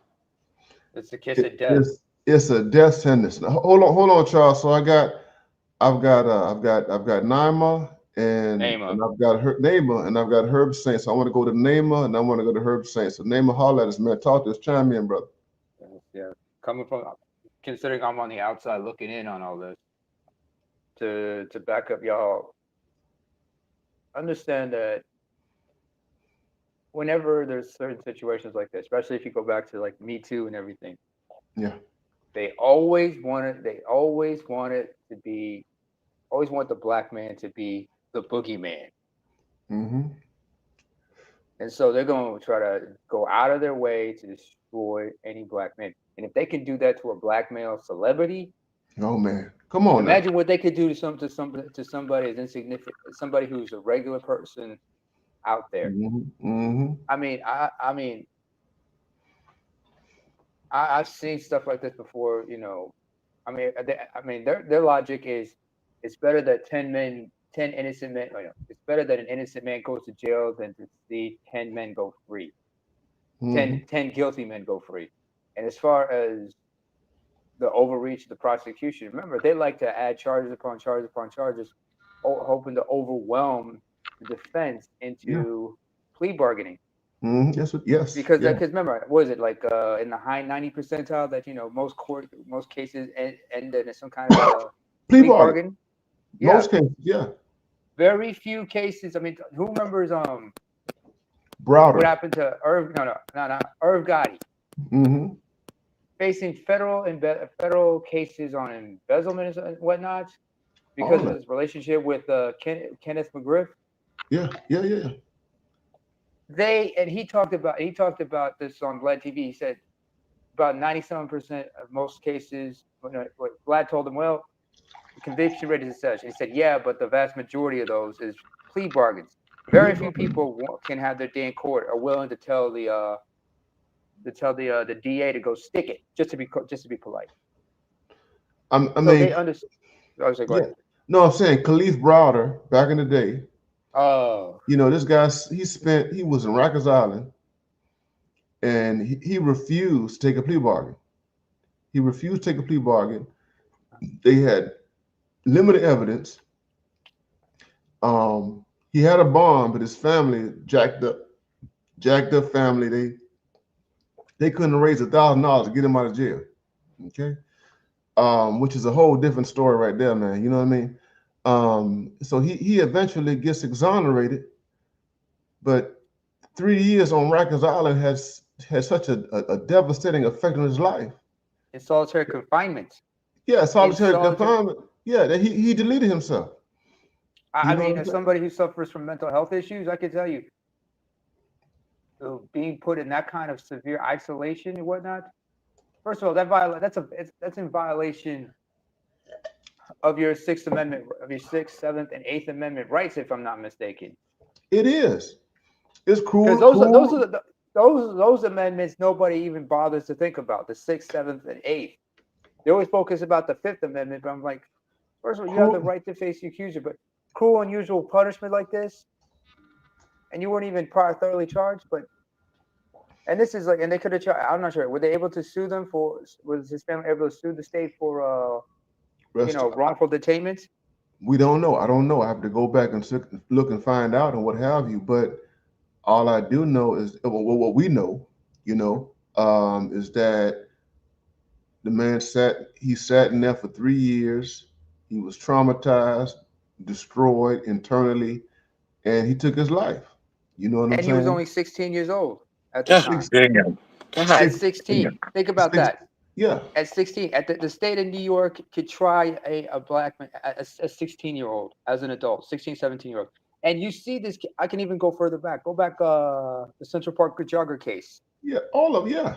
It's the kiss of death. It's a death sentence. Now, hold on, Charles. So I've got Naima and I've got Naima and I've got Herb Saint. So I want to go to Naima and I want to go to Herb Saint. So Naima, holler at us, man. Talk to us, chime in, brother. Yeah, coming from, considering I'm on the outside looking in on all this, to back up y'all, understand that whenever there's certain situations like this, especially if you go back to like Me Too and everything, yeah, they always want the black man to be the boogeyman. And so they're going to try to go out of their way to destroy any black man. And if they can do that to a black male celebrity, oh man, come on! Imagine what they could do to somebody as insignificant, somebody who's a regular person out there. I mean, I've seen stuff like this before. You know, I mean, their logic is, it's better that 10 innocent men. It's better that an innocent man goes to jail than to see 10 men go free. 10 guilty men go free. And as far as the overreach of the prosecution, remember, they like to add charges upon charges upon charges, hoping to overwhelm the defense into plea bargaining. Yes. Because remember, what is it, like in the high 90 percentile that, you know, most cases end in some kind of plea bargain? Yeah. Most cases, yeah. Very few cases. I mean, who remembers Browder? What happened to Irv? No, Irv Gotti. Facing federal cases on embezzlement and whatnot because of his relationship with Kenneth McGriff. Yeah. He talked about this on Vlad TV. He said about 97% of most cases. Vlad told him, well, the conviction rate is such. He said, yeah, but the vast majority of those is plea bargains. Very few people can have their day in court, are willing to tell the DA to go stick it just to be polite. I mean, they understand. I was like, go ahead. No, I'm saying Khalif Browder back in the day. Oh, You know, this guy, he was in Rikers Island, and he refused to take a plea bargain. He refused to take a plea bargain. They had limited evidence. He had a bond, but his family jacked up family. They couldn't raise $1,000 to get him out of jail. Okay, which is a whole different story right there, man. You know what I mean? So he eventually gets exonerated, but 3 years on Rikers Island had such a devastating effect on his life. in solitary confinement. Yeah, solitary confinement. Yeah, that he deleted himself. I mean, as somebody who suffers from mental health issues, I can tell you, being put in that kind of severe isolation and whatnot. First of all, that's in violation of your Sixth Amendment, of your Sixth, Seventh, and Eighth Amendment rights, if I'm not mistaken. It is. It's cruel. Because those amendments nobody even bothers to think about. The Sixth, Seventh, and Eighth. They always focus about the Fifth Amendment, but I'm like, first of all, you have the right to face the accuser, but cruel, unusual punishment like this, and you weren't even thoroughly charged, and this is like, and they could have charged. I'm not sure. Were they able to sue them for? Was his family able to sue the state for, wrongful detainment? We don't know. I don't know. I have to go back and look and find out and what have you. But all I do know is what we know, is that the man sat in there for 3 years. He was traumatized, destroyed internally, and he took his life. You know what I'm saying? And he was only 16 years old at the time. At 16. Think about that. Yeah. At 16, the state of New York could try a black man, a 16-year-old as an adult, 16, 17-year-old. And you see this, I can even go further back. Go back, the Central Park jogger case. Yeah, yeah.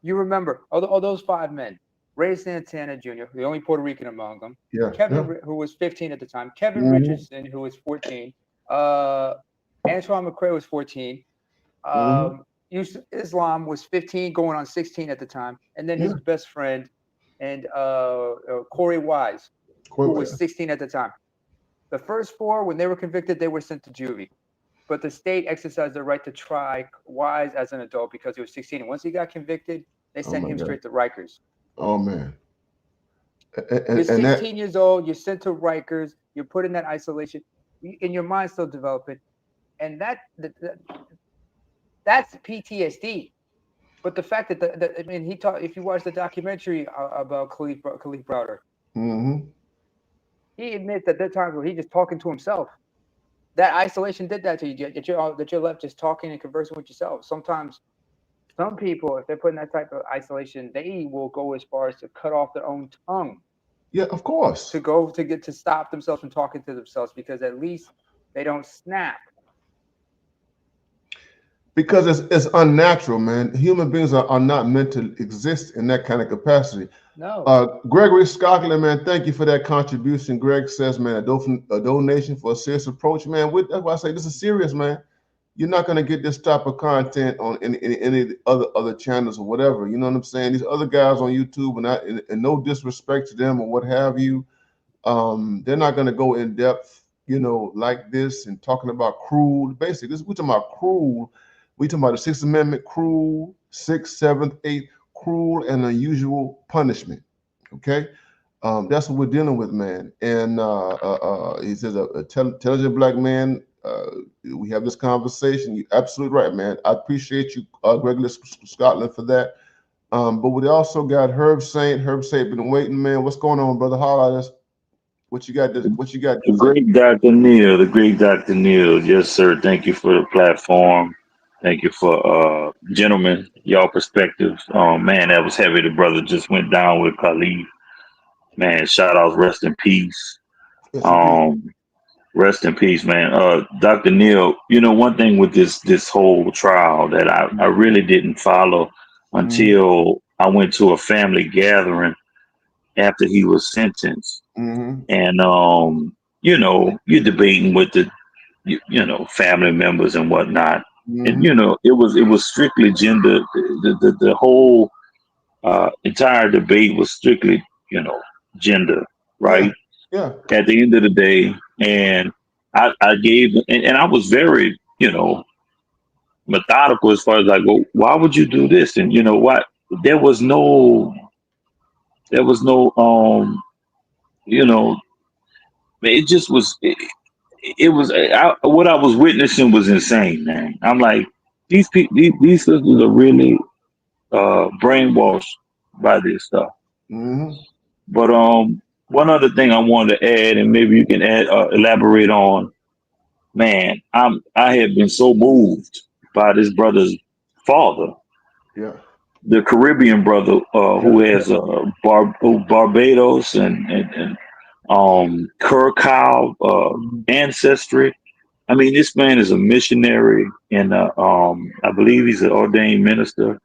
You remember, all those 5 men, Ray Santana Jr., the only Puerto Rican among them. Yeah. Kevin, who was 15 at the time. Kevin Richardson, who was 14. Antoine McRae was 14. Islam was 15, going on 16 at the time. And then his best friend, and Corey Wise, who was 16 at the time. The first 4, when they were convicted, they were sent to juvie. But the state exercised their right to try Wise as an adult because he was 16. And once he got convicted, they sent him straight to Rikers. Oh, man. You're 16 years old. You're sent to Rikers. You're put in that isolation. And your mind's still developing. And that's PTSD. But the fact that he taught. If you watch the documentary about Khalif Browder, he admits that there are times where he's just talking to himself. That isolation did that to you. That you're left just talking and conversing with yourself. Sometimes, some people, if they're put in that type of isolation, they will go as far as to cut off their own tongue. Yeah, of course. To stop themselves from talking to themselves, because at least they don't snap. Because it's unnatural, man. Human beings are not meant to exist in that kind of capacity. No. Gregory Scotland, man, thank you for that contribution. Greg says, man, a donation for a serious approach, man. That's why I say this is serious, man. You're not going to get this type of content on any other channels or whatever. You know what I'm saying? These other guys on YouTube, and no disrespect to them or what have you, they're not going to go in depth, like this and talking about cruel. Basically, we're talking about cruel. We talking about the Sixth Amendment, cruel, 6th, 7th, 8th, cruel and unusual punishment. Okay, that's what we're dealing with, man. And he says, intelligent black man. We have this conversation. You're absolutely right, man. I appreciate you, Gregory Scotland, for that. But we also got Herb Saint. Herb Saint been waiting, man. What's going on, brother? Holler at us. What you got? The great Dr. Neil. The great Dr. Neil. Yes, sir. Thank you for the platform. Thank you for gentlemen, y'all perspectives. Man, that was heavy. The brother just went down with Khalif. Man, shout out, rest in peace. Rest in peace, man. Dr. Neil, one thing with this whole trial that I really didn't follow until I went to a family gathering after he was sentenced. And you're debating with the family members and whatnot. And it was strictly gender. The whole entire debate was strictly gender, right? Yeah. at the end of the day. And I gave, and I was very, methodical as far as like, well, why would you do this? And you know what? There was no, there was no, you know, it just was. It was what I was witnessing was insane, man. I'm like, these people, these sisters are really brainwashed by this stuff. Mm-hmm. But one other thing I wanted to add, and maybe you can add elaborate on, man. I have been so moved by this brother's father, Yeah. the Caribbean brother Yeah. who has Barbados and Curacao Mm-hmm. ancestry. I mean, this man is a missionary, and I believe he's an ordained minister,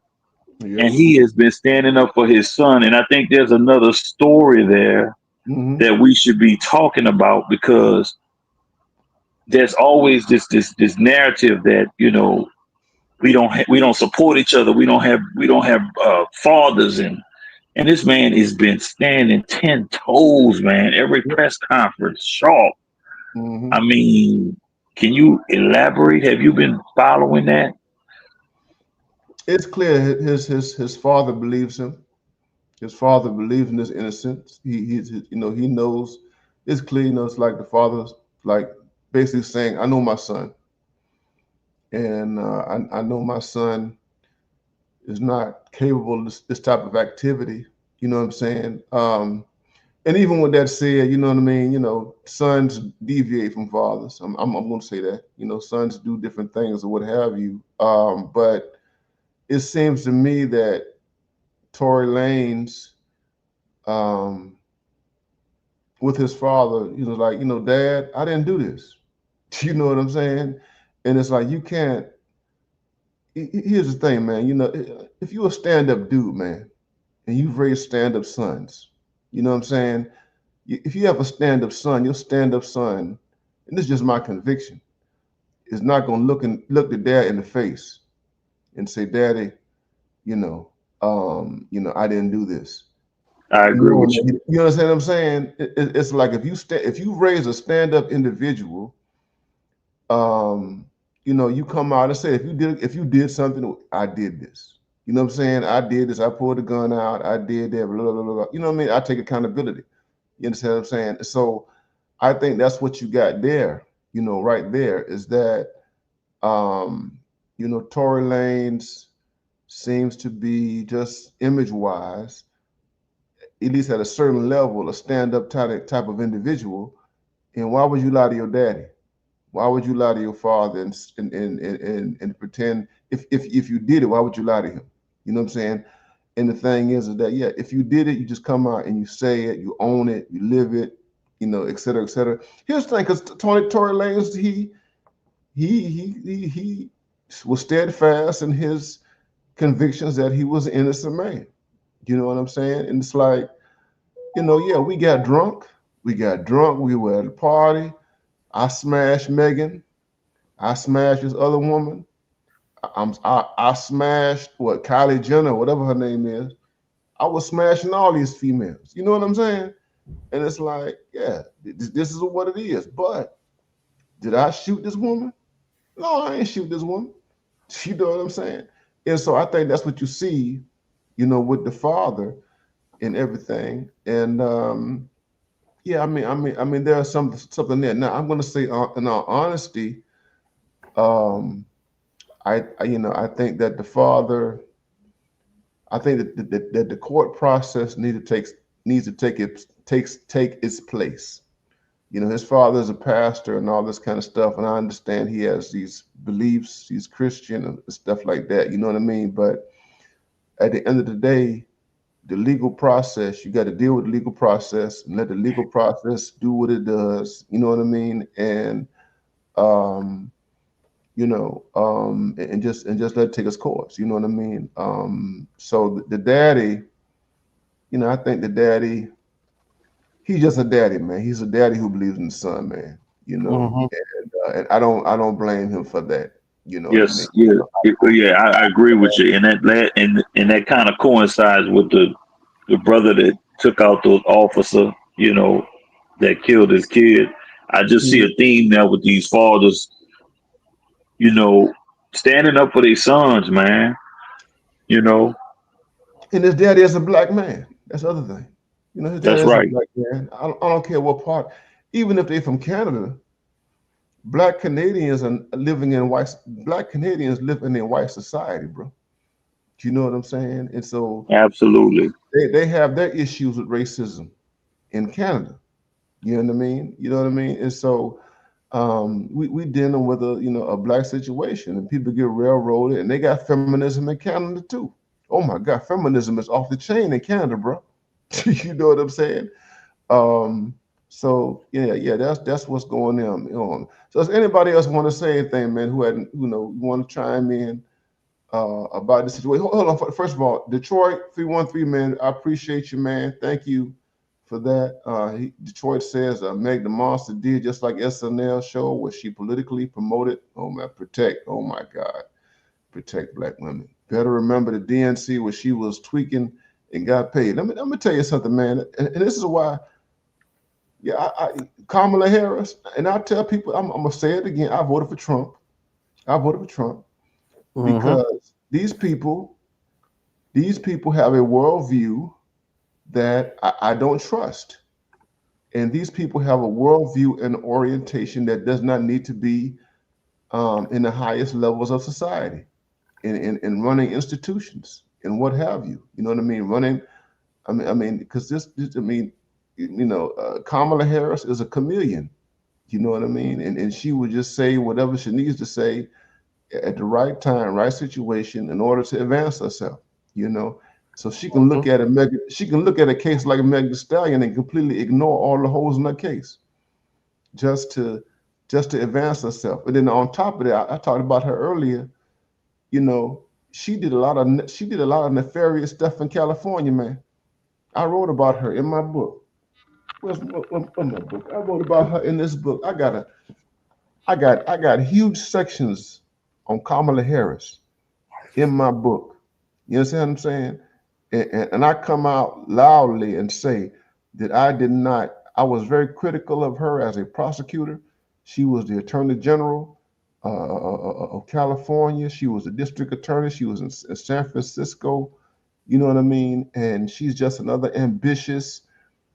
Yeah. and he has been standing up for his son. And I think there's another story there Mm-hmm. that we should be talking about, because there's always this narrative that we don't support each other. We don't have fathers, and this man has been standing 10 toes, man. Every Yeah. press conference, sharp. Mm-hmm. I mean, can you elaborate? Have you been following that? It's clear his father believes him. His father believes in his innocence. He knows. It's clear. It's like the father's like basically saying, "I know my son, and I know my son is not capable of this type of activity." You know what I'm saying? And even with that said, you know what I mean. Sons deviate from fathers. I'm going to say that. Sons do different things or what have you. But it seems to me that Tory Lanez, um, with his father, like, Dad, I didn't do this. You know what I'm saying? And it's like, you can't. Here's the thing, man. If you're a stand-up dude, man, and you've raised stand-up sons, you know what I'm saying? If you have a stand-up son, your stand-up son, and this is just my conviction, is not gonna look the dad in the face and say, "Daddy, I didn't do this." I agree with you. You understand what I'm saying? It's like if you raise a stand-up individual, you come out and say, if you did something, I did this. You know what I'm saying? I did this. I pulled the gun out. I did that. Blah, blah, blah, blah. You know what I mean? I take accountability. You understand what I'm saying? So I think that's what you got there. Right there is that Tory Lanez seems to be just image-wise, at least at a certain level, a stand-up type of individual. And why would you lie to your daddy? Why would you lie to your father and pretend if you did it, why would you lie to him? You know what I'm saying? And the thing is that, yeah, if you did it, you just come out and you say it, you own it, you live it, et cetera, et cetera. Here's the thing, because Tory Lanez, he was steadfast in his convictions that he was an innocent man. You know what I'm saying? And it's like, yeah, we got drunk. We were at a party. I smashed Megan. I smashed this other woman. I smashed Kylie Jenner, whatever her name is. I was smashing all these females. You know what I'm saying? And it's like, yeah, this is what it is. But did I shoot this woman? No, I ain't shoot this woman. You know what I'm saying? And so I think that's what you see, with the father and everything. And yeah, I mean, there's something there. Now I'm going to say, in all honesty, I think that the father, I think that the court process needs to take its place. His father is a pastor and all this kind of stuff, and I understand he has these beliefs, he's Christian and stuff like that. You know what I mean? But at the end of the day, the legal process, you got to deal with the legal process and let the legal process do what it does. You know what I mean? And and just let it take its course. You know what I mean? So the daddy, I think the daddy, he's just a daddy, man. He's a daddy who believes in the son, man. Mhm. And I don't blame him for that. You know what I mean? Yes, yeah, yeah. I agree with you, and that kind of coincides with the brother that took out those officer. that killed his kid. I just see a theme there with these fathers, you know, standing up for their sons, man. You know, And his daddy is a black man. That's the other thing. You know, his daddy that's is a right. black man. I don't care what part, even if they're from Canada, black Canadians are living in white, black Canadians living in white society, bro. Do you know what I'm saying? And so Absolutely. they have their issues with racism in Canada. You know what I mean? You know what I mean? And so we dealing with a black situation, and people get railroaded, and they got feminism in Canada too. Oh my God, feminism is off the chain in Canada, bro. You know what I'm saying? So yeah, that's what's going on. So does anybody else want to say anything, man, who hadn't, want to chime in about the situation? Hold on. First of all, Detroit 313, man, I appreciate you, man. Thank you for that. Detroit says Meg the Monster did just like SNL show where she politically promoted. Oh my God, protect black women. Better remember the DNC where she was tweaking and got paid. Let me tell you something, man. And this is why, Kamala Harris, and I tell people, I'm gonna say it again. I voted for Trump. Because these people have a worldview that I don't trust. And these people have a worldview and orientation that does not need to be in the highest levels of society, in running institutions and what have you. You know what I mean? Because Kamala Harris is a chameleon. You know what I mean? And she would just say whatever she needs to say at the right time, right situation, in order to advance herself. So she can look at a case like Meg Thee Stallion and completely ignore all the holes in that case, just to advance herself. And then on top of that, I talked about her earlier. She did a lot of nefarious stuff in California, man. I wrote about her in my book. Where's my book? I wrote about her in this book. I got huge sections on Kamala Harris in my book. You understand what I'm saying? And I come out loudly and say that I was very critical of her as a prosecutor. She was the attorney general of California. She was a district attorney. She was in San Francisco. You know what I mean? And she's just another ambitious,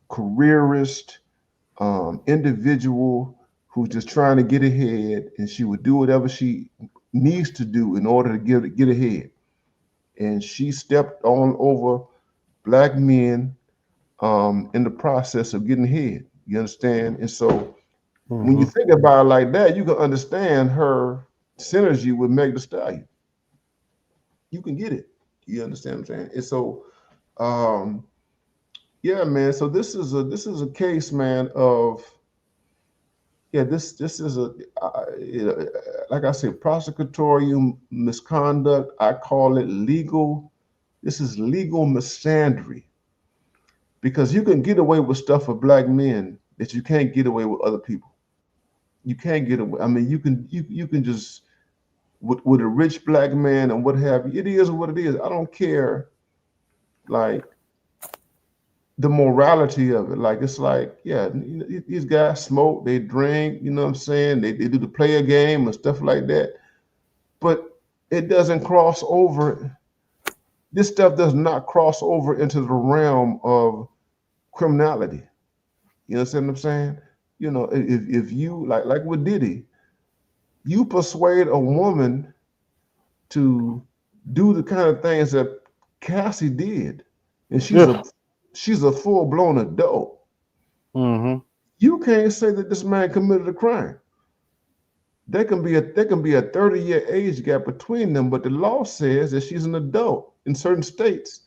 careerist individual who's just trying to get ahead, and she would do whatever she needs to do in order to get ahead. And she stepped on over black men in the process of getting ahead. You understand? And so when you think about it like that, you can understand her synergy with Meg Thee Stallion. You can get it. You understand what I'm saying? And so, yeah, man. So this is a case, man, of this is like I said, prosecutorial misconduct. I call it legal. This is legal misandry, because you can get away with stuff for black men that you can't get away with other people. You can't get away. I mean, you can just with a rich black man and what have you. It is what it is. I don't care, like, the morality of it. Like, it's like, yeah, these guys smoke, they drink, you know what I'm saying? They do the player game and stuff like that. But it doesn't cross over. This stuff does not cross over into the realm of criminality. You understand what I'm saying? If you like with Diddy, you persuade a woman to do the kind of things that Cassie did, and she's a full-blown adult. You can't say that this man committed a crime. There can be a 30-year age gap between them, but the law says that she's an adult in certain states.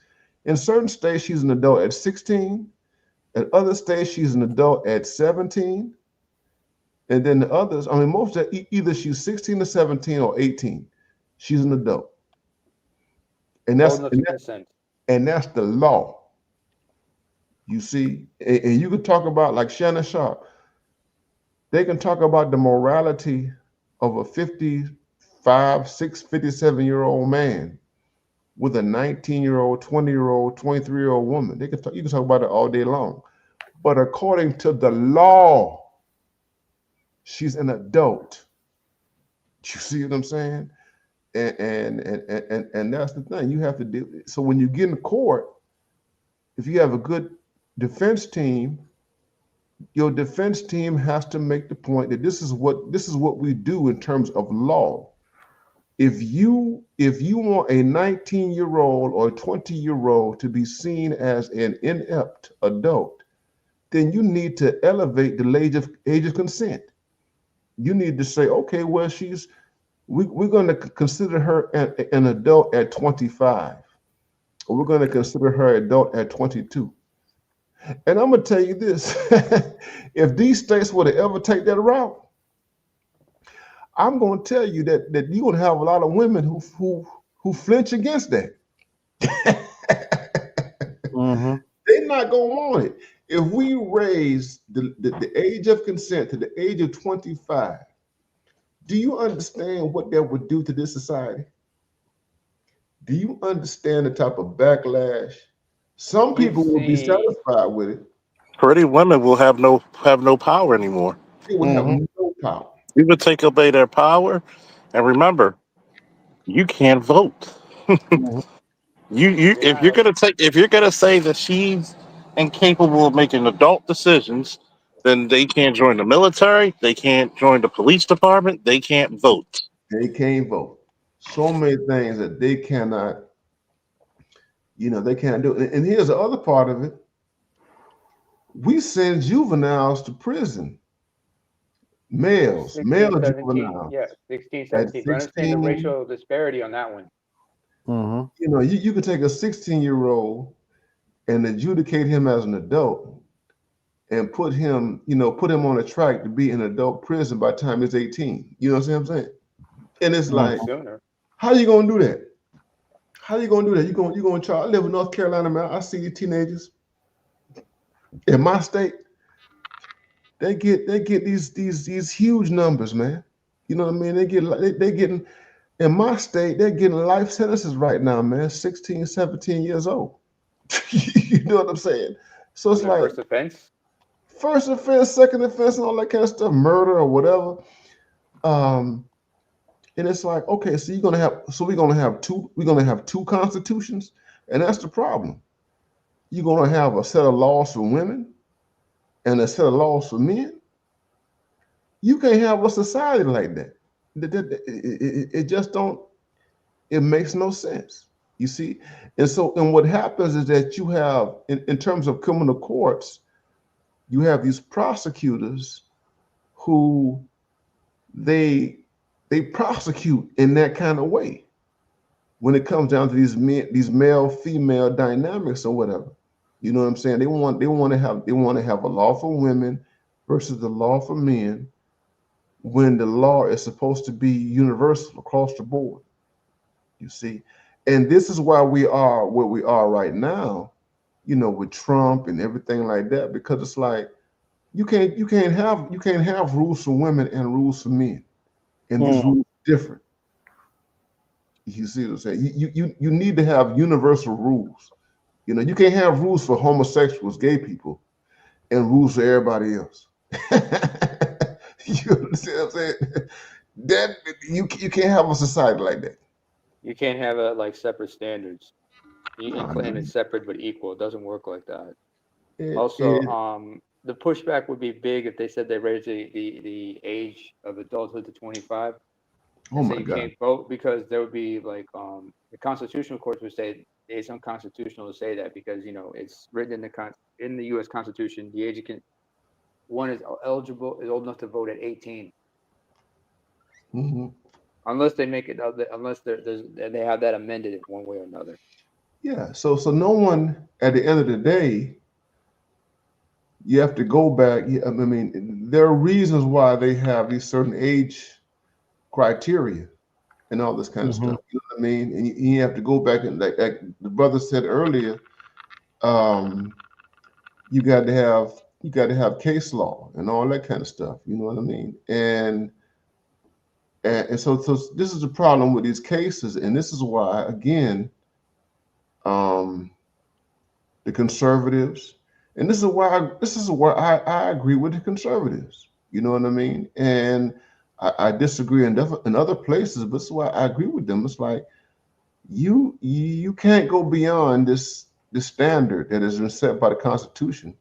In certain states, she's an adult at 16. At other states, she's an adult at 17. And then the others, I mean, most of either she's 16 or 17 or 18. She's an adult. And that's the law. You see, and you could talk about, like Shannon Sharp, they can talk about the morality of a 57-year-old man with a 19-year-old, 20-year-old, 23-year-old woman. You can talk about it all day long. But according to the law, she's an adult. You see what I'm saying? And that's the thing. You have to do. So when you get in court, if you have a good defense team, your defense team has to make the point that this is what we do in terms of law. If you want a 19-year-old or a 20-year-old to be seen as an inept adult, then you need to elevate the age of consent. You need to say, okay, well, we're going to consider her an adult at 25, or we're going to consider her adult at 22. And I'm going to tell you this, if these states were to ever take that route, I'm going to tell you that you're going to have a lot of women who flinch against that. Mm-hmm. They're not going to want it. If we raise the age of consent to the age of 25, do you understand what that would do to this society? Do you understand the type of backlash? Some people will be satisfied with it. Pretty women will have no power anymore. They will have no power. You would take away their power, and remember, you can't vote. You if you're gonna say that she's incapable of making adult decisions, then they can't join the military, they can't join the police department, they can't vote. They can't vote. So many things that they cannot, they can't do. And here's the other part of it. We send juveniles to prison. Male 17, juveniles. yeah, 16, 17. I understand the racial disparity on that one. Mm-hmm. You could take a 16-year-old and adjudicate him as an adult and put him on a track to be in adult prison by the time he's 18. You know what I'm saying? And it's like, how you gonna do that? How you gonna do that? You gonna try? I live in North Carolina, man. I see these teenagers in my state. They get these huge numbers, man. You know what I mean? They getting in my state, they're getting life sentences right now, man. 16, 17 years old. You know what I'm saying? So it's like first offense, second offense, and all that kind of stuff, murder or whatever. And it's like, okay, so we're gonna have two constitutions, and that's the problem. You're gonna have a set of laws for women and a set of laws for men. You can't have a society like that. It just don't. It makes no sense. You see, and what happens is that you have, in terms of criminal courts, you have these prosecutors who they prosecute in that kind of way when it comes down to these male female dynamics or whatever. You know what I'm saying? They want to have a law for women versus the law for men, when the law is supposed to be universal across the board. You see, and this is why we are where we are right now, with Trump and everything like that, because it's like you can't have rules for women and rules for men, and these rules are different. You see what I'm saying? You need to have universal rules. You can't have rules for homosexuals, gay people, and rules for everybody else. You understand what I'm saying? That you can't have a society like that. You can't have like separate standards. You can claim it's separate but equal. It doesn't work like that. The pushback would be big if they said they raised the age of adulthood to 25. Oh my God! You can't vote, because there would be like the constitutional courts would say it's unconstitutional to say that, because it's written in the U.S. Constitution. The age one is old enough to vote at 18. Unless they make it, unless they have that amended in one way or another. Yeah. So no one, at the end of the day, you have to go back. I mean, there are reasons why they have these certain age criteria and all this kind of stuff. You know what I mean? And you have to go back and, like the brother said earlier, you got to have case law and all that kind of stuff. You know what I mean? And so this is the problem with these cases, and this is why, again, the conservatives And this is why I agree with the conservatives. You know what I mean? And I disagree in other places, but this is why I agree with them. It's like you can't go beyond this standard that has been set by the Constitution.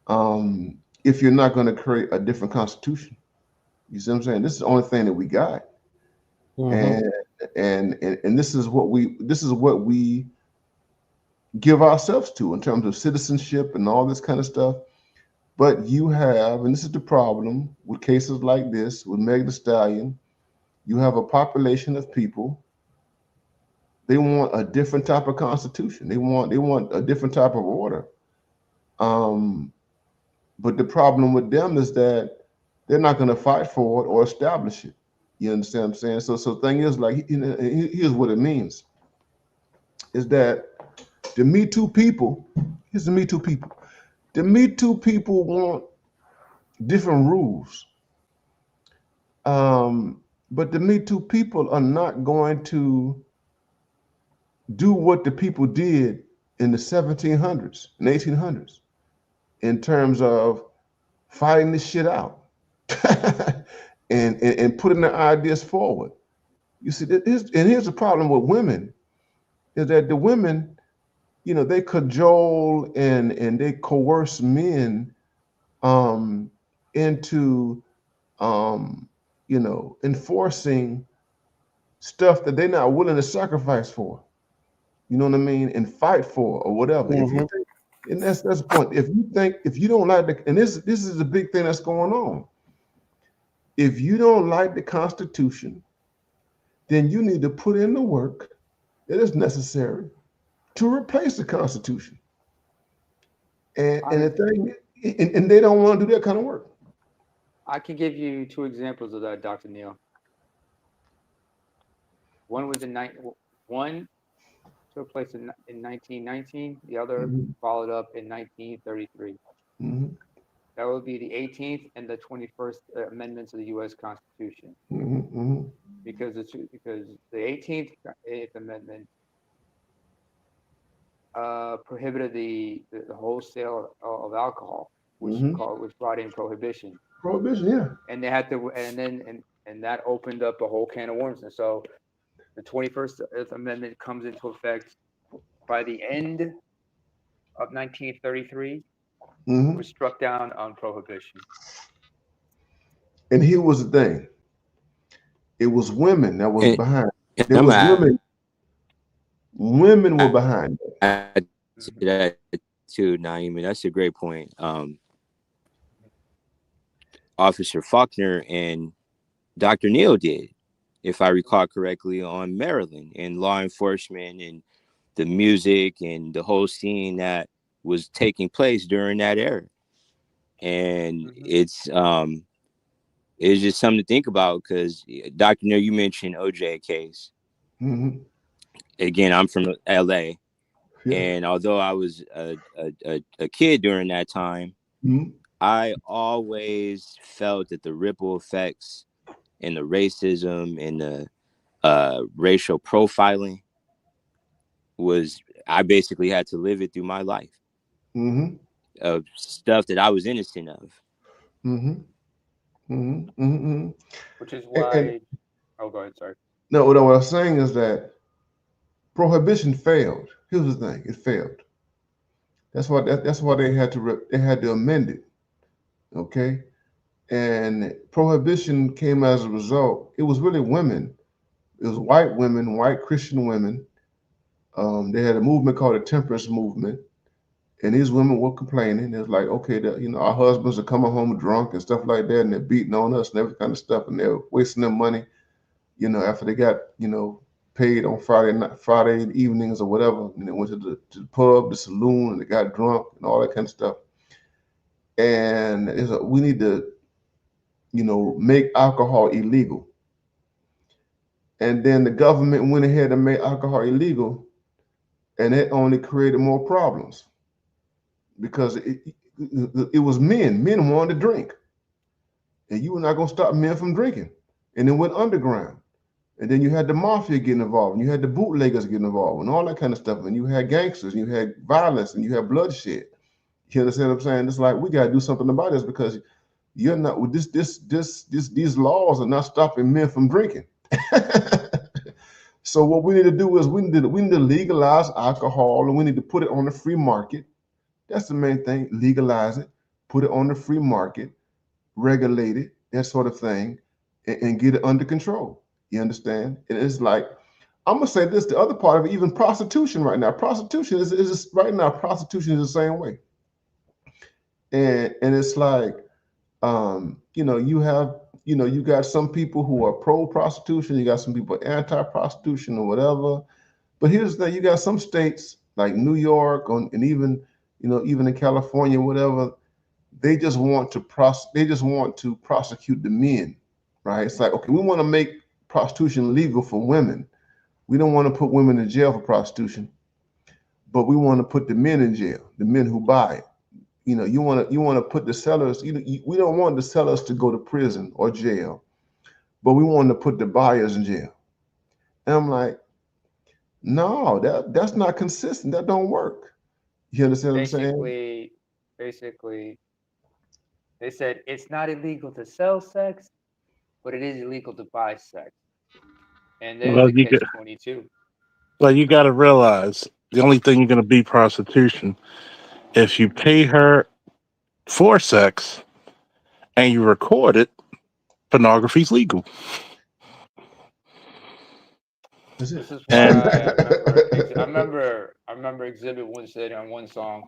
If you're not going to create a different Constitution, you see what I'm saying? This is the only thing that we got, and this is what we give ourselves to in terms of citizenship and all this kind of stuff. But you have, and this is the problem with cases like this, with Meg Thee Stallion, you have a population of people. They want a different type of constitution. They want a different type of order. But the problem with them is that they're not going to fight for it or establish it. You understand what I'm saying? So the thing is, like, here's what it means: is that the Me Too people, here's the Me Too people. The Me Too people want different rules. But the Me Too people are not going to do what the people did in the 1700s and 1800s in terms of fighting this shit out and putting their ideas forward. You see, here's the problem with women, is that the women, they cajole and they coerce men into enforcing stuff that they're not willing to sacrifice for. You know what I mean? And fight for or whatever. If you think, and that's the point. If you don't like and this is a big thing that's going on. If you don't like the Constitution, then you need to put in the work that is necessary to replace the Constitution. And the thing, and they don't want to do that kind of work. I can give you 2 examples of that, Dr. Neal. One was one took place in 1919. The other followed up in 1933. That would be the 18th and the 21st amendments of the U.S. Constitution. Because the 18th Amendment prohibited the wholesale of alcohol, which brought in prohibition. Prohibition, yeah. And they had to, and that opened up a whole can of worms. And so the 21st Amendment comes into effect by the end of 1933. Was struck down on prohibition. And here was the thing: it was women that was behind. There was women. Women were behind it. That too, Naeem. That's a great point. Officer Faulkner and Dr. Neal did, if I recall correctly, on Maryland and law enforcement and the music and the whole scene that was taking place during that era. And it's just something to think about, because Dr. Neal, you mentioned OJ case. Again, I'm from LA. And although I was a kid during that time, I always felt that the ripple effects and the racism and the racial profiling I basically had to live it through my life. Of stuff that I was innocent of. Which is why. Oh, go ahead. Sorry. No, what I was saying is that prohibition failed. Here's the thing: it failed. That's why they had to amend it. Okay, and prohibition came as a result. It was really women. It was white women, white Christian women. They had a movement called the temperance movement. And these women were complaining. It was like, okay, our husbands are coming home drunk and stuff like that, and they're beating on us and every kind of stuff, and they're wasting their money, after they got, paid on Friday evenings or whatever, and they went to the pub, the saloon, and they got drunk and all that kind of stuff. And we need to, make alcohol illegal. And then the government went ahead and made alcohol illegal, and it only created more problems. Because it was men. Men wanted to drink. And you were not going to stop men from drinking. And it went underground. And then you had the mafia getting involved. And you had the bootleggers getting involved and all that kind of stuff. And you had gangsters. And you had violence. And you had bloodshed. You understand what I'm saying? It's like we gotta do something about this because you're not with these laws are not stopping men from drinking. So what we need to do is we need to legalize alcohol and we need to put it on the free market. That's the main thing. Legalize it, put it on the free market, regulate it, that sort of thing, and get it under control. You understand? And it's like I'm gonna say this: the other part of it, even prostitution right now. Prostitution is right now. Prostitution is the same way, and it's like you have you got some people who are pro prostitution, you got some people anti prostitution or whatever. But here's the thing: you got some states like New York and even even in California, whatever. They just want to prosecute the men, right? It's like, okay, we want to make prostitution legal for women. We don't want to put women in jail for prostitution, but we want to put the men in jail, the men who buy it. You want to put the sellers. We don't want the sellers to go to prison or jail, but we want to put the buyers in jail. And I'm like, no, that's not consistent. That don't work. You understand what I'm saying? Basically, they said it's not illegal to sell sex, but it is illegal to buy sex, and there's Well, the catch-22. well, you got to realize the only thing you're going to beat prostitution if you pay her for sex and you record it. Pornography's legal. Is This it? is why I remember Exhibit One said on one song,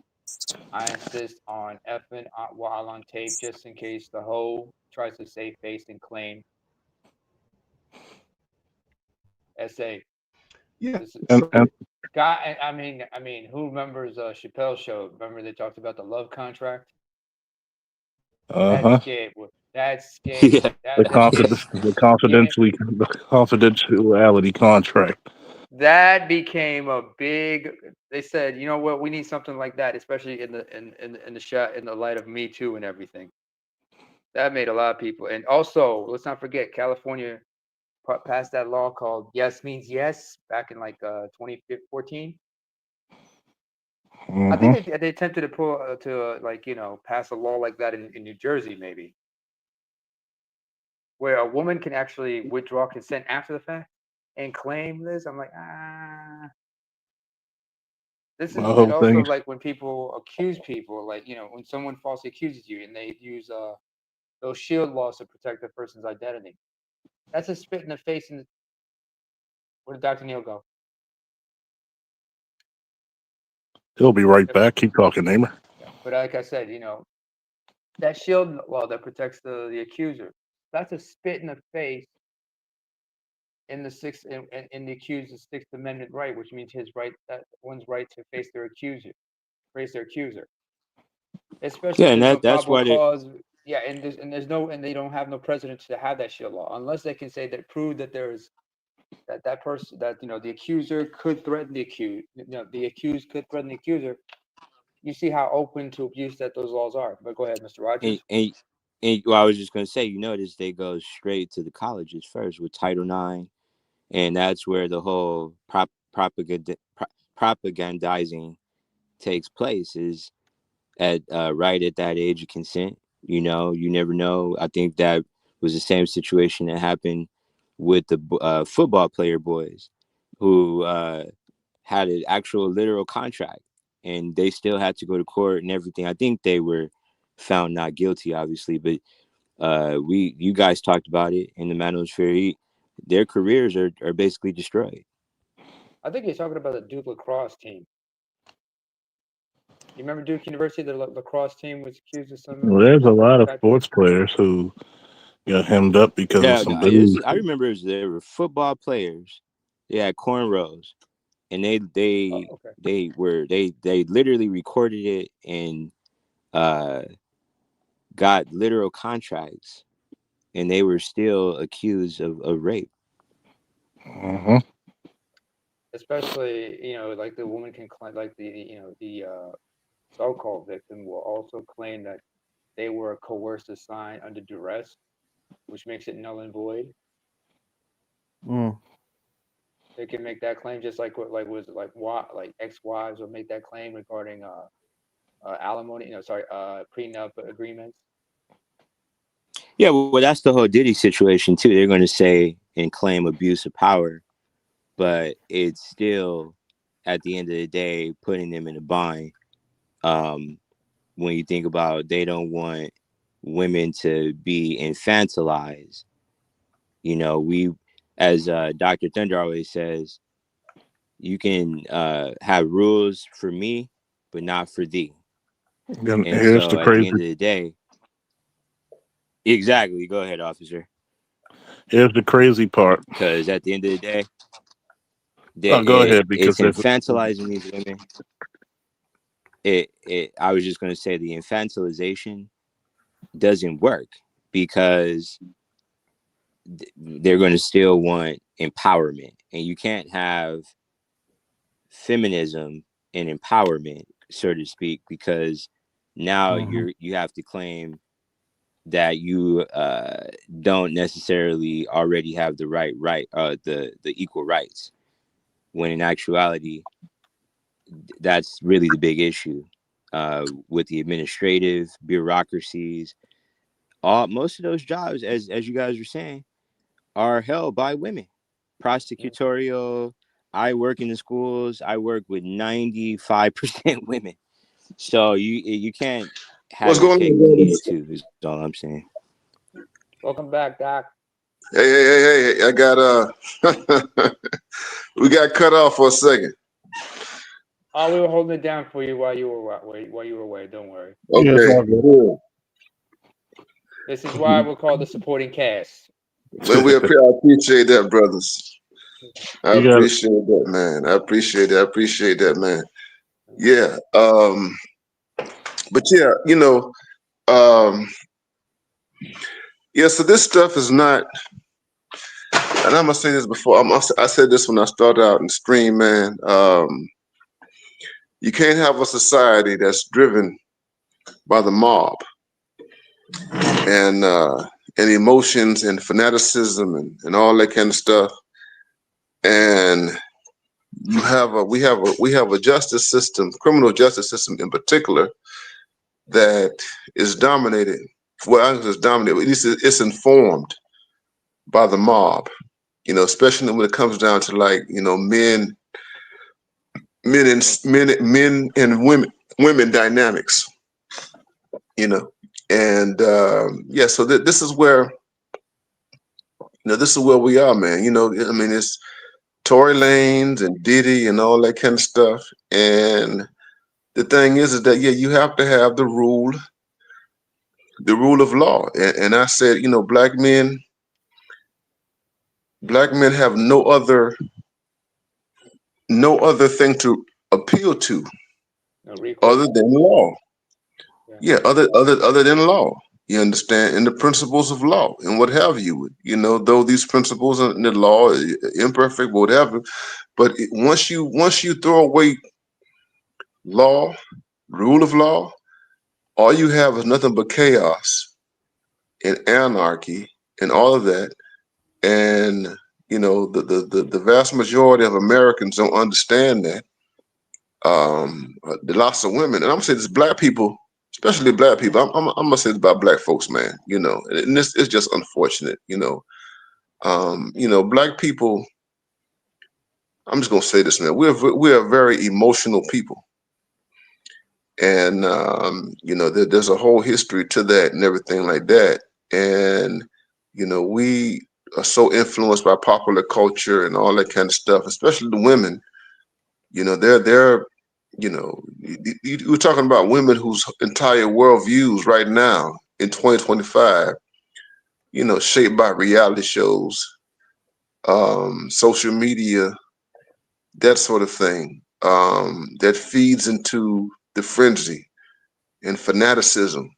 "I insist on effing while on tape just in case the hoe tries to save face and claim." SA. Yeah. This is So guy. I mean, who remembers Chappelle's show? Remember they talked about the love contract? That skit. That skit. Yeah. That skit. The confidentiality contract. That became a big. They said, you know what? We need something like that, especially in the shot in the light of Me Too and everything. That made a lot of people. And also, let's not forget, California passed that law called "Yes Means Yes" back in like 2014. I think they attempted to pull pass a law like that in New Jersey, maybe, where a woman can actually withdraw consent after the fact and claim this. I'm like, this is, My and whole also thing. like when people accuse people, like when someone falsely accuses you and they use those shield laws to protect the person's identity. That's a spit in the face. And where did Dr. Neil go? He'll be right back. Keep talking, neighbor. Yeah. But like I said, that shield law that protects the accuser, that's a spit in the face in the accuser's Sixth Amendment right, which means his right, that one's right to face their accuser, especially Yeah, if and there's no that's probable why they cause. Yeah, and they don't have no precedent to have that shield law unless they can say that prove that there's that person that the accuser could threaten the accused, the accused could threaten the accuser. You see how open to abuse that those laws are. But go ahead, Mr. and, Rogers. and, and well, I was just gonna say, notice they go straight to the colleges first with Title IX, and that's where the whole propagandizing takes place is at right at that age of consent. You never know. I think that was the same situation that happened with the football player boys who had an actual literal contract and they still had to go to court and everything. I think they were found not guilty, obviously, but you guys talked about it in the Manosphere. Their careers are basically destroyed. I think you're talking about the Duke lacrosse team. You remember Duke University? The lacrosse team was accused of some Well, there's a lot of type of. sports players who got hemmed up because of Yeah, some booze. I remember there were football players. They had cornrows, and Oh, okay. they literally recorded it and uh, got literal contracts, and they were still accused of rape. Especially, like the woman can claim, like the so-called victim will also claim that they were coerced to sign under duress, which makes it null and void. They can make that claim just like what like was like ex-wives will make that claim regarding alimony, prenup agreements. Yeah, well, that's the whole Diddy situation too. They're going to say and claim abuse of power, but it's still, at the end of the day, putting them in a bind. When you think about, they don't want women to be infantilized. You know, we, as Dr. Thunder always says, you can have rules for me, but not for thee. And And here's the so at the crazy. end of the day, exactly. Go ahead, officer. Here's the crazy part. Because at the end of the day, Go ahead, because it's infantilizing these women. I was just going to say, the infantilization doesn't work, because they're going to still want empowerment, and you can't have feminism and empowerment, so to speak, because now you have to claim that you don't necessarily already have the the equal rights, when in actuality that's really the big issue with the administrative bureaucracies. Most of those jobs, as you guys were saying, are held by women. Prosecutorial. I work in the schools. I work with 95% women. So you can't have What's your going cake on, and eat brothers? it too, is all I'm saying. Welcome back, Doc. Hey, I got we got cut off for a second. Oh, we were holding it down for you while you were away. Don't worry. Okay, cool. This is why we're called the supporting cast. When I appreciate that, brothers. I appreciate that, man. I appreciate that, man. Yeah. But yeah, yeah, so this stuff is not, and I'm gonna say this before. I said this when I started out in the stream, man. You can't have a society that's driven by the mob and emotions and fanaticism and all that kind of stuff. And we have a justice system, criminal justice system in particular, that is dominated. Well, I think it's dominated. At least it's informed by the mob. Especially when it comes down to, like, men and women dynamics. And yeah, so this is where we are, man. I mean, it's Tory Lanez and Diddy and all that kind of stuff. And the thing is that, yeah, you have to have the rule of law. And I said, black men have no other thing to appeal to other than law. Yeah, other than law. You understand? And the principles of law and what have you. Though these principles in the law are imperfect, whatever. But once you throw away law, rule of law, all you have is nothing but chaos and anarchy and all of that. And the vast majority of Americans don't understand that. The loss of women, and I'm gonna say this, black people, especially black people. I'm gonna say this about black folks, man. And this is just unfortunate. Black people. I'm just gonna say this, man. We're very emotional people, and there's a whole history to that and everything like that. And we are so influenced by popular culture and all that kind of stuff, especially the women. They're you're talking about women whose entire worldviews right now in 2025, shaped by reality shows, social media, that sort of thing, that feeds into the frenzy and fanaticism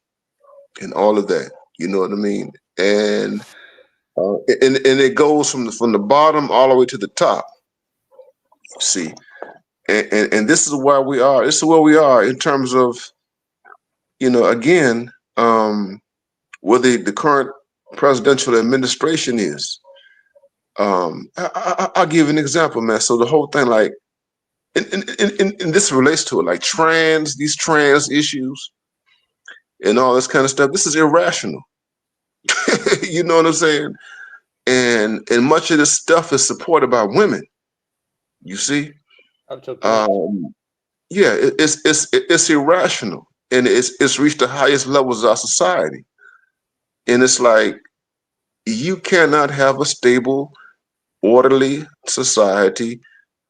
and all of that. You know what I mean? And it goes from the bottom all the way to the top. See, and this is where we are. This is where we are in terms of, again, where the current presidential administration is. I'll give an example, man. So the whole thing, like, and this relates to it, like these trans issues and all this kind of stuff. This is irrational. You know what I'm saying? And much of this stuff is supported by women. You see, Up to a point. yeah, it's irrational, and it's reached the highest levels of our society. And it's like you cannot have a stable, orderly society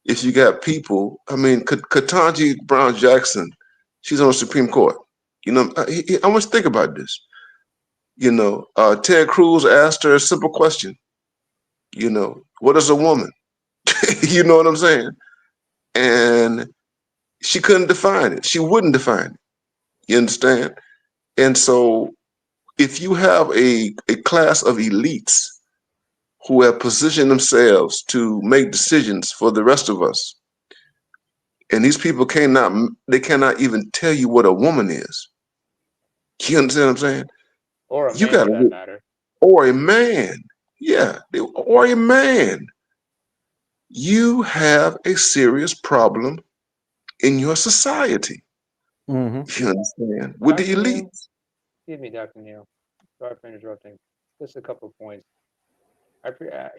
if you got people. I mean, Ketanji Brown Jackson, she's on the Supreme Court. You know, I want you to think about this. You know, Ted Cruz asked her a simple question. You know, what is a woman? You know what I'm saying? And she couldn't define it. She wouldn't define it. You understand? And so if you have a class of elites who have positioned themselves to make decisions for the rest of us, and these people cannot even tell you what a woman is. You understand what I'm saying? Or a You man, got for that to, matter. or a man. Yeah, or a man. You have a serious problem in your society. You understand? With the Dr. Neil, elites. excuse me, Dr. Neil. Sorry for interrupting. Just a couple of points.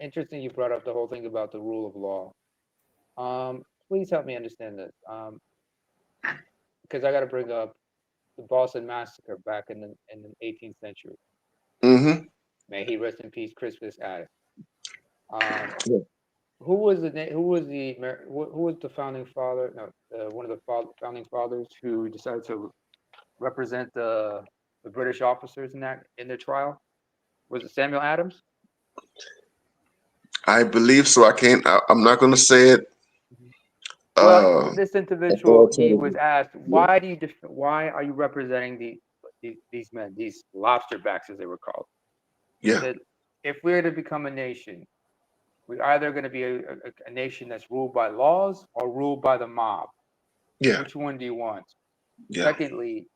Interesting you brought up the whole thing about the rule of law. Please help me understand this. Because I got to bring up the Boston Massacre back in the 18th century. Mm-hmm. May he rest in peace, Crispus Attucks. Yeah. Who was the founding father? No, one of the founding fathers who decided to represent the British officers in their trial? Was it Samuel Adams? I believe so. I'm not going to say it. Well, this individual, he was Authoritatively. asked, Yeah. why are you representing these men, these lobster backs as they were called? He Yeah. said, if we're to become a nation, we're either going to be a nation that's ruled by laws or ruled by the mob. Yeah. Which one do you want? Yeah. Secondly,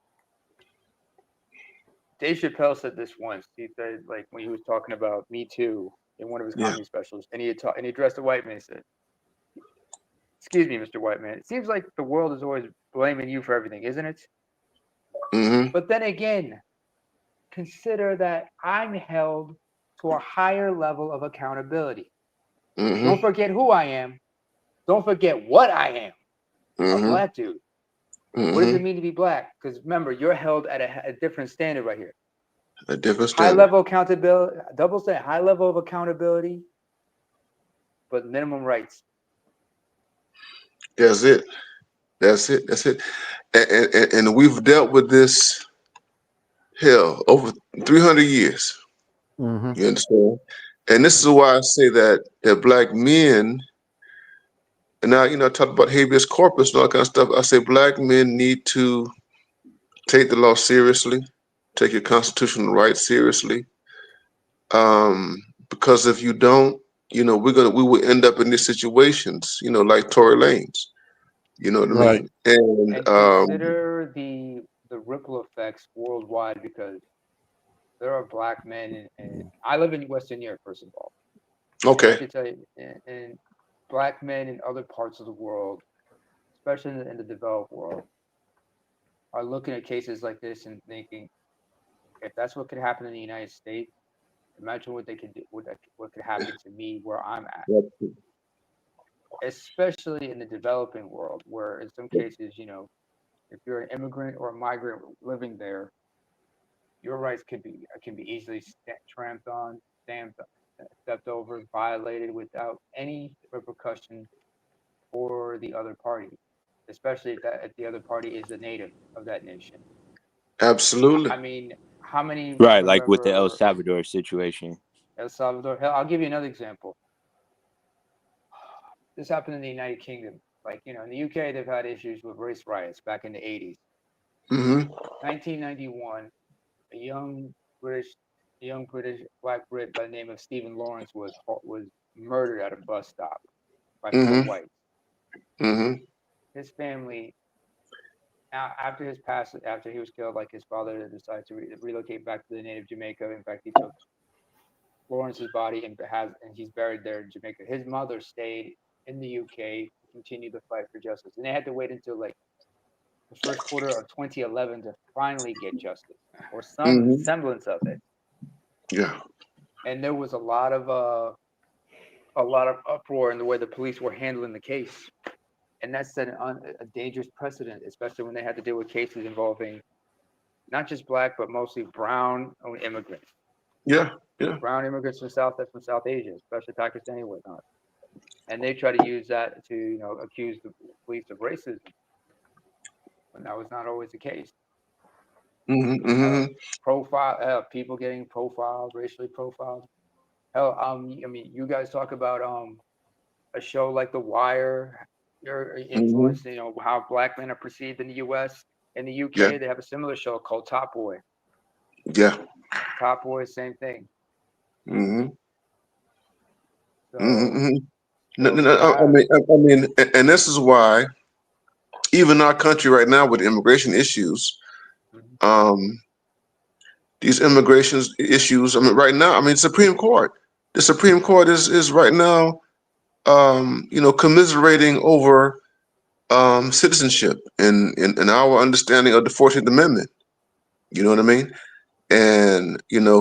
Dave Chappelle said this once. He said, like, when he was talking about Me Too in one of his Yeah. comedy specials, and he addressed a white man. He said, "Excuse me, Mr. White Man. It seems like the world is always blaming you for everything, isn't it? Mm-hmm. But then again, consider that I'm held to a higher level of accountability. Mm-hmm. Don't forget who I am. Don't forget what I am. A Mm-hmm. black dude. Mm-hmm. What does it mean to be black? Because remember, you're held at a different standard right here. A different High standard. level accountability, double say high level of accountability, but minimum rights. That's it. That's it. That's it. And we've dealt with this hell over 300 years. Mm-hmm. You understand? And this is why I say that black men, and now, I talk about habeas corpus and all that kind of stuff. I say black men need to take the law seriously, take your constitutional rights seriously. Because if you don't, we will end up in these situations, like Tory Lanez. You know what I Right. mean? And And consider the ripple effects worldwide, because there are black men, and I live in Western Europe, first of all. And I okay. can tell you, and black men in other parts of the world, especially in the developed world, are looking at cases like this and thinking, if that's what could happen in the United States, imagine what they could do, what could happen to me where I'm at. Yep. Especially in the developing world, where in some cases, if you're an immigrant or a migrant living there, your rights can be easily tramped on, stamped, stepped over, violated without any repercussion for the other party, especially if the other party is a native of that nation. Absolutely. I mean, how many Right, like with the El remember Salvador situation. El Salvador? Hell, I'll give you another example. This happened in the United Kingdom. Like, in the UK, they've had issues with race riots back in the 80s. Mm-hmm. 1991, a young British black Brit by the name of Stephen Lawrence was murdered at a bus stop by four Mm-hmm. whites. Mm-hmm. His family, after he was killed, like, his father decided to relocate back to the native Jamaica. In fact, he took Lawrence's body and he's buried there in Jamaica. His mother stayed in the UK continue the fight for justice. And they had to wait until like the first quarter of 2011 to finally get justice or some semblance of it. Yeah. And there was a lot of uproar in the way the police were handling the case. And that set a dangerous precedent, especially when they had to deal with cases involving not just black, but mostly brown immigrants. Yeah. Yeah. Brown immigrants from South Asia, especially Pakistani and whatnot. And they try to use that to, you know, accuse the police of racism, when that was not always the case. Profile people getting profiled, racially profiled. Hell, I mean, you guys talk about a show like The Wire, your influence, you know, how black men are perceived in the U.S. In the UK, they have a similar show called Top Boy. Yeah. Top Boy, same thing. So, I mean, and this is why even our country right now with immigration issues, these immigration issues. I mean, right now, I mean, Supreme Court. The Supreme Court is right now, you know, commiserating over citizenship and our understanding of the 14th Amendment. You know what I mean? And you know,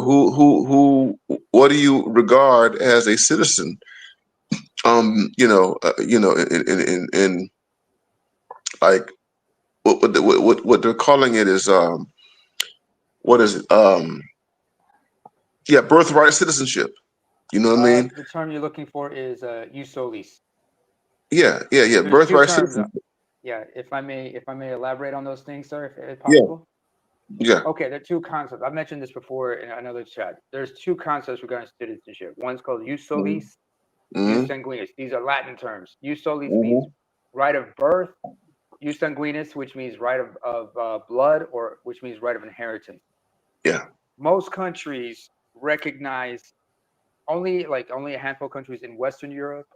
what do you regard as a citizen? You know, in like what they're calling it is what is it? Yeah, birthright citizenship. You know what I mean? The term you're looking for is jus solis. Yeah. There's Birthright two terms. citizenship. Yeah, if I may elaborate on those things, sir, if possible. Yeah. Okay, there are two concepts. I've mentioned this before in another chat. There's two concepts regarding citizenship. One's called jus solis, jus sanguinis. These are Latin terms. Jus solis means right of birth. Jus sanguinis, which means right of blood, or which means right of inheritance. Yeah. Most countries recognize only a handful of countries in Western Europe,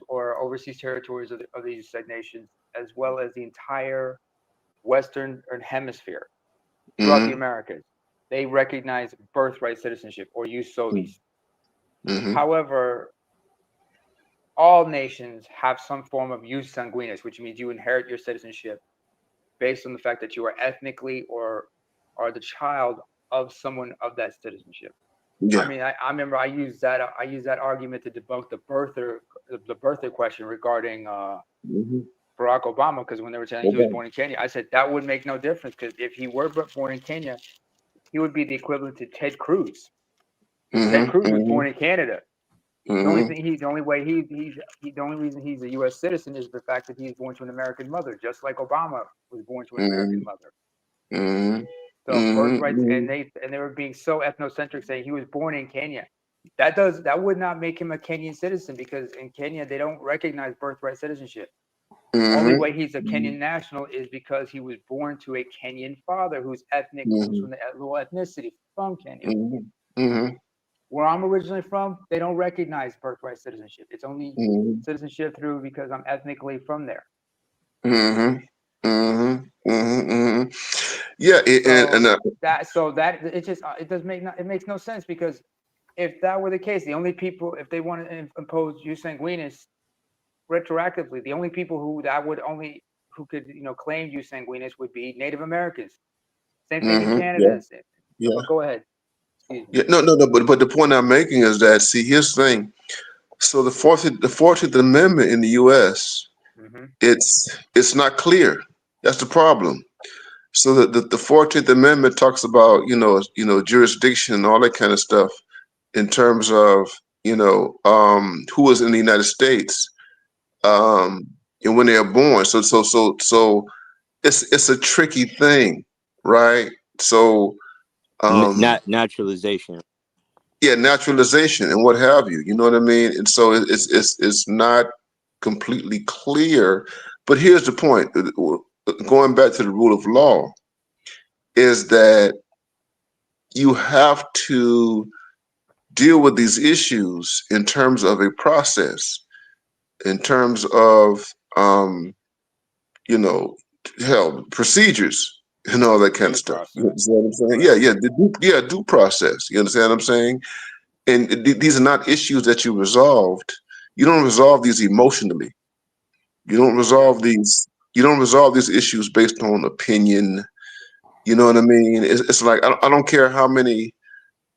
or overseas territories of these said nations, as well as the entire Western hemisphere throughout the Americas. They recognize birthright citizenship, or jus solis. However, all nations have some form of jus sanguinis, which means you inherit your citizenship based on the fact that you are ethnically or are the child of someone of that citizenship. Yeah. I mean, I remember I used that argument to debunk the birther question regarding Barack Obama, because when they were saying he was born in Kenya, I said that would make no difference, because if he were born in Kenya, he would be the equivalent to Ted Cruz. Ted Cruz was born in Canada. The only reason he's a U.S. citizen is the fact that he's born to an American mother, just like Obama was born to an American mother. So birthrights, and they were being so ethnocentric, saying he was born in Kenya. That would not make him a Kenyan citizen, because in Kenya they don't recognize birthright citizenship. Only way he's a Kenyan national is because he was born to a Kenyan father who's ethnic, who's from the local ethnicity from Kenya. Where I'm originally from, they don't recognize birthright citizenship. It's only citizenship through because I'm ethnically from there. Yeah, it makes no sense, because if that were the case, the only people, if they want to impose jus sanguinis retroactively, the only people who could claim jus sanguinis would be Native Americans. Same thing in Canada. Yeah. But go ahead. Yeah, no. But the point I'm making is that, see, here's the thing. So the 14th Amendment in the U.S. It's not clear. That's the problem. So the 14th Amendment talks about jurisdiction and all that kind of stuff in terms of who was in the United States and when they are born. So it's a tricky thing, right? So naturalization. Yeah, naturalization and what have you. You know what I mean? And so it's not completely clear. But here's the point. Going back to the rule of law, is that you have to deal with these issues in terms of a process, in terms of procedures and all that kind of stuff. You understand what I'm saying? Due process. You understand what I'm saying? And these are not issues that you resolved. You don't resolve these emotionally. You don't resolve these. You don't resolve these issues based on opinion. You know what I mean? It's like I don't care how many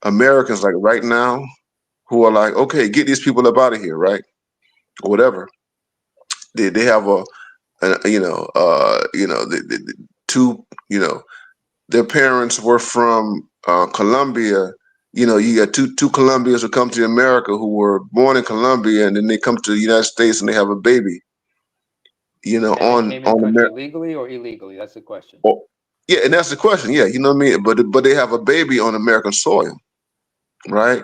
Americans like right now who are like, okay, get these people up out of here, right? Or whatever. They have the two, their parents were from Colombia. You got two Colombians who come to America who were born in Colombia, and then they come to the United States and they have a baby. And they On came in the country legally or illegally? That's the question. Oh, yeah, and that's the question. Yeah, you know what I mean. But they have a baby on American soil, right?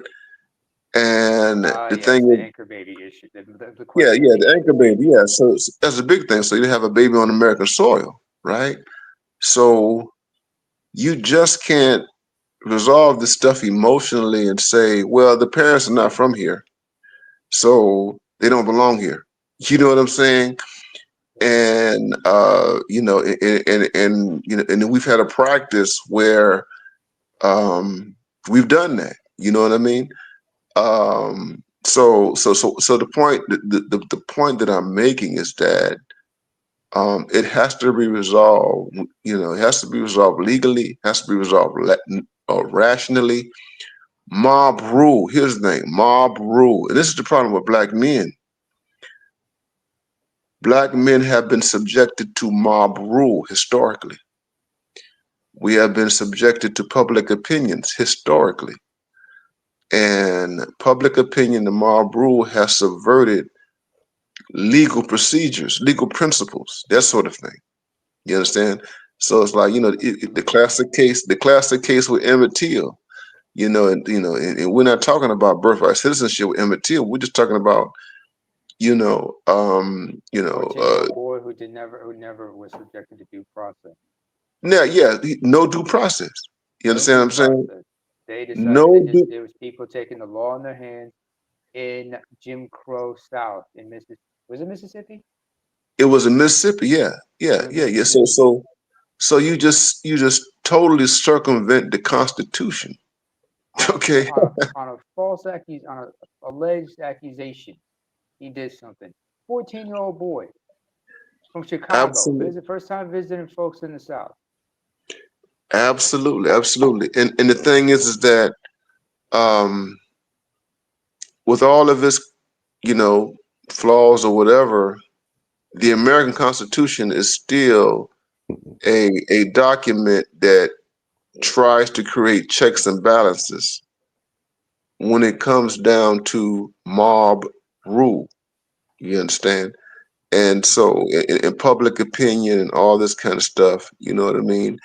And the Yes, thing the is, anchor baby issue. The yeah, question the anchor baby. Yeah, so that's a big thing. So you have a baby on American soil, right? So you just can't resolve this stuff emotionally and say, well, the parents are not from here, so they don't belong here. You know what I'm saying? And and we've had a practice where we've done that. You know what I mean? So the point that I'm making is that it has to be resolved. It has to be resolved legally. Has to be resolved rationally. Mob rule. Here's the thing: mob rule, and this is the problem with black men. Black men have been subjected to mob rule historically. We have been subjected to public opinions historically. And public opinion, the mob rule, has subverted legal procedures, legal principles, that sort of thing. You understand? So it's like, the classic case with Emmett Till, and we're not talking about birthright citizenship with Emmett Till. We're just talking about, 14-year-old boy who never was subjected to due process. No due process. You understand what I'm saying? They decided there was people taking the law in their hands in Jim Crow South in Mississippi. Was it Mississippi? It was in Mississippi. Yeah. So you just totally circumvent the Constitution. Okay. On a false on an alleged accusation, he did something. 14-year-old boy from Chicago. Absolutely. This is the first time visiting folks in the South. Absolutely. And the thing is that with all of its, flaws or whatever, the American Constitution is still a document that tries to create checks and balances when it comes down to mob rule. You understand? And so in public opinion and all this kind of stuff, you know what I mean?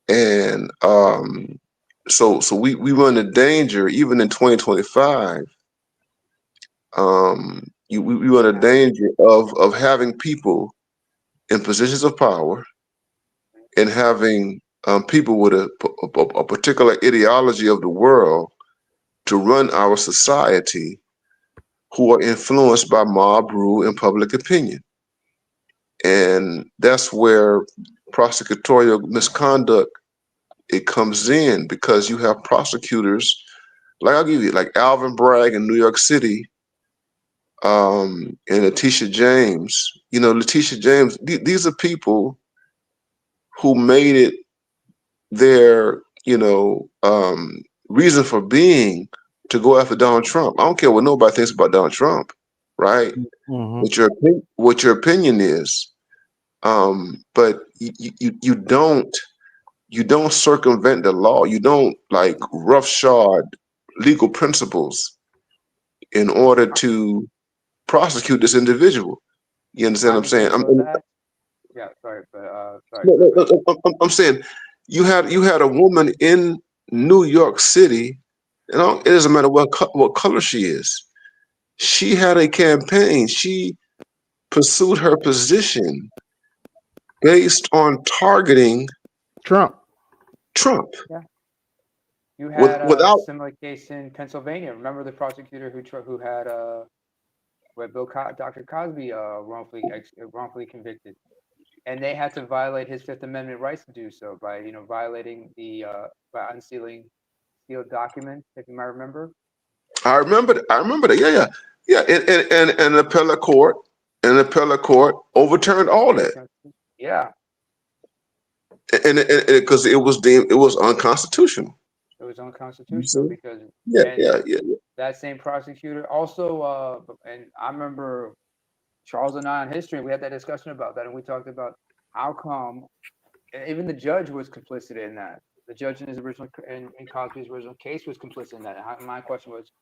And so we run the danger, even in 2025, we run a danger of having people in positions of power and having people with a particular ideology of the world to run our society who are influenced by mob rule and public opinion. And that's where prosecutorial misconduct, it comes in, because you have prosecutors, like I'll give you, like Alvin Bragg in New York City, and Letitia James. Letitia James, these are people who made it their, reason for being to go after Donald Trump. I don't care what nobody thinks about Donald Trump, right? Mm-hmm. What your opinion is, but you don't circumvent the law. You don't like roughshod legal principles in order to prosecute this individual. You understand what I'm saying? I'm saying you had a woman in New York City, and it doesn't matter what color she is. She had a campaign. She pursued her position based on targeting Trump. Yeah. You had a similar case in Pennsylvania. Remember the prosecutor who had Dr. Cosby wrongfully convicted, and they had to violate his Fifth Amendment rights to do so by violating by unsealing sealed documents. If you might remember. I remember that. Yeah. And appellate court and the appellate court overturned all that. Yeah. And because it was deemed it was unconstitutional. It was unconstitutional because Yeah. that same prosecutor also, and I remember Charles and I in history, we had that discussion about that, and we talked about how come, and even the judge was complicit in that. The judge in his original, in Cosby's original case was complicit in that. My question was,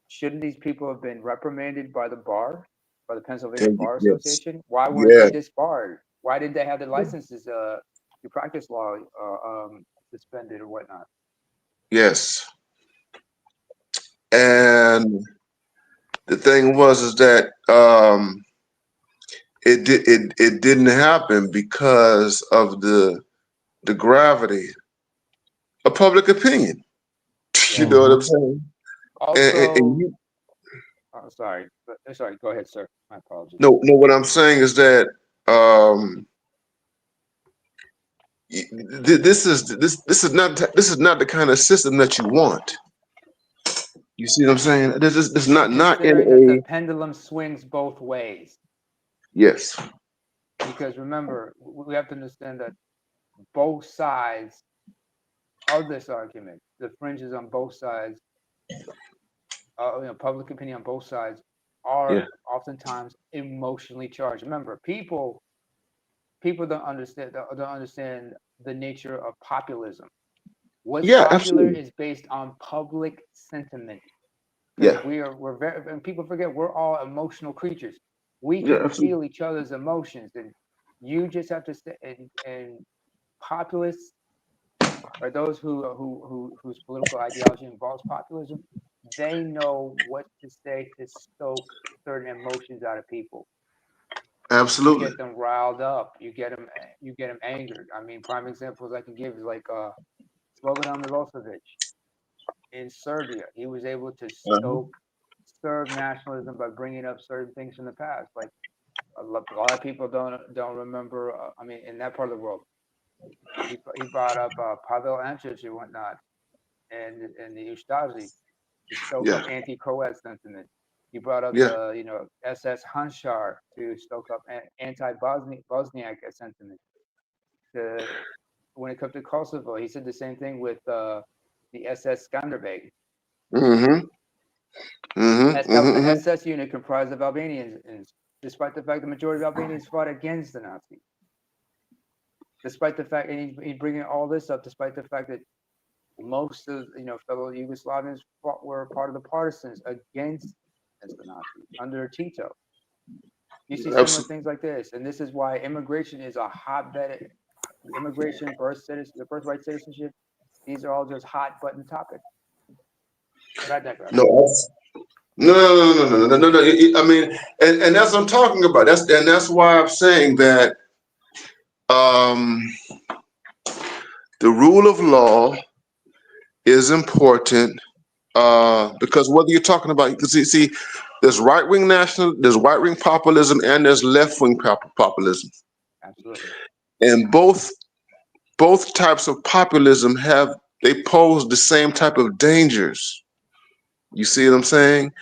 shouldn't these people have been reprimanded by the bar, by the Pennsylvania Bar Association? Why weren't they disbarred? Why did they have their licenses, to practice law, suspended or whatnot? Yes. And the thing is that it didn't happen because of the gravity of public opinion. You know what I'm saying? Also, sorry. Go ahead, sir. My apologies. No. What I'm saying is that this is not the kind of system that you want. You see what I'm saying? This is not in that the pendulum swings both ways. Yes. Because remember, we have to understand that both sides of this argument, the fringes on both sides, public opinion on both sides, are oftentimes emotionally charged. Remember, people don't understand the nature of populism. What's popular absolutely. is based on public sentiment. Yeah. We're very, and people forget we're all emotional creatures. We can feel each other's emotions, and you just have to say. And populists, or those whose political ideology involves populism, they know what to say to stoke certain emotions out of people. Absolutely. You get them riled up. You get them angered. I mean, prime examples I can give is like Slobodan Milosevic in Serbia. He was able to stoke Serb nationalism by bringing up certain things from the past. Like a lot of people don't remember. I mean, in that part of the world, he brought up Pavel Ančić and whatnot, and the Ustazi to stoke up anti-Croat sentiment. He brought up the SS Hanšar to stoke up anti-Bosniak sentiment. When it comes to Kosovo, he said the same thing with the SS Skanderbeg. The SS unit comprised of Albanians, despite the fact the majority of Albanians fought against the Nazis. Despite the fact, and he's bringing all this up, despite the fact that most of fellow Yugoslavians were part of the partisans against the Nazis under Tito. You see similar things like this, and this is why immigration is a hotbed. Immigration, birthright citizenship, these are all just hot button topics. But I digress. No. I mean, and that's what I'm talking about. That's why I'm saying that the rule of law is important because whether you're talking about, because see, there's right-wing there's right-wing populism, and there's left-wing populism. Absolutely. And both types of populism they pose the same type of dangers. You see what I'm saying?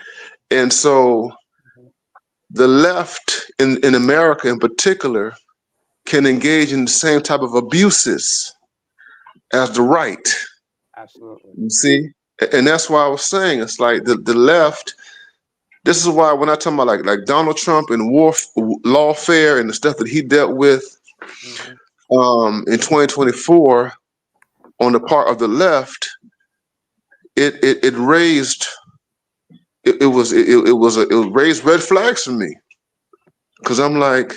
And so the left in America in particular can engage in the same type of abuses as the right. Absolutely. You see? And that's why I was saying it's like the left. This is why when I talk about like Donald Trump and lawfare and the stuff that he dealt with in 2024 on the part of the left, it raised it raised red flags for me, because I'm like,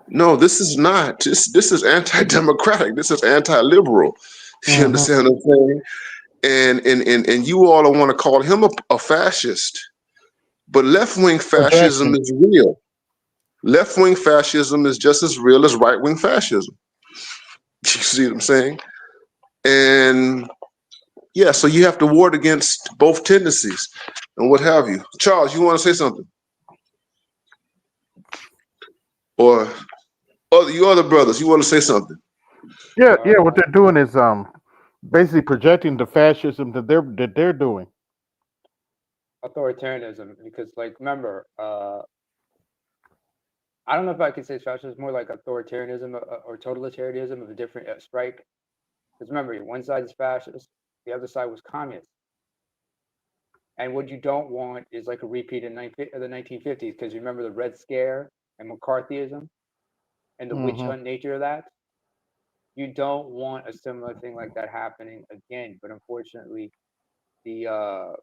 no, this is not. This is anti-democratic. This is anti-liberal. You understand what I'm saying? And you all want to call him a fascist, but left-wing fascism is real. Left-wing fascism is just as real as right-wing fascism. You see what I'm saying? And yeah, so you have to ward against both tendencies and what have you. Charles, you want to say something? Or you other brothers, you want to say something? Yeah. What they're doing is basically projecting the fascism that they're doing. Authoritarianism, because like remember, I don't know if I could say it's fascist. It's more like authoritarianism or totalitarianism of a different strike. Because remember, one side is fascist, the other side was communist. And what you don't want is like a repeat of the 1950s, because you remember the Red Scare and McCarthyism and the witch hunt nature of that. You don't want a similar thing like that happening again. But unfortunately, the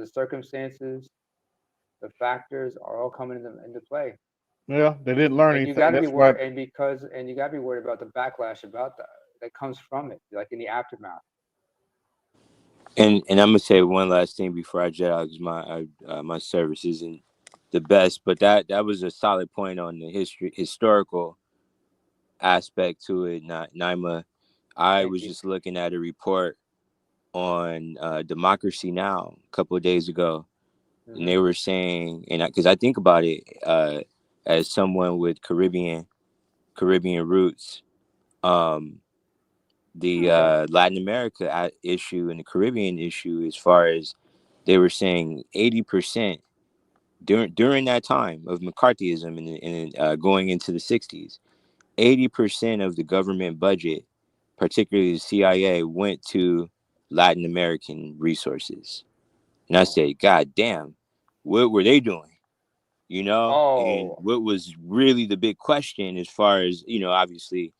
circumstances, the factors are all coming into play. Yeah, they didn't learn And anything. you got to be That's why. worried, and you got to be worried about the backlash about that comes from it, like in the aftermath. And I'm gonna say one last thing before I jet out, because my service isn't the best, but that was a solid point on the historical aspect to it. Naima, I Thank was you. just looking at a report on Democracy Now! A couple of days ago, and they were saying, and because I think about it as someone with Caribbean roots, the Latin America issue and the Caribbean issue, as far as they were saying, 80% during that time of McCarthyism and going into the 60s, 80% of the government budget, particularly the CIA, went to Latin American resources. And I say, God damn, what were they doing? You know, and Oh, what was really the big question, as far as, obviously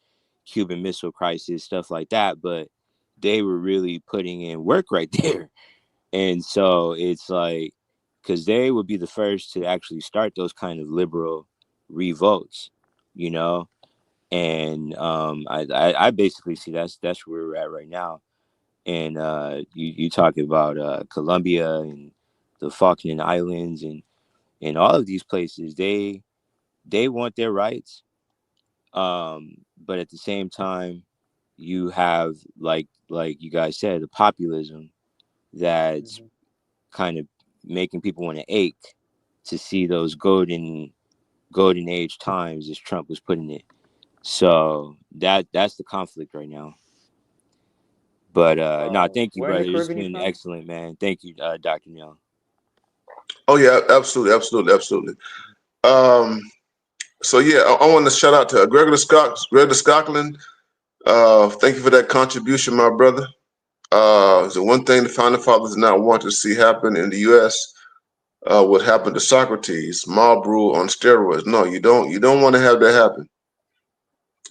Cuban Missile Crisis, stuff like that, but they were really putting in work right there. And so it's like, because they would be the first to actually start those kind of liberal revolts, you know. And I basically see that's where we're at right now. And you talk about Colombia and the Falkland Islands and all of these places, they want their rights, but at the same time, you have, like you guys said, the populism that's kind of making people want to ache to see those golden age times, as Trump was putting it. So that's the conflict right now. But no, thank you, where in the brother. It's Caribbean you been from? excellent, man. Thank you, Dr. Neal. Oh yeah, absolutely. So yeah, I want to shout out to Gregory Scotland. Thank you for that contribution, my brother. The one thing the founding fathers did not want to see happen in the U.S. What happened to Socrates, mob rule on steroids. No, you don't want to have that happen.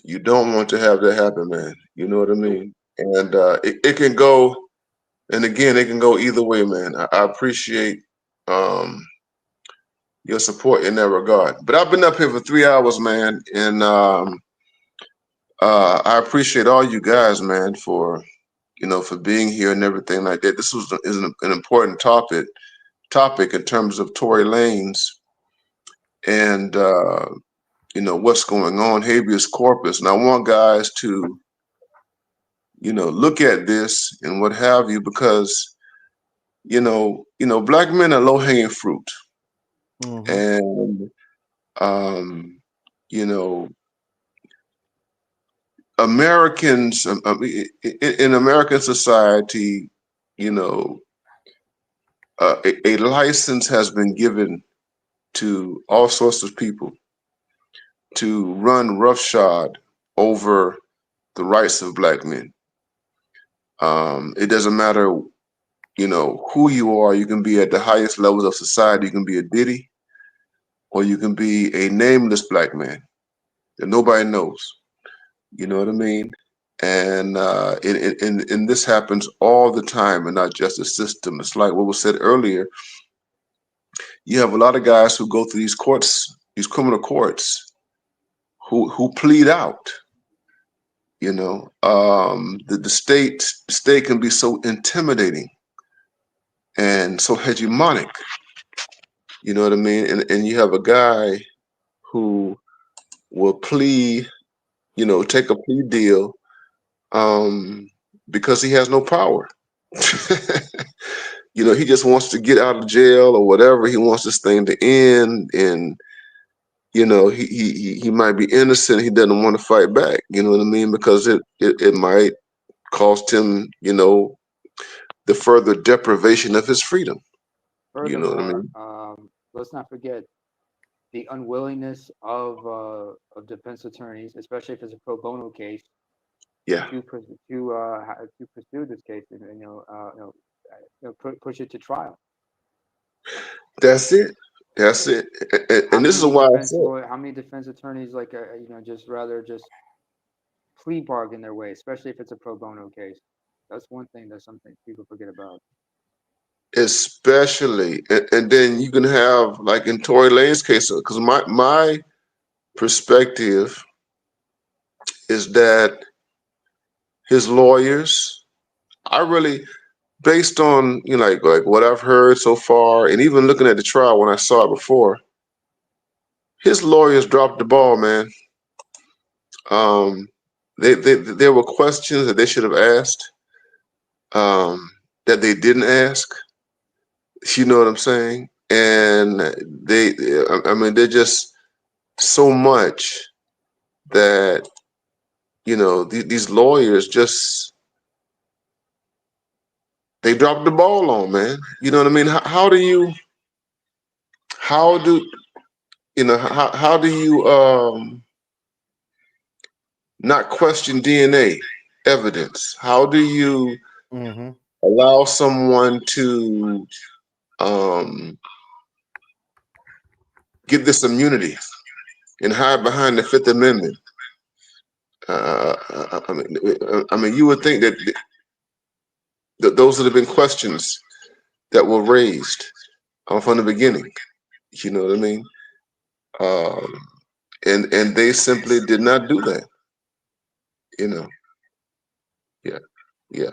You don't want to have that happen, man. You know what I mean? And it can go, and again, it can go either way, man. I appreciate your support in that regard. But I've been up here for 3 hours, man, and I appreciate all you guys, man, for for being here and everything like that. This is an important topic in terms of Tory Lanez and what's going on, habeas corpus. And I want guys to look at this and what have you, because black men are low hanging fruit, and you know Americans in American society, a license has been given to all sorts of people to run roughshod over the rights of black men. It doesn't matter, who you are. You can be at the highest levels of society. You can be a Diddy, or you can be a nameless black man that nobody knows. You know what I mean? And this happens all the time, and not just the system. It's like what was said earlier. You have a lot of guys who go through these courts, these criminal courts, who plead out. The state can be so intimidating and so hegemonic. You know what I mean? And you have a guy who will plead, take a plea deal because he has no power. He just wants to get out of jail or whatever. He wants this thing to end, and he might be innocent. He doesn't want to fight back. You know what I mean? Because it might cost him, the further deprivation of his freedom. You know what I Furthermore, mean? let's not forget the unwillingness of defense attorneys, especially if it's a pro bono case, Yeah, to pursue this case and push it to trial. that's it. That's it. And this is why I said, How many defense attorneys just rather just plea bargain their way, especially if it's a pro bono case. That's one thing that something people forget about. especially, and then you can have like in Tory Lanez case, because my perspective is that his lawyers, I really, based on like what I've heard so far, and even looking at the trial when I saw it before, his lawyers dropped the ball, man. There were questions that they should have asked, that they didn't ask. You know what I'm saying? And I mean, they're just so much that these lawyers just they dropped the ball on, man. You know what I mean? How do you not question DNA evidence? How do you Mm-hmm. allow someone to get this immunity and hide behind the Fifth Amendment? I mean, you would think that those would have been questions that were raised from the beginning. You know what I mean? And they simply did not do that. You know? Yeah, yeah.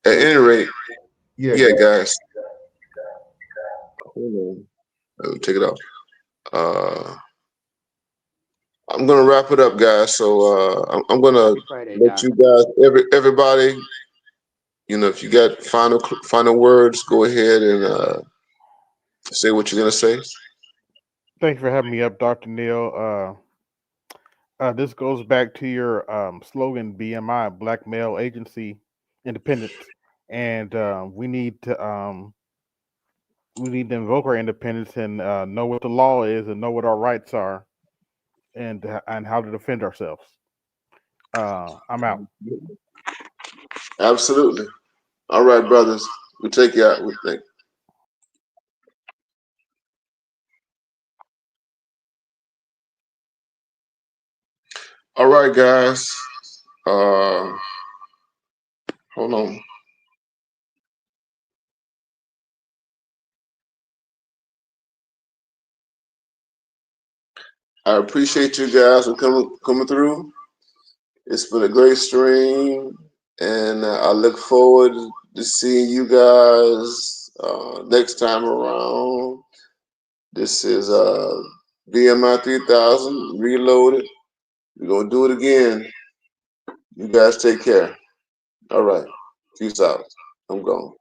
At any rate, yeah, guys. Hold on. Let me take it off. I'm gonna wrap it up, guys. So I'm gonna Friday, let you guys, everybody, if you got final words, go ahead and say what you're gonna say. Thanks for having me up, Dr. Neil. This goes back to your slogan, BMI, Black Male Agency Independence, and we need to invoke our independence and know what the law is and know what our rights are, and how to defend ourselves. I'm out. Absolutely. All right, brothers. We take you out. We think. All right, guys. Hold on. I appreciate you guys for coming through. It's been a great stream, and I look forward to seeing you guys next time around. This is BMI 3000 Reloaded. We're gonna do it again. You guys take care. All right. Peace out. I'm gone.